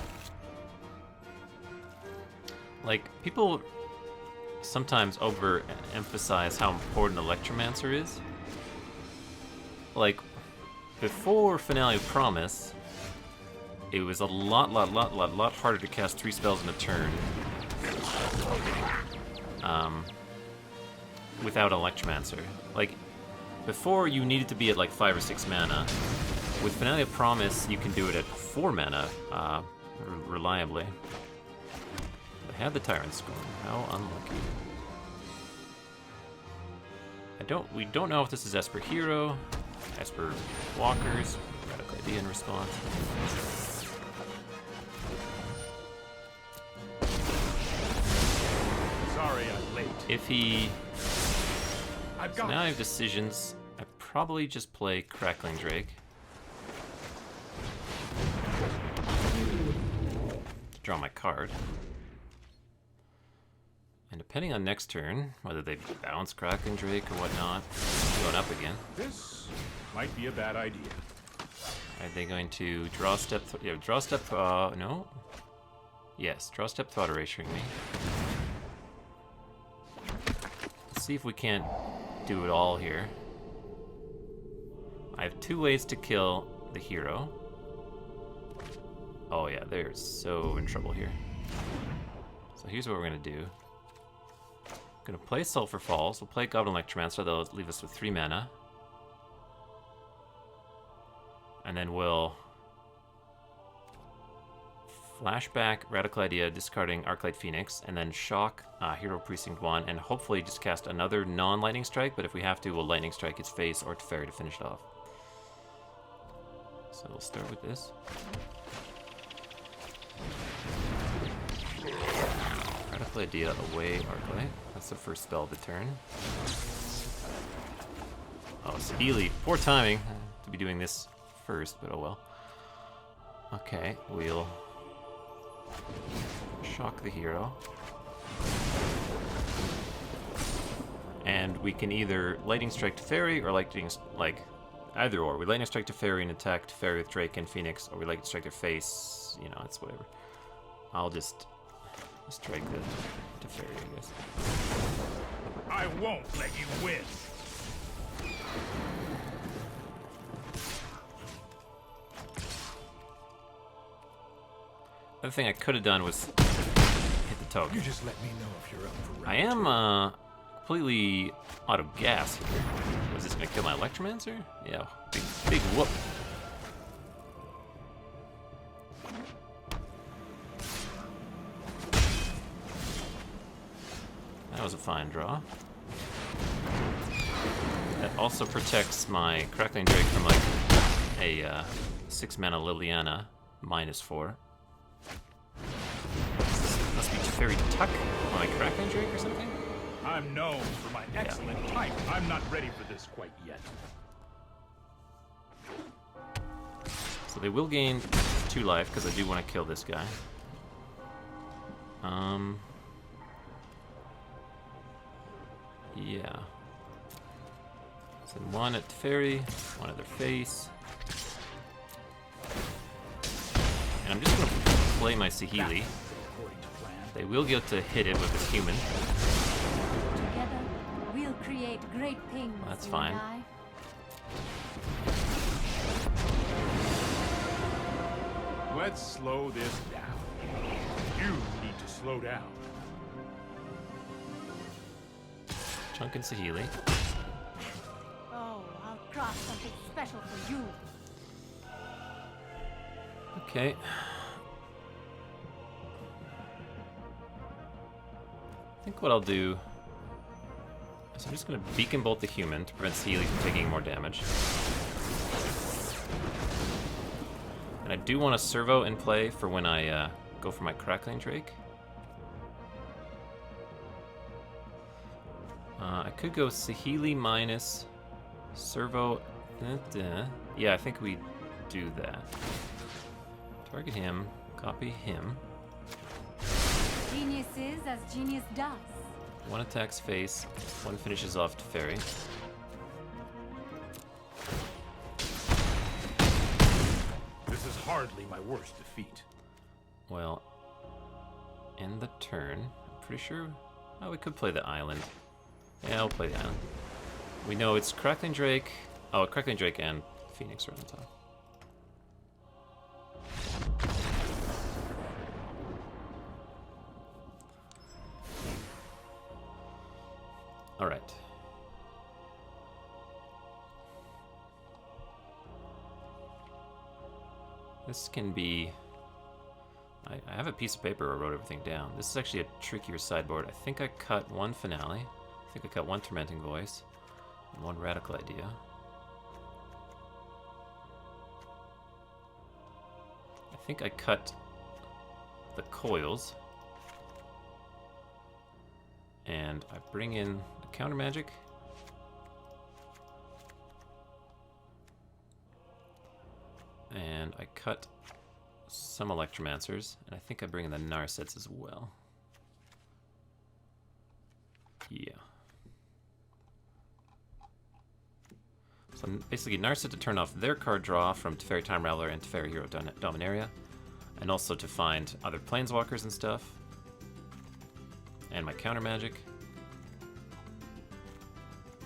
Like, people sometimes overemphasize how important Electromancer is. Like, before Finale of Promise, it was a lot harder to cast 3 spells in a turn. Without Electromancer. Like, before you needed to be at like 5 or 6 mana. With Finale of Promise, you can do it at 4 mana, reliably. I had the Tyrant Scorn. How unlucky. We don't know if this is Esper Hero, Esper Walkers, Radical Idea in response. Sorry I'm late. If he... I've So got now I have decisions. I probably just play Crackling Drake. To draw my card. And depending on next turn, whether they bounce Crackling Drake or whatnot, I'm going up again. this might be a bad idea. Are they going to draw step? Yeah, draw step. No. Yes, draw step. Thought erasuring me. Let's see if we can't do it all here. I have 2 ways to kill the hero. Oh yeah, they're so in trouble here. So here's what we're gonna do. Gonna play Sulphur Falls. We'll play Goblin Electromancer. That'll leave us with 3 mana. And then we'll flashback Radical Idea, discarding Arclight Phoenix, and then shock Hero Precinct 1, and hopefully just cast another non-Lightning Strike, but if we have to, we'll Lightning Strike its face or Teferi to finish it off. So we'll start with this. Radical Idea away Arclight. That's the first spell of the turn. Oh, Saheeli. Poor timing to be doing this first, but oh well. Okay, we'll shock the hero. And we can either Lightning Strike Teferi or either or. We Lightning Strike Teferi and attack Teferi with Drake and Phoenix, or we Lightning Strike their face. You know, it's whatever. I'll just strike the Teferi, I guess. I won't let you win. The other thing I could have done was hit the token. You just let me know if you're up for I am completely out of gas here. Was this gonna kill my Electromancer? Yeah, big whoop. That was a fine draw. That also protects my Crackling Drake from like a 6 mana Liliana -4. Must be Teferi Tuck on my Crackling Drake or something? I'm known for my excellent type. I'm not ready for this quite yet. So they will gain 2 life because I do want to kill this guy. Yeah. Send 1 at Teferi, 1 at their face. And I'm just going to play my Saheeli. According to plan. They will get to hit it with this human. Together, we'll create great things. That's you fine. and I. Let's slow this down. You need to slow down. Chunk and Saheeli. Oh, I'll craft something special for you. Okay. I think what I'll do is I'm just going to Beacon Bolt the human to prevent Saheeli from taking more damage. And I do want a Servo in play for when I go for my Crackling Drake. I could go Saheeli minus Servo. Yeah, I think we do that. Target him, copy him. Genius is as genius does. 1 attacks face, 1 finishes off Teferi. This is hardly my worst defeat. Well, end the turn. I'm pretty sure Oh, we could play the island. Yeah, we'll play the island. We know it's Crackling Drake. Oh, Crackling Drake and Phoenix are on top. All right. This can be... I have a piece of paper where I wrote everything down. This is actually a trickier sideboard. I think I cut one Finale. I think I cut one Tormenting Voice. And one Radical Idea. I think I cut the Coils. And I bring in the Counter Magic. And I cut some Electromancers, and I think I bring in the Narsets as well. Yeah. So basically Narset to turn off their card draw from Teferi Time Raveler and Teferi Hero Dominaria, and also to find other Planeswalkers and stuff. And my Counter Magic.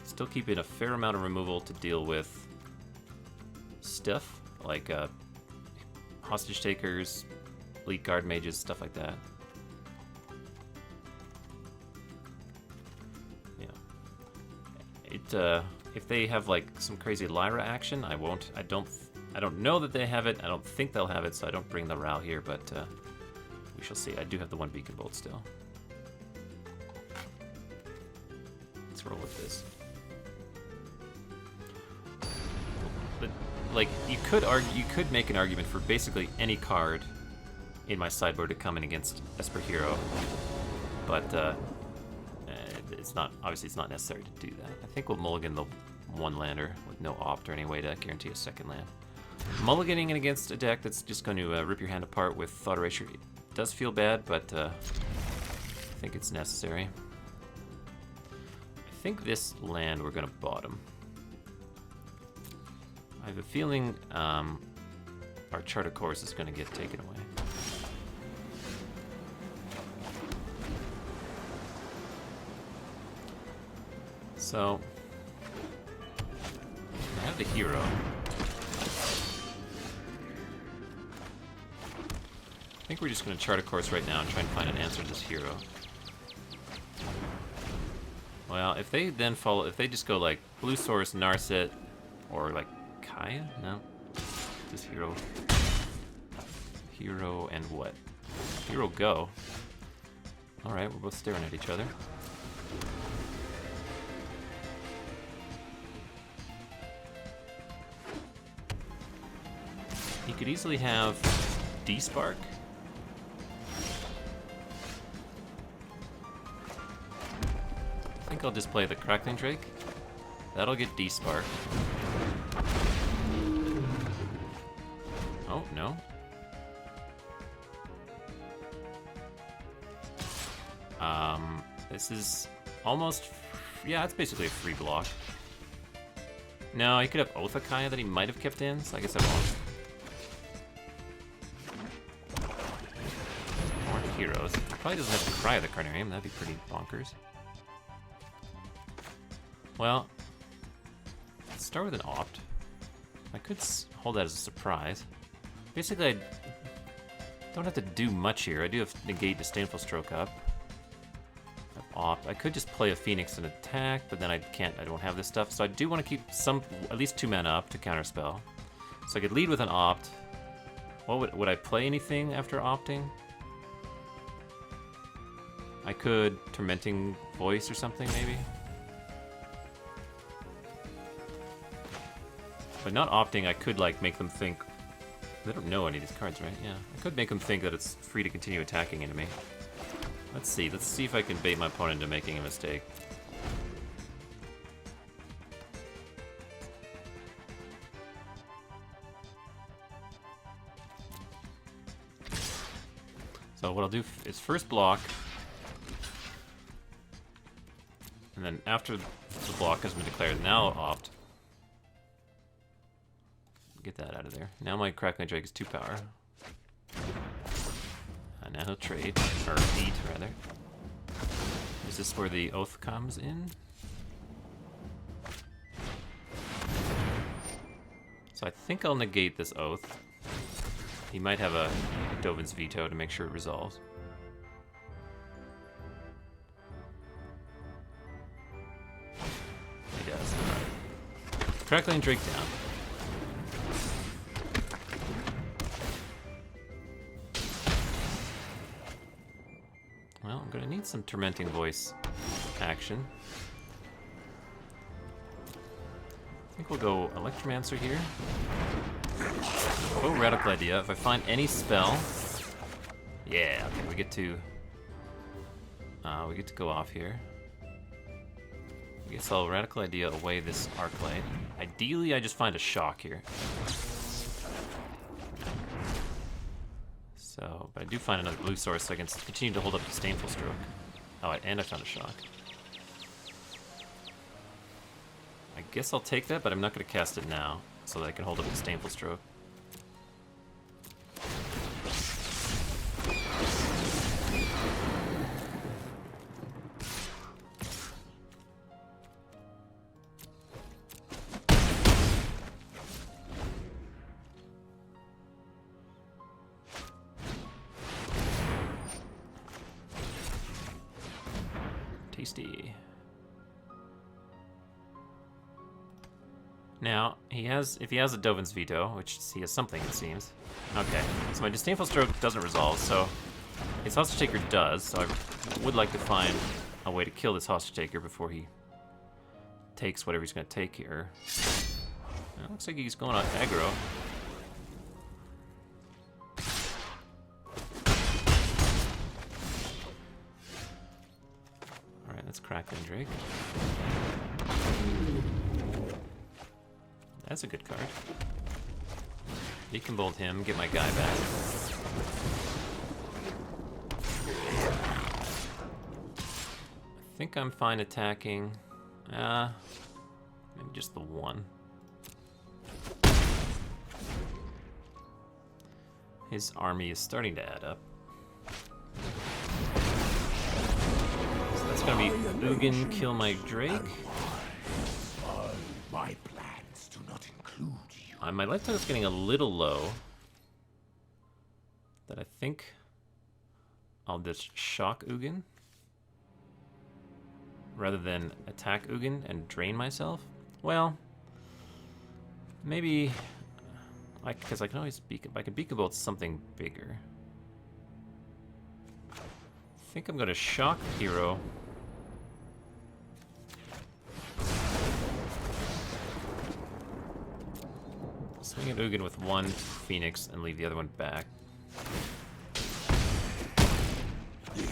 Still keeping a fair amount of removal to deal with stuff, like Hostage Takers, Elite Guard Mages, stuff like that. Yeah. If they have like some crazy Lyra action, I don't know that they have it. I don't think they'll have it, so I don't bring the Rao here, but we shall see. I do have the one Beacon Bolt still. Let's roll with this. But, like, you could make an argument for basically any card in my sideboard to come in against Esper Hero, but it's not, obviously it's not necessary to do that. I think we'll mulligan the one lander with no opt or any way to guarantee a second land. Mulliganing it against a deck that's just going to rip your hand apart with Thought Erasure does feel bad, but I think it's necessary. I think this land we're going to bottom. I have a feeling our Charter Course is going to get taken away. So, I have the hero. I think we're just going to chart a course right now and try and find an answer to this hero. Well, if they then follow, if they just go like Blue Source, Narset, or like Kaya? No. This hero. Hero and what? Hero go. Alright, we're both staring at each other. He could easily have D-Spark. I think I'll just play the Crackling Drake. That'll get D-Spark. Oh, no. This is almost... yeah, it's basically a free block. No, he could have Oathakaya that he might have kept in, so I guess I won't. More heroes. Probably doesn't have to cry the Carnarium, that'd be pretty bonkers. Well, let's start with an opt. I could hold that as a surprise. Basically, I don't have to do much here. I do have negate Disdainful Stroke up. Opt. I could just play a Phoenix and attack, but then I don't have this stuff. So I do want to keep at least 2 mana up to counterspell. So I could lead with an opt. What would I play anything after opting? I could Tormenting Voice or something, maybe. But not opting, I could like make them think. They don't know any of these cards, right? Yeah, I could make them think that it's free to continue attacking into me. Let's see if I can bait my opponent into making a mistake. So what I'll do is first block, and then after the block has been declared, now I'll opt. Get that out of there. Now my Crackling Drake is 2 power. And now he'll trade, or eat rather. this where the oath comes in? So I think I'll negate this oath. He might have a Dovin's veto to make sure it resolves. He does. Alright. Crackling Drake down. Well, I'm gonna need some Tormenting Voice action. I think we'll go Electromancer here. Oh, Radical Idea. If I find any spell... Yeah, okay, we get to go off here. I guess I'll Radical Idea away this Arclight. Ideally, I just find a Shock here. So, but I do find another blue source, so I can continue to hold up Disdainful Stroke. Oh, and I found a Shock. I guess I'll take that, but I'm not going to cast it now, so that I can hold up Disdainful Stroke. Tasty. Now, if he has a Dovin's Veto, which he has something, it seems. Okay, so my Disdainful Stroke doesn't resolve, so his Hostage Taker does, so I would like to find a way to kill this Hostage Taker before he takes whatever he's going to take here. It looks like he's going on aggro. Alright, let's Crackling Drake. That's a good card. Beacon Bolt him, get my guy back. I think I'm fine attacking. Maybe just the one. His army is starting to add up. So that's gonna be Ugin kill my Drake. My plans do not include you. My lifetime is getting a little low. That I think I'll just shock Ugin rather than attack Ugin and drain myself. Well, maybe because I can always beacon. I can beacon bolt something bigger. I think I'm gonna shock hero. Swing at Ugin with one Phoenix and leave the other one back. We'll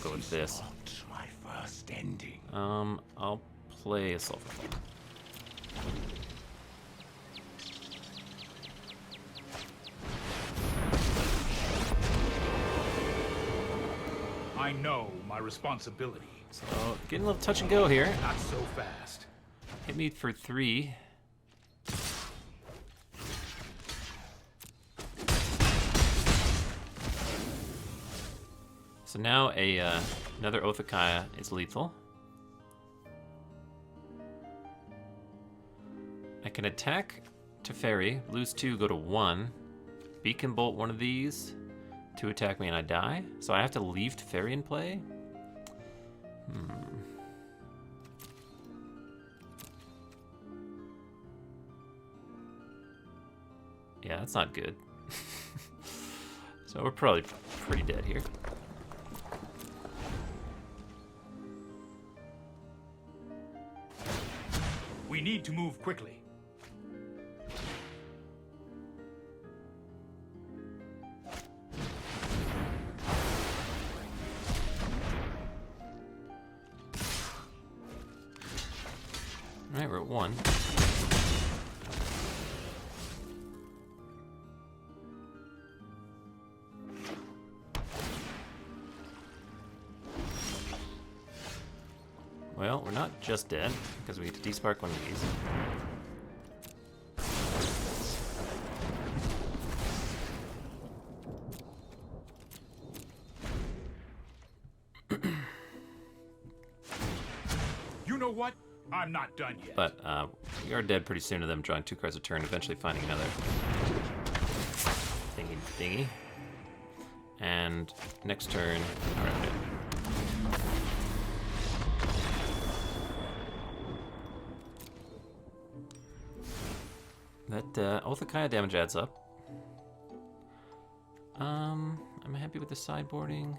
go with this. My first ending. I'll play a Sulfur Bomb. I know my responsibility. So, getting a little touch and go here. Not so fast. Hit me for 3. So now another Oathakaya is lethal. I can attack Teferi, lose 2, go to 1. Beacon Bolt one of these to attack me and I die. So I have to leave Teferi in play? Yeah, that's not good. So we're probably pretty dead here. We need to move quickly. Alright, we're at 1. Well, we're not just dead, because we get to despark one of these. know what? I'm not done yet. But we are dead pretty soon to them drawing 2 cards a turn, eventually finding another thingy. And next turn, alright. That all the kind of damage adds up. I'm happy with the sideboarding.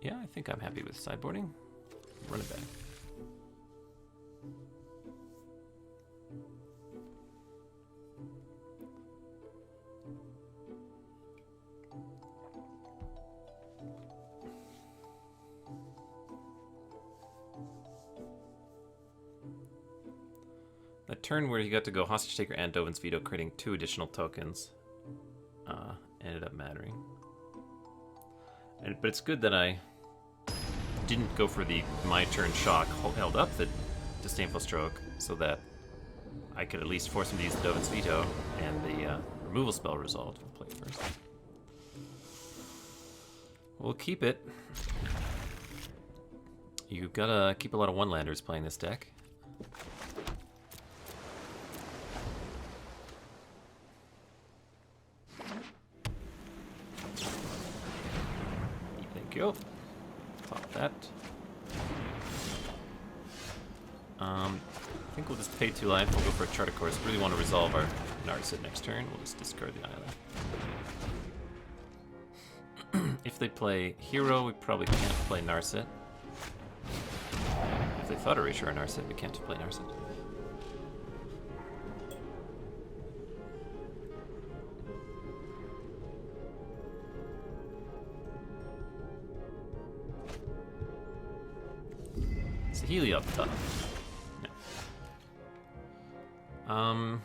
Yeah, I think I'm happy with sideboarding. Run it back. That turn where he got to go Hostage Taker and Dovin's Veto, creating 2 additional tokens, ended up mattering. But it's good that I didn't go for the my turn shock, held up the Disdainful Stroke, so that I could at least force him to use the Dovin's Veto and the removal spell resolved. We'll play first. We'll keep it. You've got to keep a lot of one-landers playing this deck. Thank you. Top that. I think we'll just pay 2 life. We'll go for a Chart of Course. Really want to resolve our Narset next turn. We'll just discard the island. If they play Hero, we probably can't play Narset. If they thought Erasure or Narset, we can't play Narset. Saheeli up top. No.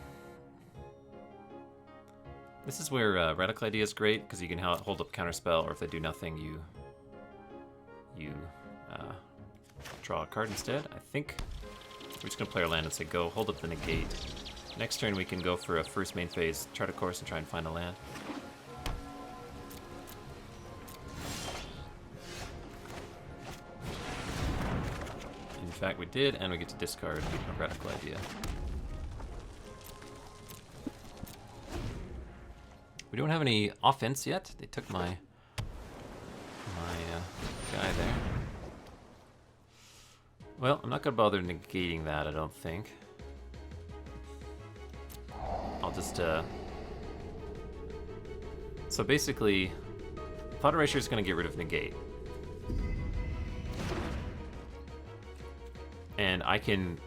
This is where Radical Idea is great, because you can hold up Counterspell, or if they do nothing, you draw a card instead. I think we're just going to play our land and say go, hold up the negate. Next turn we can go for a first main phase Chart of Course and try and find a land. In fact, we did, and we get to discard a Radical Idea. We don't have any offense yet. They took my guy there. Well, I'm not going to bother negating that, I don't think. I'll just... So basically, Thought Erasure is going to get rid of negate. And I can...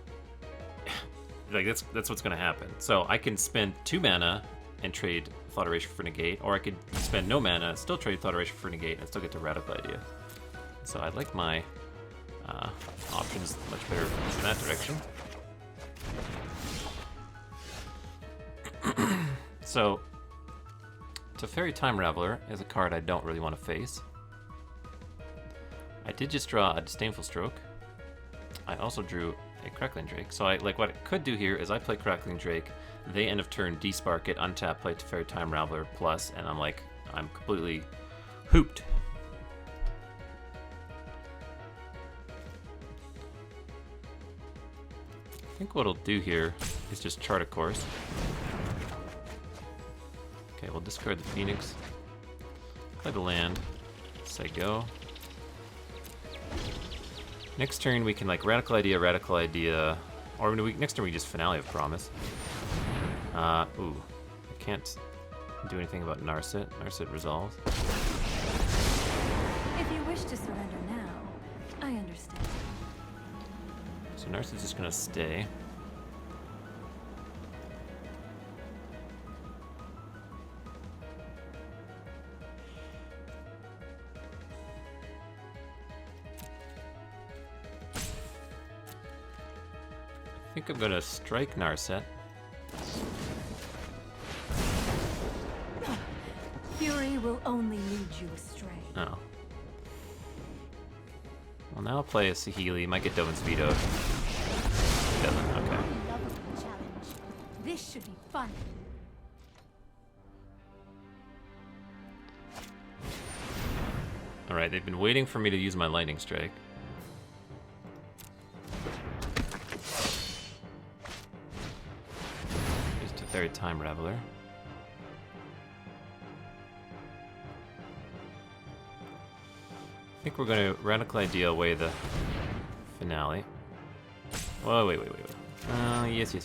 like, that's what's going to happen. So I can spend 2 mana and trade Thought Erasure for negate, or I could spend no mana, still trade Thought Erasure for negate, and still get to Radical Idea. So I like my options much better in that direction. So, Teferi Time Raveler is a card I don't really want to face. I did just draw a Disdainful Stroke. I also drew a Crackling Drake. So what I could do here is I play Crackling Drake, they end of turn despark it, untap, play Teferi Time Raveler plus, and I'm completely hooped. I think what I'll do here is just Chart a Course. Okay, we'll discard the Phoenix, play the land, say go. Next turn we can Radical Idea, or next turn we just Finale of Promise. Ooh, I can't do anything about Narset. Narset resolves. If you wish to surrender now, I understand. So Narset's just gonna stay. I think I'm gonna strike Narset. Fury will only lead you astray. Oh. Well, now I'll play a Saheeli. Might get Dovin's Veto. Doesn't. Okay. Lovely challenge. This should be fun. Alright, they've been waiting for me to use my lightning strike. Here's Teferi Time Raveler. I think we're going to Radical Idea away the finale. Oh, wait. Yes.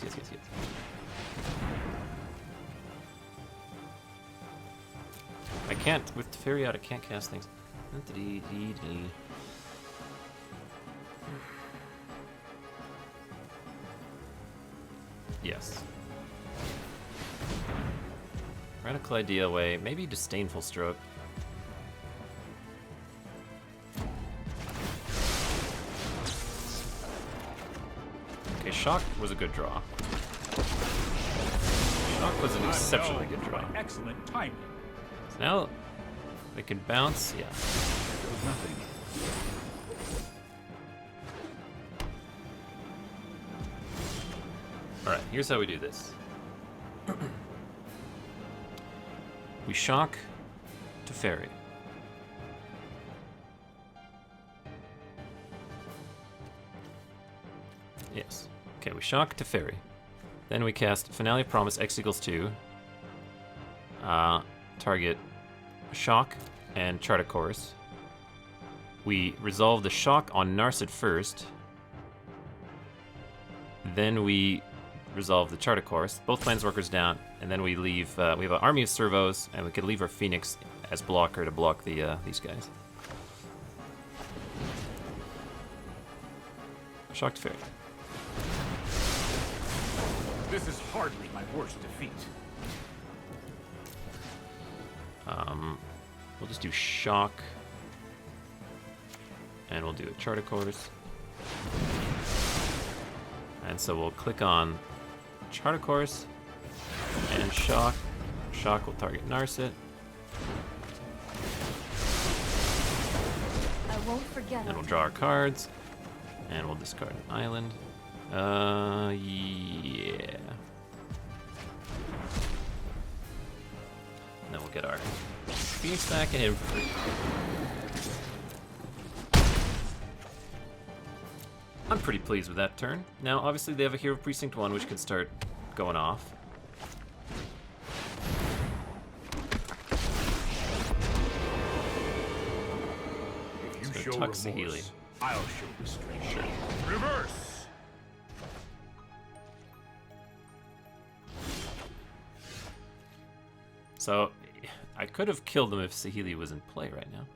I can't, with Teferi out, I can't cast things. Yes. Radical Idea away, maybe Disdainful Stroke. Okay, Shock was a good draw. Shock was an exceptionally good draw. Excellent timing. So now they can bounce, yeah. Nothing. Alright, here's how we do this. We shock Teferi. Yes. Okay, we shock Teferi. Then we cast Finale of Promise X equals 2. Target Shock and Chart a Course. We resolve the shock on Narset first. Then we resolve the Chart a Course. Both Planeswalkers down, and then we leave. We have an army of servos, and we could leave our Phoenix as blocker to block the these guys. Shock Teferi. This is hardly my worst defeat. We'll just do Shock. And we'll do a Chart a Course. And so we'll click on Chart a Course and Shock. Shock will target Narset. I won't forget. Then we'll draw our cards. And we'll discard an island. Yeah. And then we'll get our Phoenix back and hit him for free. I'm pretty pleased with that turn. Now, obviously, they have a Hero Precinct 1, which can start going off. If you show tuck remorse, Saheeli. I'll show restraint. Sure. Reverse. So, I could have killed him if Saheeli was in play right now.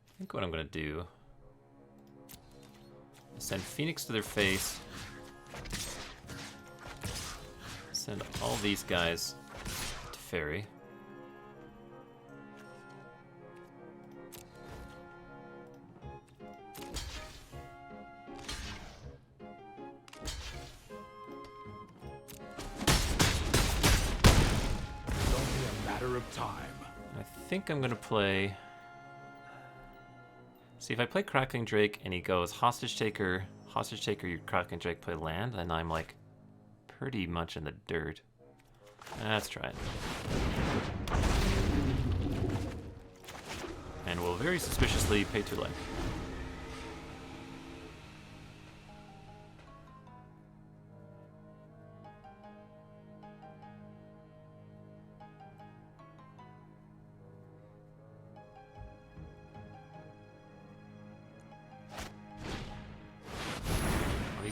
I think what I'm going to do is send Phoenix to their face, send all these guys to Fairy. It's only a matter of time. I think I'm going to play... See, if I play Crackling Drake and he goes Hostage Taker, your Crackling Drake play land, and I'm like pretty much in the dirt. Let's try it. And we'll very suspiciously pay 2 life.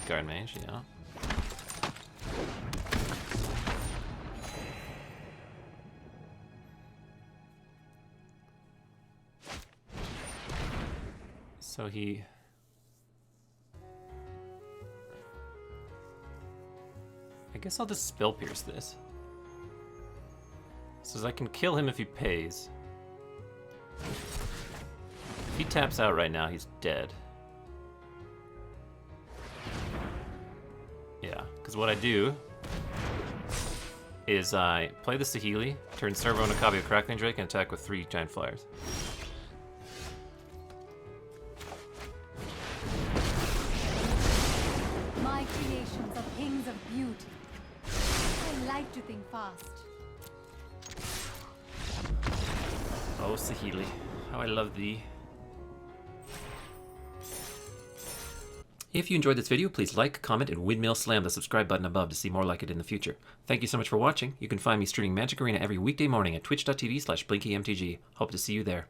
Guard mage, yeah. So he... I guess I'll just Spell Pierce this. Says I can kill him if he pays. If he taps out right now, he's dead. Yeah, because what I do is I play the Saheeli, turn Servo into a copy of Crackling Drake, and attack with 3 Giant Flyers. My beauty. I like to think fast. Oh, Saheeli, how I love thee. If you enjoyed this video, please like, comment, and windmill slam the subscribe button above to see more like it in the future. Thank you so much for watching. You can find me streaming Magic Arena every weekday morning at twitch.tv/BlinkyMTG. Hope to see you there.